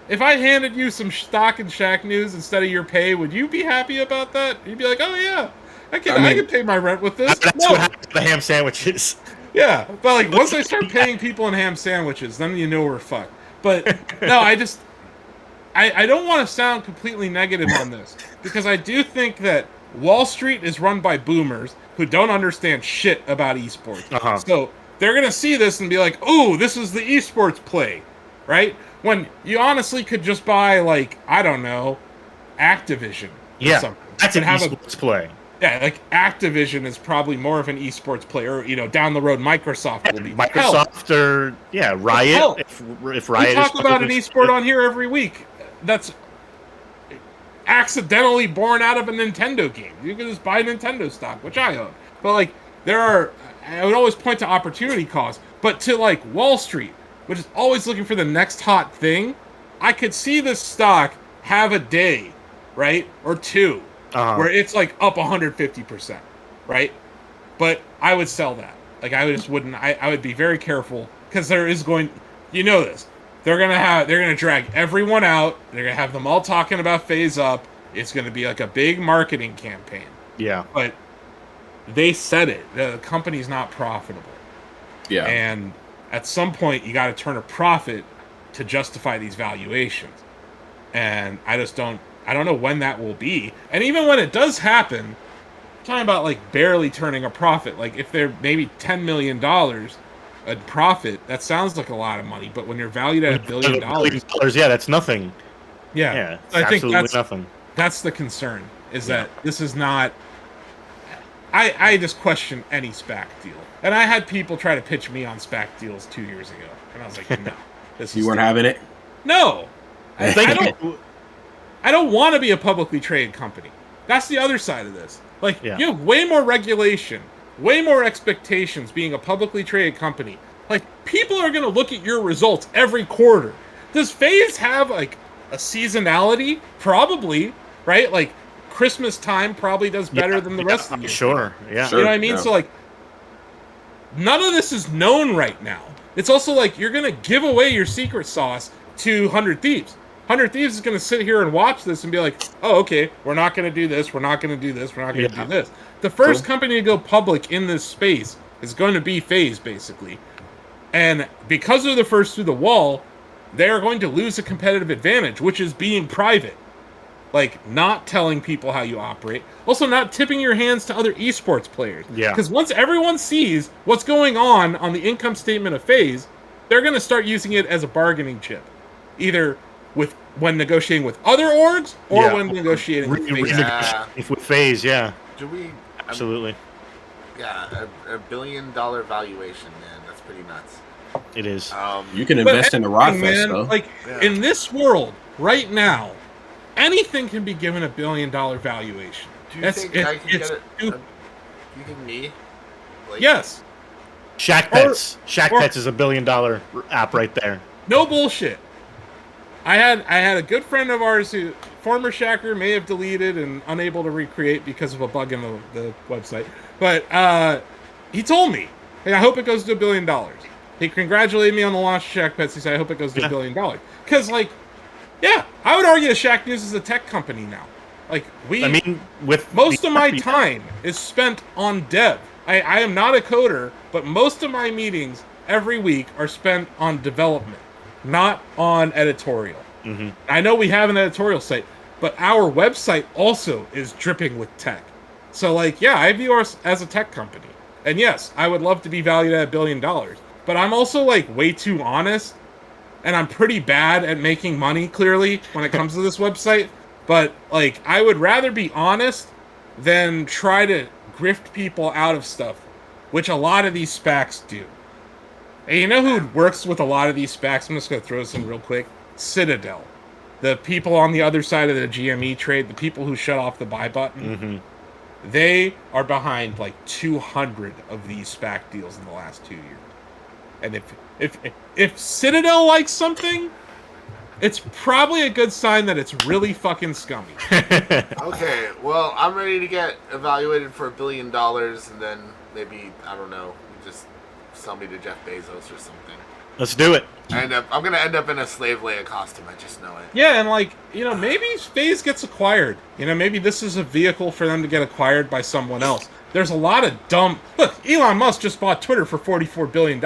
if I handed you some stock in Shacknews instead of your pay, would you be happy about that? You'd be like, oh yeah, I can pay my rent with this. That's what happened to the ham sandwiches. Yeah, but like once I start paying people in ham sandwiches, then you know we're fucked. But no, I don't want to sound completely negative on this, because I do think that Wall Street is run by boomers who don't understand shit about esports. So they're going to see this and be like, oh, this is the esports play, right? When you honestly could just buy, like, I don't know, Activision or something. That's an esports play. Yeah, like Activision is probably more of an esports player. Or, you know, down the road, Microsoft will be. Microsoft or Riot. If Riot, we talk about an esport on here every week. That's accidentally born out of a Nintendo game. You can just buy Nintendo stock, which I own. But like, I would always point to opportunity cost. But to like Wall Street, which is always looking for the next hot thing, I could see this stock have a day, right, or two. Where it's like up 150%, right? But I would sell that. Like, I just wouldn't. I would be very careful, because there is going. You know this. They're gonna drag everyone out. They're gonna have them all talking about FaZe Up. It's gonna be like a big marketing campaign. Yeah. But they said it. The company's not profitable. Yeah. And at some point, you got to turn a profit to justify these valuations. And I don't know when that will be. And even when it does happen, I'm talking about like barely turning a profit. Like if they're maybe $10 million a profit, that sounds like a lot of money. But when you're valued at $1 billion, yeah, that's nothing. Yeah, I think that's nothing. That's the concern. Is that this is not. I just question any SPAC deal, and I had people try to pitch me on SPAC deals 2 years ago, and I was like, no, you weren't having it. No, I don't want to be a publicly traded company. That's the other side of this. Like, you have way more regulation, way more expectations being a publicly traded company. Like, people are going to look at your results every quarter. Does FaZe have, like, a seasonality? Probably, right? Like, Christmas time probably does better than the rest of the year. Sure, yeah. You know what I mean? Yeah. So like, none of this is known right now. It's also like you're gonna give away your secret sauce to 100 Thieves. 100 Thieves is gonna sit here and watch this and be like, oh, okay, we're not gonna do this, we're not gonna do this, we're not gonna do this. The first company to go public in this space is going to be FaZe, basically. And because they're the first through the wall, they're going to lose a competitive advantage, which is being private. Like, not telling people how you operate. Also, not tipping your hands to other esports players. Yeah. Because once everyone sees what's going on the income statement of FaZe, they're going to start using it as a bargaining chip. Either when negotiating with other orgs, or when negotiating with FaZe. With FaZe, yeah. Do we... Absolutely. Yeah, a $1 billion valuation, man. That's pretty nuts. It is. You can invest in the Rod Fest, man, though. like, in this world, right now, anything can be given a $1 billion valuation. Do you think I can get it? Do you think me? Like, yes. Shack Pets. Shack Pets is $1 billion app right there. No bullshit. I had a good friend of ours who, former Shacker, may have deleted and unable to recreate because of a bug in the website. But he told me, hey, I hope it goes to $1 billion. He congratulated me on the launch of Shack Pets. He said, I hope it goes to $1 billion. Because, like, yeah, I would argue that Shacknews is a tech company now. Like, with most of my time is spent on dev. I am not a coder, but most of my meetings every week are spent on development, not on editorial. Mm-hmm. I know we have an editorial site, but our website also is dripping with tech. So, like, yeah, I view us as a tech company. And yes, I would love to be valued at $1 billion. But I'm also, like, way too honest. And I'm pretty bad at making money, clearly, when it comes to this website. But, like, I would rather be honest than try to grift people out of stuff, which a lot of these Spacs do. And you know who works with a lot of these Spacs? I'm just going to throw this in real quick. Citadel. The people on the other side of the GME trade, the people who shut off the buy button, mm-hmm. they are behind, like, 200 of these Spac deals in the last 2 years. And if Citadel likes something, it's probably a good sign that it's really fucking scummy. Okay, well, I'm ready to get evaluated for $1 billion, and then maybe, I don't know, just sell me to Jeff Bezos or something. Let's do it. I'm gonna end up in a slave Leia costume. I just know it. Yeah, and like, you know, maybe FaZe gets acquired. You know, maybe this is a vehicle for them to get acquired by someone else. There's a lot of dumb... Look, Elon Musk just bought Twitter for $44 billion.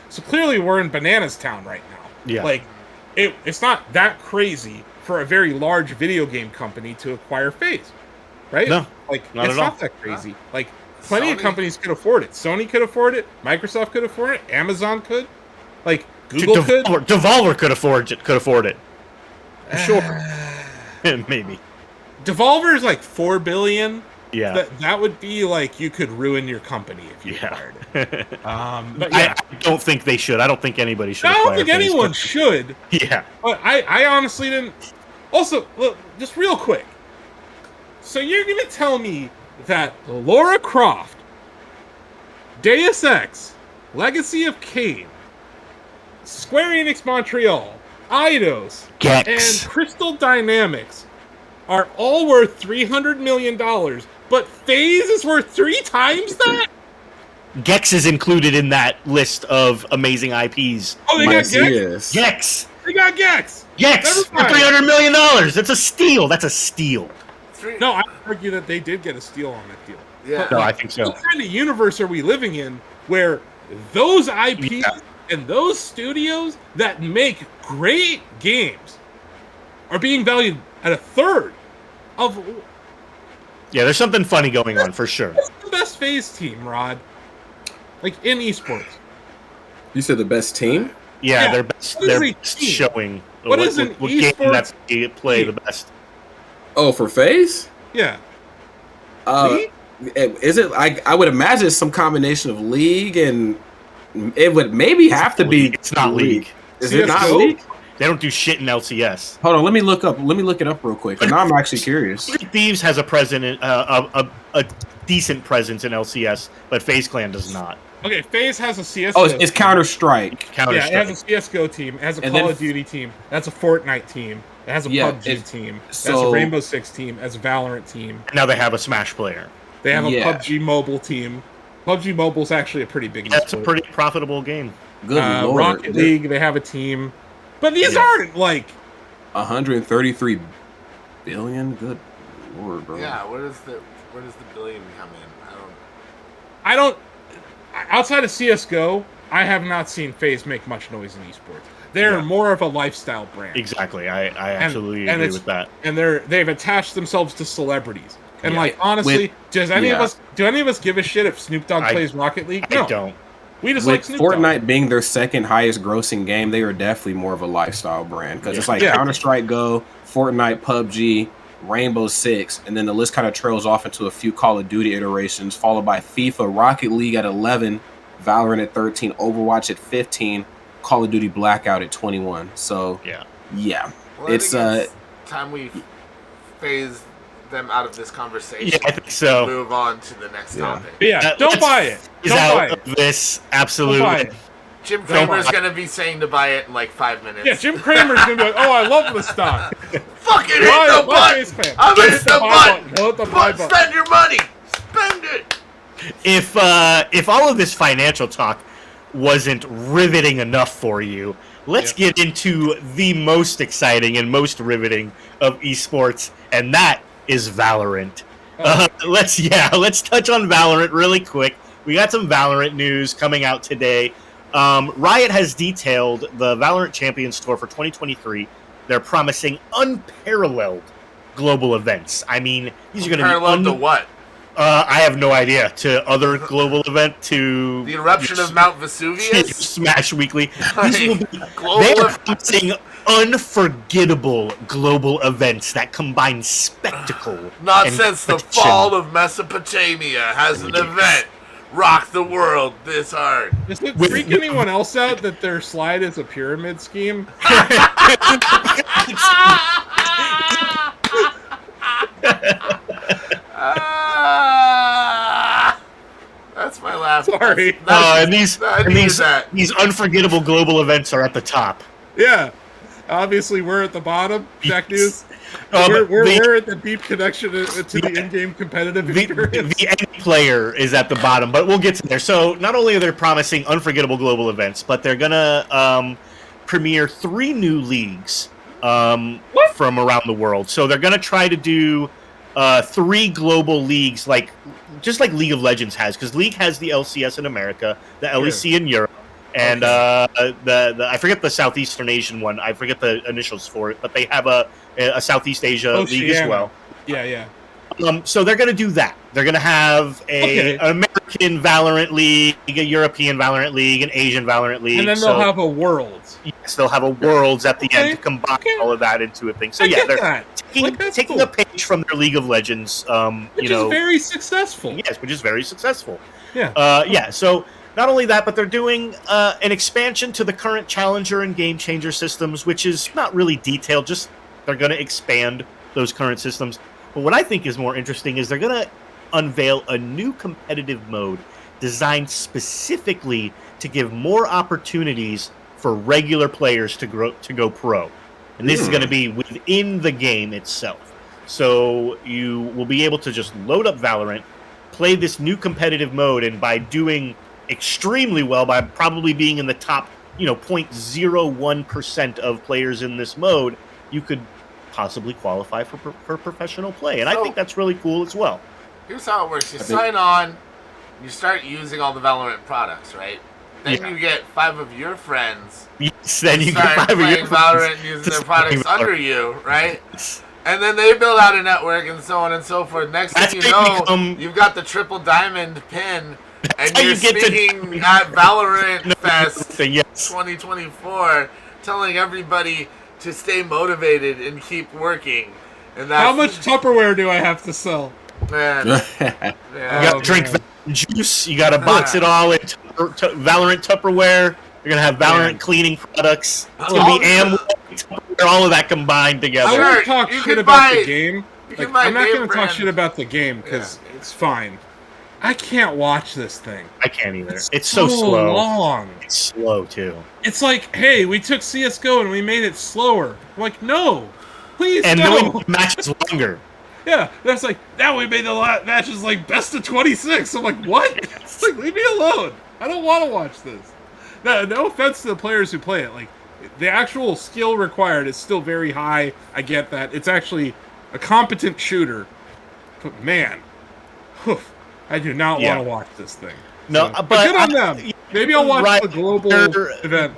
So clearly we're in Bananas Town right now. Yeah. Like, it's not that crazy for a very large video game company to acquire FaZe. Right? No, like, not it's at all. not that crazy. Like, plenty of companies could afford it. Sony could afford it. Microsoft could afford it. Amazon could. Like, Google could. Devolver could afford it. Sure. Maybe. Devolver is like $4 billion. Yeah. That would be like you could ruin your company if you acquired it. But yeah. I don't think they should. I don't think anybody should. I don't think anyone should. Yeah. But I honestly didn't. Also, look, just real quick. So you're going to tell me that Lara Croft, Deus Ex, Legacy of Kain, Square Enix Montreal, Eidos, Gex, and Crystal Dynamics are all worth $300 million, but FaZe is worth 3 times that? Gex is included in that list of amazing IPs. Oh, they got Gex? Gex! They got Gex! Gex! For $300 million! That's a steal! That's a steal. No, I argue that they did get a steal on that deal. Yeah. But, no, I think so. What kind of universe are we living in where those IPs and those studios that make great games are being valued at a third of... Yeah, there's something funny going on, for sure. What's the best FaZe team, Rod? Like, in esports. You said the best team? Yeah, their best showing. What is an game that they play team? the best? Oh, for FaZe? Yeah. Is it? I would imagine it's some combination of League and it would maybe have to be. It's not League. Is it not League? They don't do shit in LCS. Hold on, let me look it up real quick. Now I'm actually curious. Thieves has a decent presence in LCS, but FaZe Clan does not. Okay, FaZe has a CSGO. Oh, it's Counter-Strike. Yeah, it has a CSGO team. It has a Call of Duty team. It has a Fortnite team. It has a PUBG team. It has a Rainbow Six team. It has a Valorant team. Now they have a Smash player. They have a PUBG Mobile team. PUBG Mobile's actually a pretty big. That's a pretty profitable game. Good Lord. Rocket League, they have a team, but these aren't like 133 billion. Good Lord, bro. Yeah, where does the billion come in? I don't. Outside of CS:GO, I have not seen FaZe make much noise in esports. They're more of a lifestyle brand. Exactly, I absolutely agree with that. And they've attached themselves to celebrities. And like honestly, does any of us give a shit if Snoop Dogg plays Rocket League? No. I don't. We just With like Snoop Fortnite Dogg. being their second highest grossing game, they are definitely more of a lifestyle brand because it's like Counter-Strike Go, Fortnite, PUBG, Rainbow Six, and then the list kind of trails off into a few Call of Duty iterations, followed by FIFA, Rocket League at 11, Valorant at 13, Overwatch at 15, Call of Duty Blackout at 21. So yeah, well, it's time we phase them out of this conversation. Yeah, I think so. Move on to the next topic. But yeah, don't buy it. Don't buy it. This absolutely. Jim Cramer's gonna be saying to buy it in like 5 minutes. Yeah, Jim Cramer's gonna be like, "Oh, I love the stock. Fucking hit the button. I'm gonna hit the button. Spend your money. Spend it." If all of this financial talk wasn't riveting enough for you, let's get into the most exciting and most riveting of esports, and that is Valorant. Let's touch on Valorant really quick. We got some Valorant news coming out today. Riot has detailed the Valorant Champions Tour for 2023. They're promising unparalleled global events. I mean, these are going to be unparalleled to what? I have no idea. To other global event, to the eruption of Mount Vesuvius, Smash Weekly. These will be they are promising unforgettable global events that combine spectacle. Not since the fall of Mesopotamia has an event rocked the world this hard. Does it freak anyone else out that their slide is a pyramid scheme? That's my laugh. Sorry. And these unforgettable global events are at the top. Yeah. Obviously, we're at the bottom. Shacknews. We're at the deep connection to the in-game competitive experience. The end player is at the bottom, but we'll get to there. So not only are they promising unforgettable global events, but they're gonna premiere 3 new leagues from around the world. So they're gonna try to do 3 global leagues, just like League of Legends has, because League has the LCS in America, the LEC in Europe. And the I forget the Southeastern Asian one. I forget the initials for it, but they have a Southeast Asia league as well. Yeah. So they're going to do that. They're going to have an American Valorant League, a European Valorant League, an Asian Valorant League. And then they'll have a Worlds. Yes, they'll have a Worlds at the end to combine all of that into a thing. So they're taking a page from their League of Legends. Which is very successful. Yes, which is very successful. Yeah. So not only that, but they're doing an expansion to the current Challenger and Game Changer systems, which is not really detailed. Just they're going to expand those current systems. But what I think is more interesting is they're going to unveil a new competitive mode designed specifically to give more opportunities for regular players to go pro. And this is going to be within the game itself. So you will be able to just load up Valorant, play this new competitive mode, and by doing extremely well, by probably being in the top 0.01% of players in this mode, you could possibly qualify for professional play. And I think that's really cool as well. Here's how it works. You sign on, you start using all the Valorant products, right? Then you get 5 of your friends. Yes, then you start get 5 playing of your Valorant and using their products under you, right? And then they build out a network and so on and so forth. Next thing you know, you've got the triple diamond pin, and you're speaking at Valorant Fest 2024, telling everybody to stay motivated and keep working. And that's, how much Tupperware do I have to sell? Man, you got to drink juice. You got to box it all in Valorant Tupperware. You're gonna have Valorant cleaning products. It's gonna be Tupperware, all of that combined together. I won't talk shit about the game. I'm not gonna talk shit about the game because it's fine. I can't watch this thing. I can't either. It's so slow. Long. It's slow too. It's like, hey, we took CS:GO and we made it slower. I'm like, no, please and no. then we matches longer. Yeah, that's like, now we made the matches like best of 26. I'm like, what? It's like, leave me alone. I don't want to watch this. No offense to the players who play it. Like, the actual skill required is still very high. I get that. It's actually a competent shooter. But man, I do not want to watch this thing. No, so, but good on them. Maybe I'll watch the global event.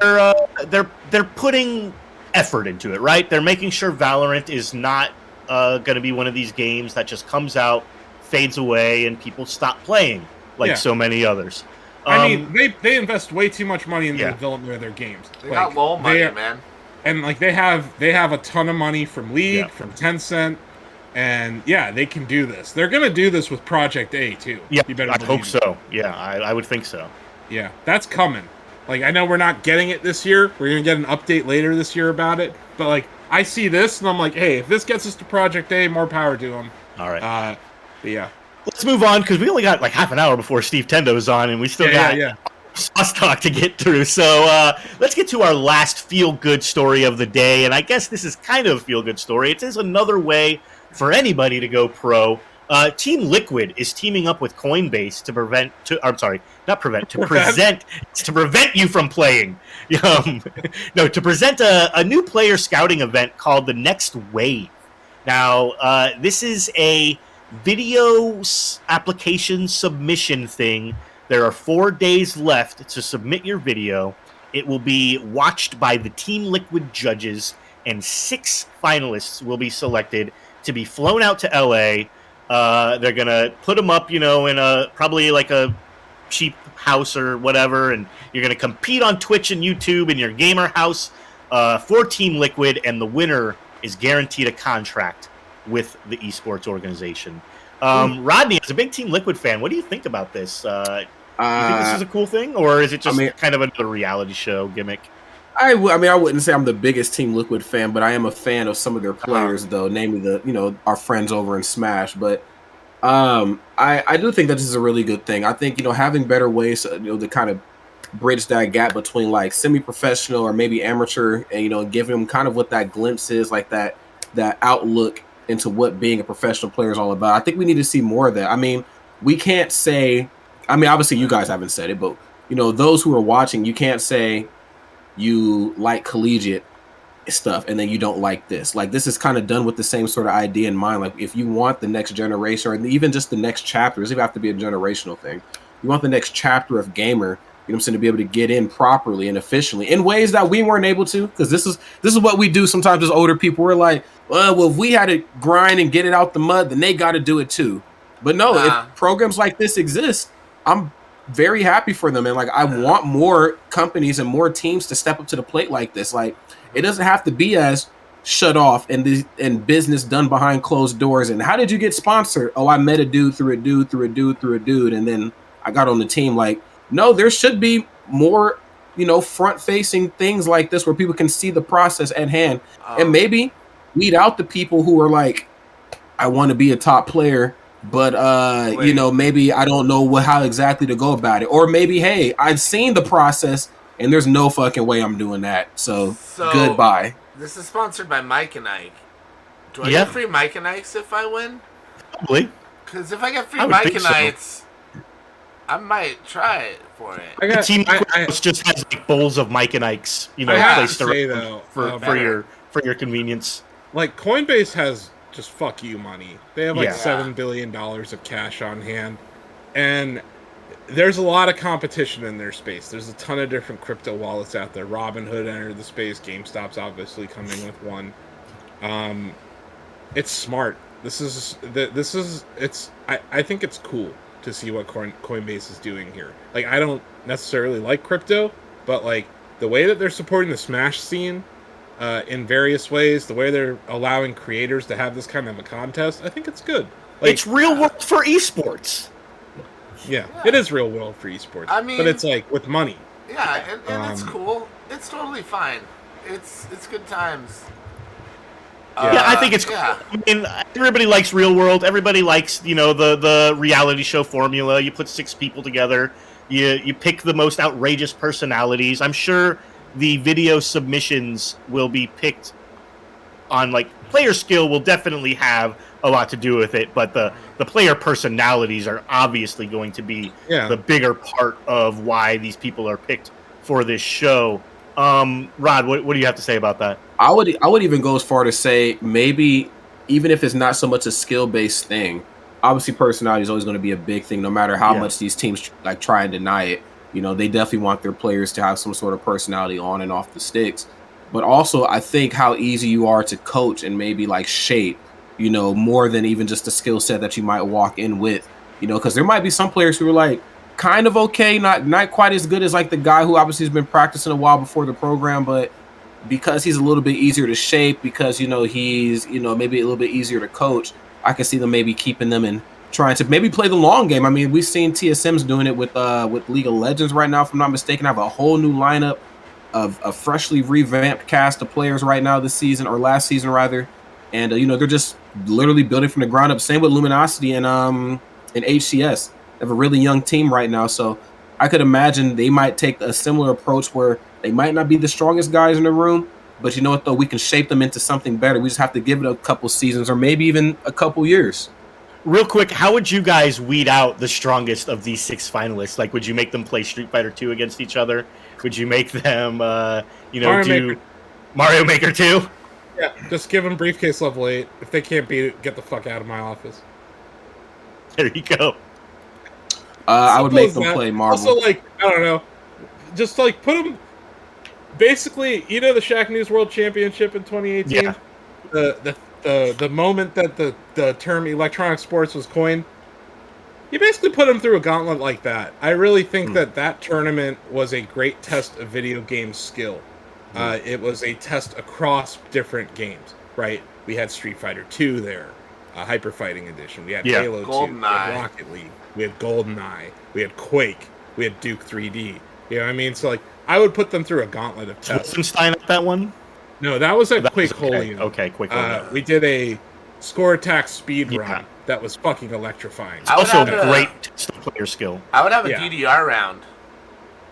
They're putting effort into it, right? They're making sure Valorant is not going to be one of these games that just comes out, fades away, and people stop playing like so many others. I mean, they invest way too much money in the development of their games. They got low money, man. And like they have a ton of money from League, from Tencent, and they can do this. They're gonna do this with Project A too. Yeah, I hope so. Yeah, I would think so. Yeah, that's coming. Like, I know we're not getting it this year. We're gonna get an update later this year about it. But like, I see this and I'm like, hey, if this gets us to Project A, more power to them. All right. But yeah. Let's move on because we only got like half an hour before Steve Tendo's on, and we still got sauce talk to get through. So let's get to our last feel-good story of the day, and I guess this is kind of a feel-good story. It is another way for anybody to go pro. Team Liquid is teaming up with Coinbase to prevent you from playing. To present a new player scouting event called the Next Wave. Now, this is a video application submission thing. There are 4 days left to submit your video. It will be watched by the Team Liquid judges, and 6 finalists will be selected to be flown out to LA. They're gonna put them up, in probably like a cheap house or whatever, and you're gonna compete on Twitch and YouTube in your gamer house for Team Liquid, and the winner is guaranteed a contract with the esports organization. Rodney, as a big Team Liquid fan, what do you think about this? You think this is a cool thing, or is it just kind of another reality show gimmick? I wouldn't say I'm the biggest Team Liquid fan, but I am a fan of some of their players, though, namely our friends over in Smash. But I do think that this is a really good thing. I think having better ways to kind of bridge that gap between like semi-professional or maybe amateur, and give them kind of what that glimpse is, like that outlook into what being a professional player is all about. I think we need to see more of that. I mean, we can't say, obviously you guys haven't said it, but those who are watching, you can't say you like collegiate stuff and then you don't like this. Like, this is kind of done with the same sort of idea in mind. Like, if you want the next generation, or even just the next chapter, it doesn't even have to be a generational thing. You want the next chapter of gamer, to be able to get in properly and efficiently in ways that we weren't able to, because this is what we do sometimes as older people. We're like, well, if we had to grind and get it out the mud, then they got to do it too. But no, if programs like this exist, I'm very happy for them, and like I want more companies and more teams to step up to the plate like this. Like, it doesn't have to be as shut off and business done behind closed doors. And how did you get sponsored? Oh, I met a dude through a dude through a dude through a dude, and then I got on the team. Like, no, there should be more, front-facing things like this where people can see the process at hand, and maybe weed out the people who are like, I want to be a top player, but maybe I don't know how exactly to go about it, or maybe, hey, I've seen the process and there's no fucking way I'm doing that. So goodbye. This is sponsored by Mike and Ike. Do I get free Mike and Ikes if I win? Probably. Because if I get free Mike and Ikes, I might try it for it. Team Liquid just has like bowls of Mike and Ikes, placed around for your convenience. Like, Coinbase has just fuck you money. They have like $7 billion of cash on hand, and there's a lot of competition in their space. There's a ton of different crypto wallets out there. Robinhood entered the space. GameStop's obviously coming with one. It's smart. I think it's cool to see what Coinbase is doing here. Like, I don't necessarily like crypto, but like the way that they're supporting the Smash scene in various ways, the way they're allowing creators to have this kind of a contest, I think it's good. Like, it's real world for esports. Yeah, it is real world for esports. I mean, but it's like with money. Yeah, and it's cool. It's totally fine. It's good times. Yeah, I think it's cool. Yeah. I mean, everybody likes real world. Everybody likes, the reality show formula. You put 6 people together. You pick the most outrageous personalities. I'm sure the video submissions will be picked on, like, player skill will definitely have a lot to do with it, but the player personalities are obviously going to be the bigger part of why these people are picked for this show. Rod, what do you have to say about that? I would even go as far to say maybe even if it's not so much a skill-based thing, obviously personality is always going to be a big thing no matter how much these teams like try and deny it. They definitely want their players to have some sort of personality on and off the sticks. But also I think how easy you are to coach and maybe like shape, more than even just the skill set that you might walk in with, because there might be some players who are like kind of okay, not quite as good as like the guy who obviously has been practicing a while before the program, but because he's a little bit easier to shape, because he's maybe a little bit easier to coach, I can see them maybe keeping them and trying to maybe play the long game. I mean, we've seen TSM's doing it with League of Legends right now, if I'm not mistaken. I have a whole new lineup of a freshly revamped cast of players right now this season, or last season rather, and they're just literally building from the ground up. Same with Luminosity and HCS. They have a really young team right now, so I could imagine they might take a similar approach where they might not be the strongest guys in the room, but you know what though, we can shape them into something better. We just have to give it a couple seasons or maybe even a couple years. Real quick, how would you guys weed out the strongest of these 6 finalists? Like, would you make them play Street Fighter 2 against each other? Would you make them, Mario Maker 2? Yeah, just give them briefcase level 8. If they can't beat it, get the fuck out of my office. There you go. I would make them play Marvel. Also, like, I don't know, just like put them. Basically, the Shacknews World Championship in 2018. Yeah. The moment that the term electronic sports was coined, you basically put them through a gauntlet like that. I really think that tournament was a great test of video game skill. It was a test across different games, right? We had Street Fighter 2 there, Hyper Fighting Edition. We had Halo 2, we had Rocket League, we had GoldenEye, we had Quake, we had Duke 3D. You know what I mean? So, like, I would put them through a gauntlet of tests. Wolfenstein at that one? No, that was at Quake Holium. Okay, Quake Holium. We did a score attack speed run that was fucking electrifying. Also a great test of player skill. I would have a DDR round.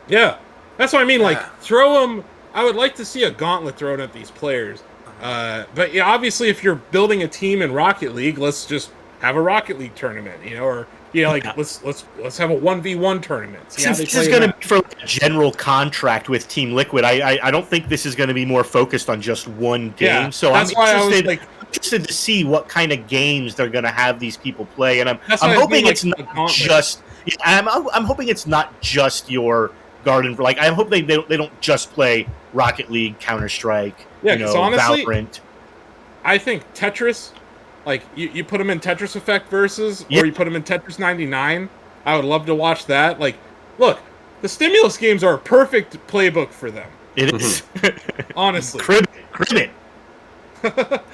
Yeah, that's what I mean. Like, throw them. I would like to see a gauntlet thrown at these players. But yeah, obviously, if you're building a team in Rocket League, let's just have a Rocket League tournament. Let's have a 1v1 tournament. Since this is going to be for a general contract with Team Liquid, I don't think this is going to be more focused on just one game. Yeah, so that's I'm why I was like, interested to see what kind of games they're going to have these people play, and I'm hoping it's not just. I'm hoping it's not just your Garden. Like, I hope they don't just play Rocket League, Counter-Strike, honestly, Valorant. I think Tetris. Like, you put them in Tetris Effect versus, or you put them in Tetris 99. I would love to watch that. Like, look, the stimulus games are a perfect playbook for them. It is. Honestly. Crib it.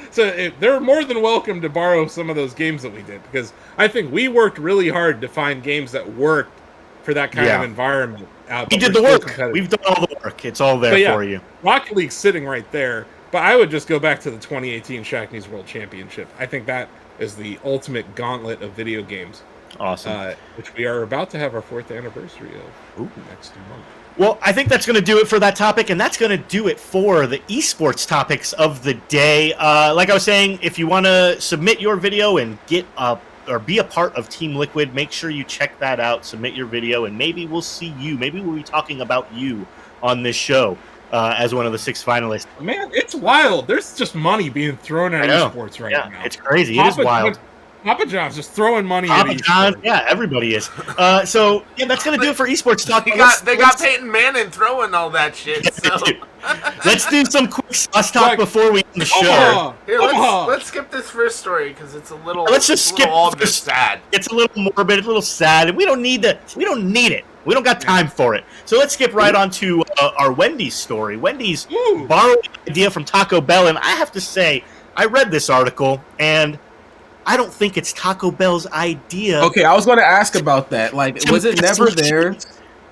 So they're more than welcome to borrow some of those games that we did, because I think we worked really hard to find games that worked for that kind of environment. We did the work. We've done all the work. It's all there for you. Rocket League's sitting right there. But I would just go back to the 2018 Shacknews World Championship. I think that is the ultimate gauntlet of video games. Awesome. Which we are about to have our 4th anniversary of next month. Well, I think that's going to do it for that topic, and that's going to do it for the esports topics of the day. Like I was saying, if you want to submit your video and get up or be a part of Team Liquid, make sure you check that out, submit your video, and maybe we'll see you. Maybe we'll be talking about you on this show. As one of the 6 finalists. Man, it's wild. There's just money being thrown at esports right now. It's crazy. It is wild. Papa John's just throwing money at esports. John, yeah, everybody is. So, yeah, that's going to do it for esports talk. They got Peyton Manning throwing all that shit. So. Let's do some quick sauce talk before we end the show. Here, let's skip this first story because it's a little. Let's just skip. Sad. It's a little morbid, a little sad, and we don't need it. We don't got time for it. So let's skip right on to our Wendy's story. Wendy's borrowed an idea from Taco Bell, and I have to say, I read this article, and I don't think it's Taco Bell's idea. Okay, I was going to ask about that. Like, was it never there?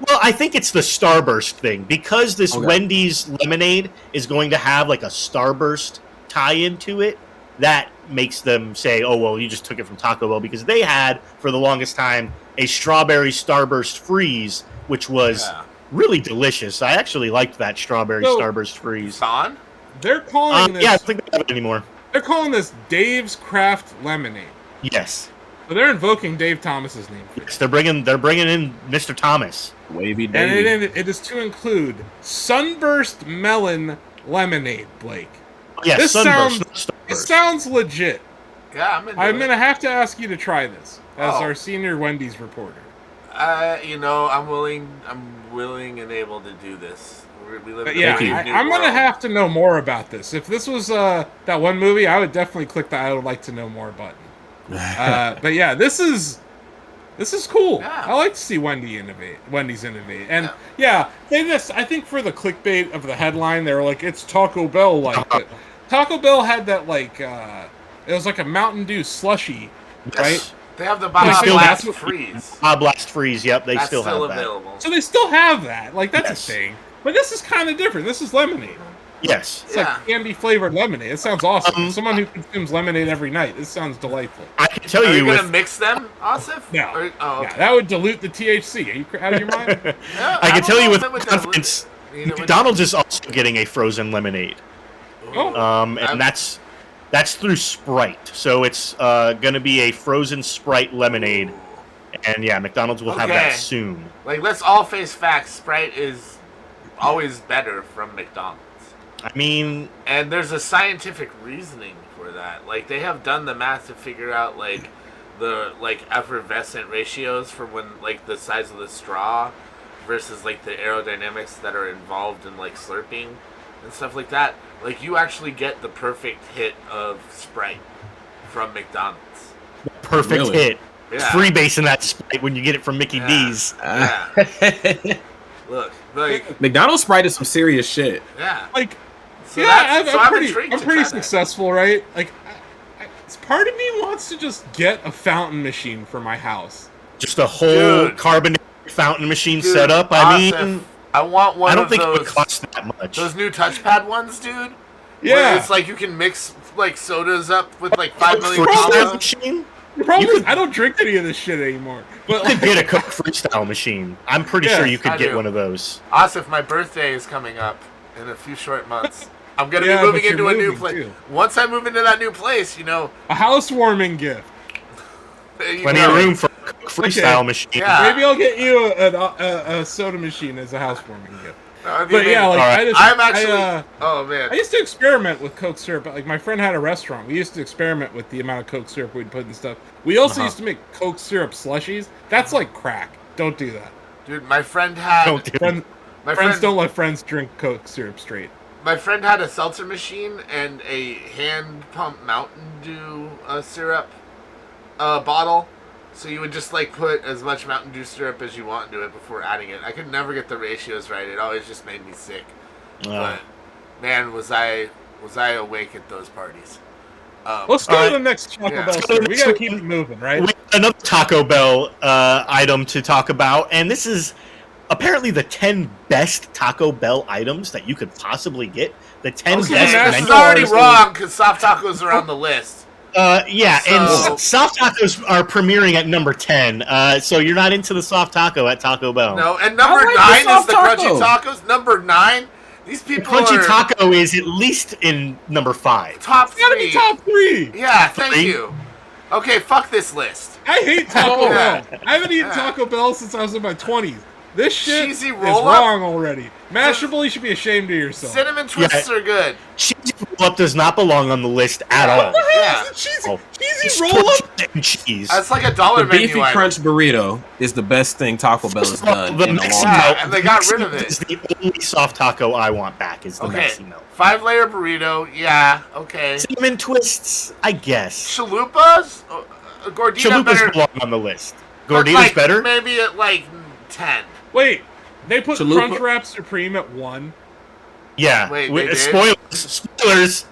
Well, I think it's the Starburst thing, because this Wendy's lemonade is going to have like a Starburst tie-in to it. that makes them say, oh, well, you just took it from Taco Bell, because they had, for the longest time, a strawberry Starburst freeze, which was really delicious. I actually liked that strawberry Starburst freeze. On? They're calling this... Yeah, I don't think they have it anymore. They're calling this Dave's Craft Lemonade. Yes. So they're invoking Dave Thomas's name. Yes, they're bringing in Mr. Thomas. Wavy Davey. And it is to include Sunburst Melon Lemonade, Blake. Yes, this Sunburst. sounds legit. Yeah, I'm gonna have to ask you to try this as our senior Wendy's reporter. I'm willing and able to do this. We live in I'm gonna have to know more about this. If this was that one movie, I would definitely click the I would like to know more button. But yeah, this is cool. Yeah. I like to see Wendy's innovate. And they just, I think for the clickbait of the headline, they were like, it's Taco Bell like. But Taco Bell had that it was like a Mountain Dew slushy, right? They have the Baja Blast Freeze. Baja Blast Freeze, yep, they still have available. So they still have that. Like, that's a thing. But this is kind of different. This is lemonade. Yes. It's like candy flavored lemonade. It sounds awesome. Someone who consumes lemonade every night, this sounds delightful. I can tell Are you. Are you going to mix them, Asif? No. Okay. Yeah, that would dilute the THC. Are you out of your mind? I can tell you with confidence, McDonald's is also getting a frozen lemonade. And that's through Sprite. So it's going to be a frozen Sprite lemonade. Ooh. And yeah, McDonald's will have that soon. Like, let's all face facts. Sprite is always better from McDonald's. I mean, and there's a scientific reasoning for that. Like, they have done the math to figure out the effervescent ratios for when the size of the straw versus the aerodynamics that are involved in slurping and stuff like that. Like, you actually get the perfect hit of Sprite from McDonald's. The perfect hit. Yeah. Freebasing that Sprite when you get it from Mickey D's. Yeah. Look, McDonald's Sprite is some serious shit. Yeah. I'm pretty successful, right? Part of me wants to just get a fountain machine for my house. Just a whole carbonated fountain machine set up. I mean, I want one. I don't think it would cost that much. Those new touchpad ones, dude. Yeah. Where it's you can mix sodas up with 5 million combos. Machine. The problem is I don't drink any of this shit anymore. But you could get a Coke Freestyle machine. I'm pretty sure you could get one of those. Asif, my birthday is coming up in a few short months. I'm going to be moving into a new place. Once I move into that new place, a housewarming gift. Plenty of room for a Coke Freestyle machine. Yeah. Maybe I'll get you a soda machine as a housewarming gift. But yeah, I used to experiment with Coke syrup. My friend had a restaurant. We used to experiment with the amount of Coke syrup we'd put in stuff. We also used to make Coke syrup slushies. That's like crack. Don't do that. Dude, my friend had... Friends don't let friends drink Coke syrup straight. My friend had a seltzer machine and a hand pump Mountain Dew syrup bottle. So you would just put as much Mountain Dew syrup as you want into it before adding it. I could never get the ratios right. It always just made me sick. But man, was I awake at those parties. Let's go to the next Taco Bell story. We gotta keep it moving, right? We have another Taco Bell item to talk about, and this is apparently the 10 best Taco Bell items that you could possibly get. The 10 best. This is already wrong because soft tacos are on the list. And soft tacos are premiering at number 10. So you're not into the soft taco at Taco Bell. No, and number 9 is the crunchy tacos. Number 9, these people crunchy taco is at least in number 5. Top 3. It's gotta be top 3. Yeah, thank you. Okay, fuck this list. I hate Taco Bell. I haven't eaten Taco Bell since I was in my 20s. This shit is wrong already. Mashable, you should be ashamed of yourself. Cinnamon twists are good. Cheesy roll-up does not belong on the list at all. Cheesy roll-up? Cheese. That's like $1 the menu beefy item. crunch burrito is the best thing Taco Bell has done in a long time. And they got rid of it. It's the only soft taco I want back is the Mexi Melt. 5-layer burrito, yeah, okay. Cinnamon twists, I guess. Chalupas? Gordita Chalupas belong on the list. Gordita's better? Maybe at 10. Wait, they put Crunchwrap Supreme at 1. Yeah. Wait, Spoilers.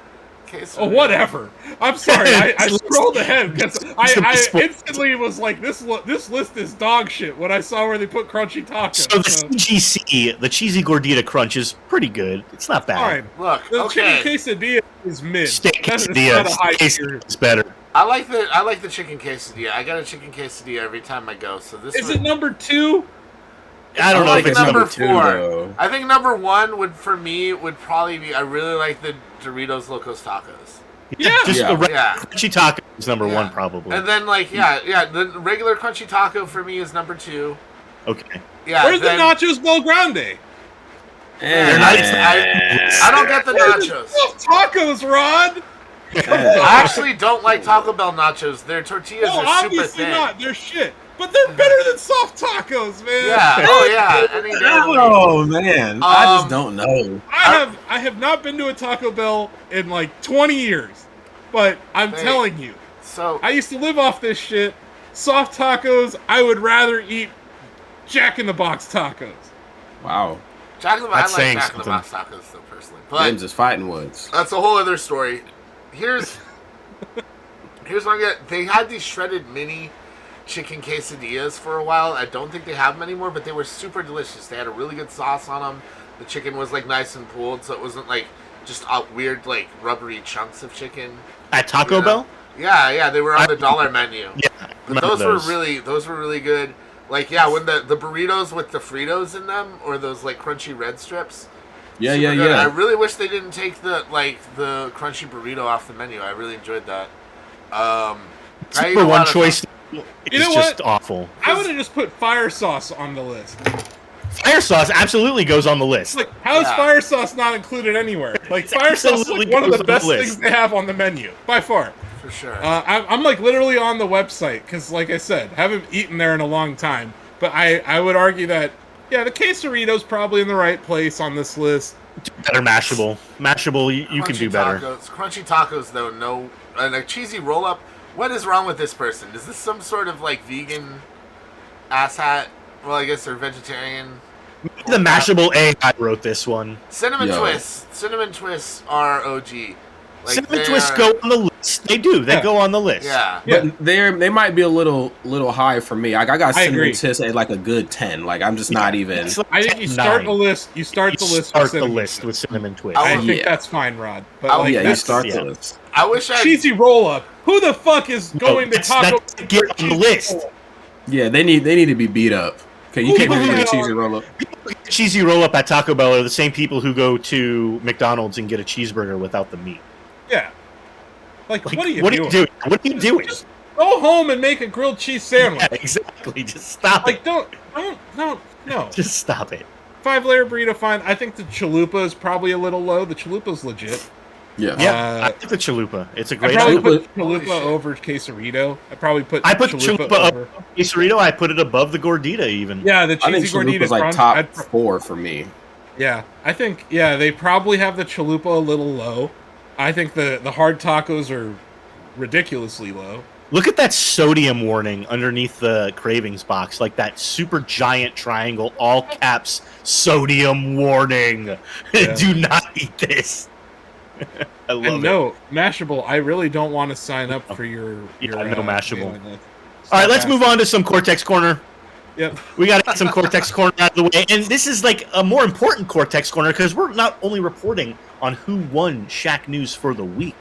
quesadilla. Oh, whatever. I'm sorry. I scrolled ahead because I instantly was like, this list is dog shit when I saw where they put crunchy tacos. So the CGC, the cheesy gordita crunch, is pretty good. It's not bad. Fine. Look, The okay. chicken quesadilla is mid. Steak That's quesadilla not a high tier. is better. I like the chicken quesadilla. I got a chicken quesadilla every time I go. So this Is it number 2? I don't know if it's number number 2, 4. though. I think number 1 would probably be. I really like the Doritos Locos Tacos. Yeah. Just the Yeah. crunchy taco is number Yeah. 1 probably. And then the regular crunchy taco for me is number 2. Okay. Yeah. Where's then, the nachos Bel Grande? I don't get the nachos. Tacos, Rod. I actually don't like Taco Bell nachos. Their tortillas No, are super obviously thin. not. They're shit. But they're better than soft tacos, man. Yeah. Oh yeah. Any damn way. Oh man, I just don't know. I have not been to a Taco Bell in like 20 years. But I'm Hey. telling you, So I used to live off this shit. Soft tacos, I would rather eat Jack in the Box tacos. Wow, I like That's saying Jack in the something. Box tacos though personally, but James is fighting words. that's a whole other story. Here's what I get. They had these shredded mini chicken quesadillas for a while. I don't think they have them anymore, but they were super delicious. They had a really good sauce on them. The chicken was like nice and pulled, so it wasn't like just weird like rubbery chunks of chicken. At Taco Bell? Yeah, they were on the dollar menu. Yeah. But those were really good. Like when the burritos with the Fritos in them, or those like crunchy red strips. Yeah, super yeah, good. yeah. I really wish they didn't take the crunchy burrito off the menu. I really enjoyed that. I eat Number a lot one of- choice You is know just what? awful. I would have just put fire sauce on the list. Fire sauce absolutely goes on the list. Like, how is Yeah. fire sauce not included anywhere? Like, fire sauce is absolutely like one of goes the on the best list. things they have on the menu, by far. For sure. I'm like literally on the website because, like I said, haven't eaten there in a long time. But I would argue that, yeah, the quesarito's probably in the right place on this list. Better Mashable. Mashable, you can Crunchy do better. Crunchy tacos, though, no. And a cheesy roll up. What is wrong with this person? Is this some sort of like vegan asshat? Well, I guess they're vegetarian. The Mashable AI wrote this one. Cinnamon Yo. twists. Cinnamon twists are OG. Like, Cinnamon they twists are- go on the list. They do. They Yeah. go on the list. Yeah. But they might be a little high for me. Like I got I cinnamon agree. twists at like a good 10. Like I'm just not even. It's like I think you start 9. the list. You start the list. Start with the cinnamon list with twist. cinnamon twist. I I- think Yeah. that's fine, Rod. But Oh, like, Yeah, you that's start yeah. the list. I wish I. cheesy roll up. Who the fuck is going to that's- Taco? that's to get on the list. Yeah, they need to be beat up. Okay, you Ooh, can't just yeah. get a cheesy roll up. Cheesy roll up at Taco Bell are the same people who go to McDonald's and get a cheeseburger without the meat. Yeah. Like, Like, what are you what doing? are you doing? What are you doing? Just go home and make a grilled cheese sandwich. Yeah, exactly. Just stop Like, it. no. Just stop it. 5-layer burrito, fine. I think the chalupa is probably a little low. The chalupa's legit. Yeah. Yeah, I Uh, like the chalupa. It's a I great probably item. put Holy chalupa shit. over quesarito. I put chalupa over. up quesarito. I put it above the gordita even. Yeah, the I think cheesy gordita chalupa's like crunch. top 4 for me. Yeah, I think they probably have the chalupa a little low. I think the hard tacos are ridiculously low. Look at that sodium warning underneath the cravings box, like that super giant triangle, all caps, sodium warning. Yeah. Do not eat this. I love And it. no, Mashable, I really don't want to sign up for your Yeah, no Mashable. mailing list. All right, let's move on to some Cortex Corner. Yep. We got to get some Cortex Corner out of the way. And this is like a more important Cortex Corner because we're not only reporting on who won Shacknews for the week,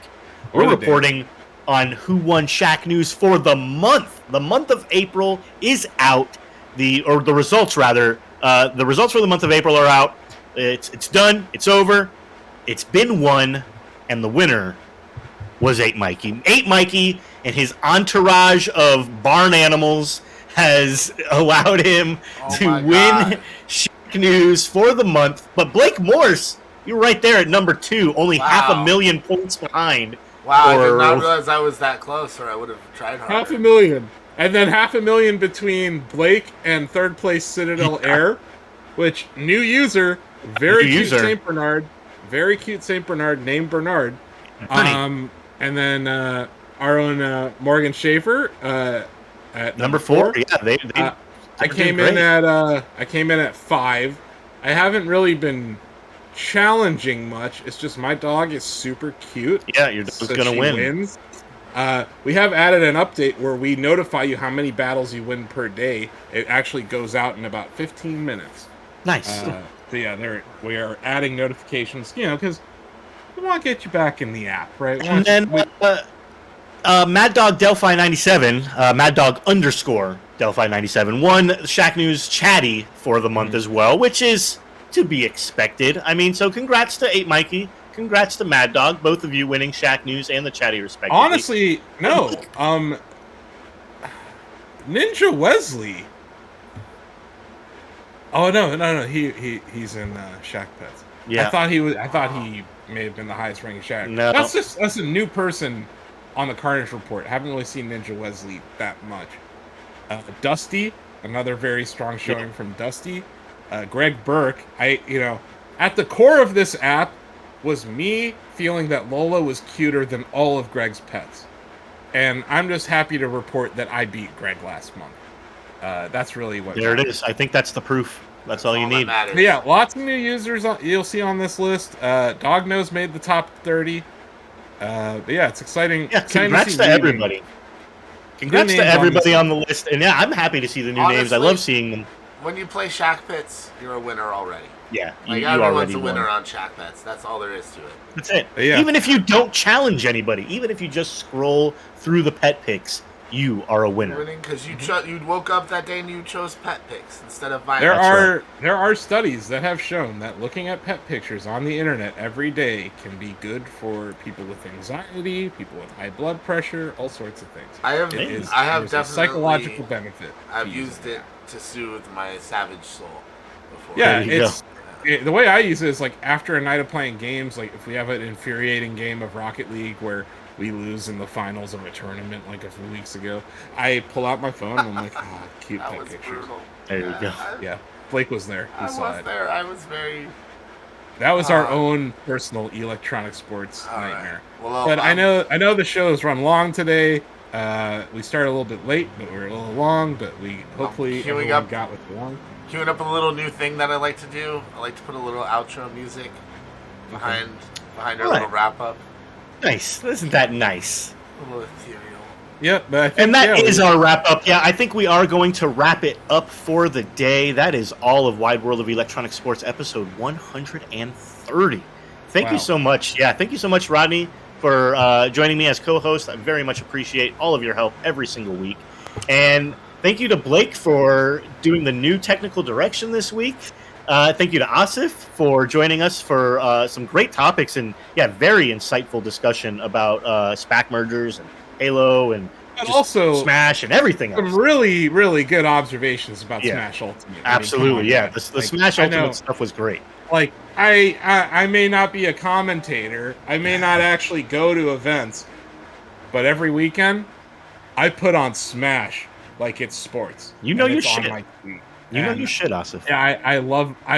Or we're the day. reporting on who won Shacknews for the month. The month of April is out. The results rather. The results for the month of April are out. It's done. It's over. It's been won, and the winner was 8 Mikey. 8 Mikey and his entourage of barn animals has allowed him Oh to my win God. Shacknews for the month. But Blake Morse, you're right there at number 2, only Wow. 500,000 points behind. Wow, I did Or- not realize I was that close, or I would have tried harder. 500,000, and then 500,000 between Blake and third place Citadel Air, which new user, very New cute user. Saint Bernard, very cute Saint Bernard named Bernard. Honey. And then our own Morgan Schaefer at Number 4. Yeah, they I they're came doing in great. at 5. I haven't really been challenging much. It's just my dog is super cute. Yeah, your dog's gonna she win. Wins. We have added an update where we notify you how many battles you win per day. It actually goes out in about 15 minutes. Nice. So yeah, we are adding notifications, because we want to get you back in the app, right? And then Mad Dog Delphi 97, Mad Dog _ Delphi 97, won Shacknews Chatty for the month as well, which is to be expected. I mean, so congrats to 8 Mikey, congrats to Mad Dog, both of you winning Shacknews and the Chatty respectively. Honestly, no. Ninja Wesley. Oh no, he's in Shack Pets. Yeah, I thought he may have been the highest ranking Shack. No, that's a new person on the Conyers report. Haven't really seen Ninja Wesley that much. Dusty, another very strong showing from Dusty. Greg Burke. At the core of this app was me feeling that Lola was cuter than all of Greg's pets, and I'm just happy to report that I beat Greg last month. That's really what there matters. It is. I think that's the proof. That's all you need. Yeah, lots of new users you'll see on this list. Dognose made the top 30. But yeah, it's exciting. Yeah, congrats to everybody. Congrats to everybody on the list. And yeah, I'm happy to see the new names. I love seeing them. When you play Shack Pits, you're a winner already. Yeah, like everyone's a winner on Shack Pits. That's all there is to it. That's it. Yeah. Even if you don't challenge anybody, even if you just scroll through the pet picks, you are a winner. Winning because you woke up that day and you chose pet pics instead of violence. There are studies that have shown that looking at pet pictures on the internet every day can be good for people with anxiety, people with high blood pressure, all sorts of things. I have definitely a psychological benefit. I've used it to soothe my savage soul before. Yeah, the way I use it is like after a night of playing games, like if we have an infuriating game of Rocket League where we lose in the finals of a tournament like a few weeks ago, I pull out my phone and I'm like, cute pet pictures. Brutal. There you go. Yeah, Blake was there. He saw it. I was very... That was our own personal electronic sports nightmare. Right. Well, but I know the shows run long today. We started a little bit late, but we're a little long. But we hopefully everyone got what they want. Queuing up a little new thing that I like to do. I like to put a little outro music behind our little wrap up. Nice. Isn't that nice? A little ethereal. Yeah, but I think, is our wrap up. Yeah, I think we are going to wrap it up for the day. That is all of Wide World of Electronic Sports episode 130. Thank you so much. Yeah, thank you so much, Rodney, for joining me as co-host. I very much appreciate all of your help every single week. And thank you to Blake for doing the new technical direction this week. Thank you to Asif for joining us for some great topics and very insightful discussion about Spac mergers and Halo and also Smash and everything else. Some really, really good observations about Smash Ultimate. Absolutely, the Smash Ultimate stuff was great. Like, I may not be a commentator, I may not actually go to events, but every weekend, I put on Smash like it's sports. You know your shit. You know your shit, Asif. Yeah, I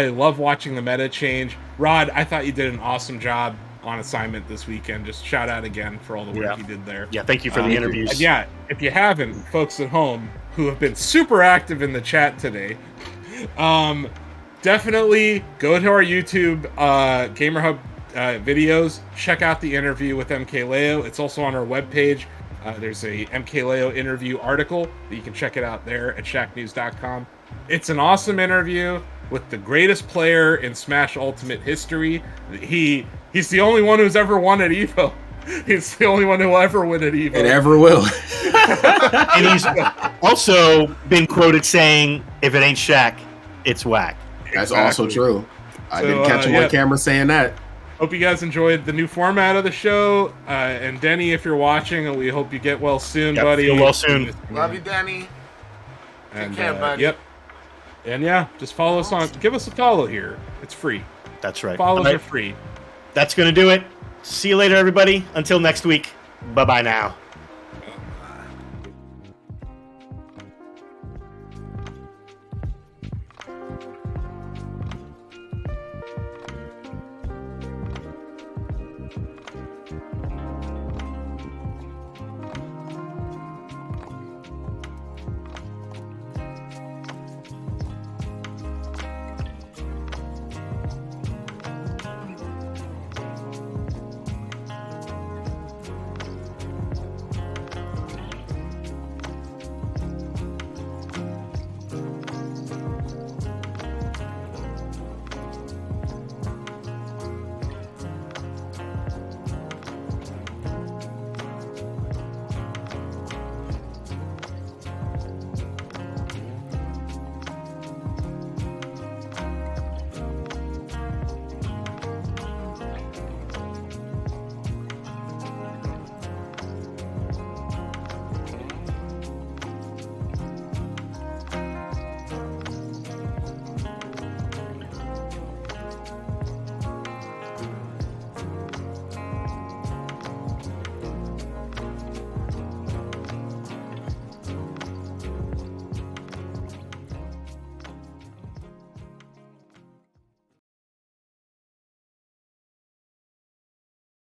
love watching the meta change. Rod, I thought you did an awesome job on assignment this weekend. Just shout out again for all the work you did there. Yeah, thank you for the interviews. Yeah, if you haven't, folks at home who have been super active in the chat today, definitely go to our YouTube Gamer Hub videos. Check out the interview with MK Leo. It's also on our webpage. There's a MK Leo interview article that you can check it out there at shacknews.com. It's an awesome interview with the greatest player in Smash Ultimate history. He's the only one who's ever won at EVO. He's the only one who will ever win at EVO. And ever will. And he's also been quoted saying, if it ain't Shaq, it's whack. That's also true. I didn't catch him on camera saying that. Hope you guys enjoyed the new format of the show. And Denny, if you're watching, we hope you get well soon, buddy. Feel well soon. Love you, Denny. And, Take care, buddy. Yep. And just follow us on. Give us a follow here. It's free. That's right. Follows are free. That's going to do it. See you later, everybody. Until next week. Bye-bye now.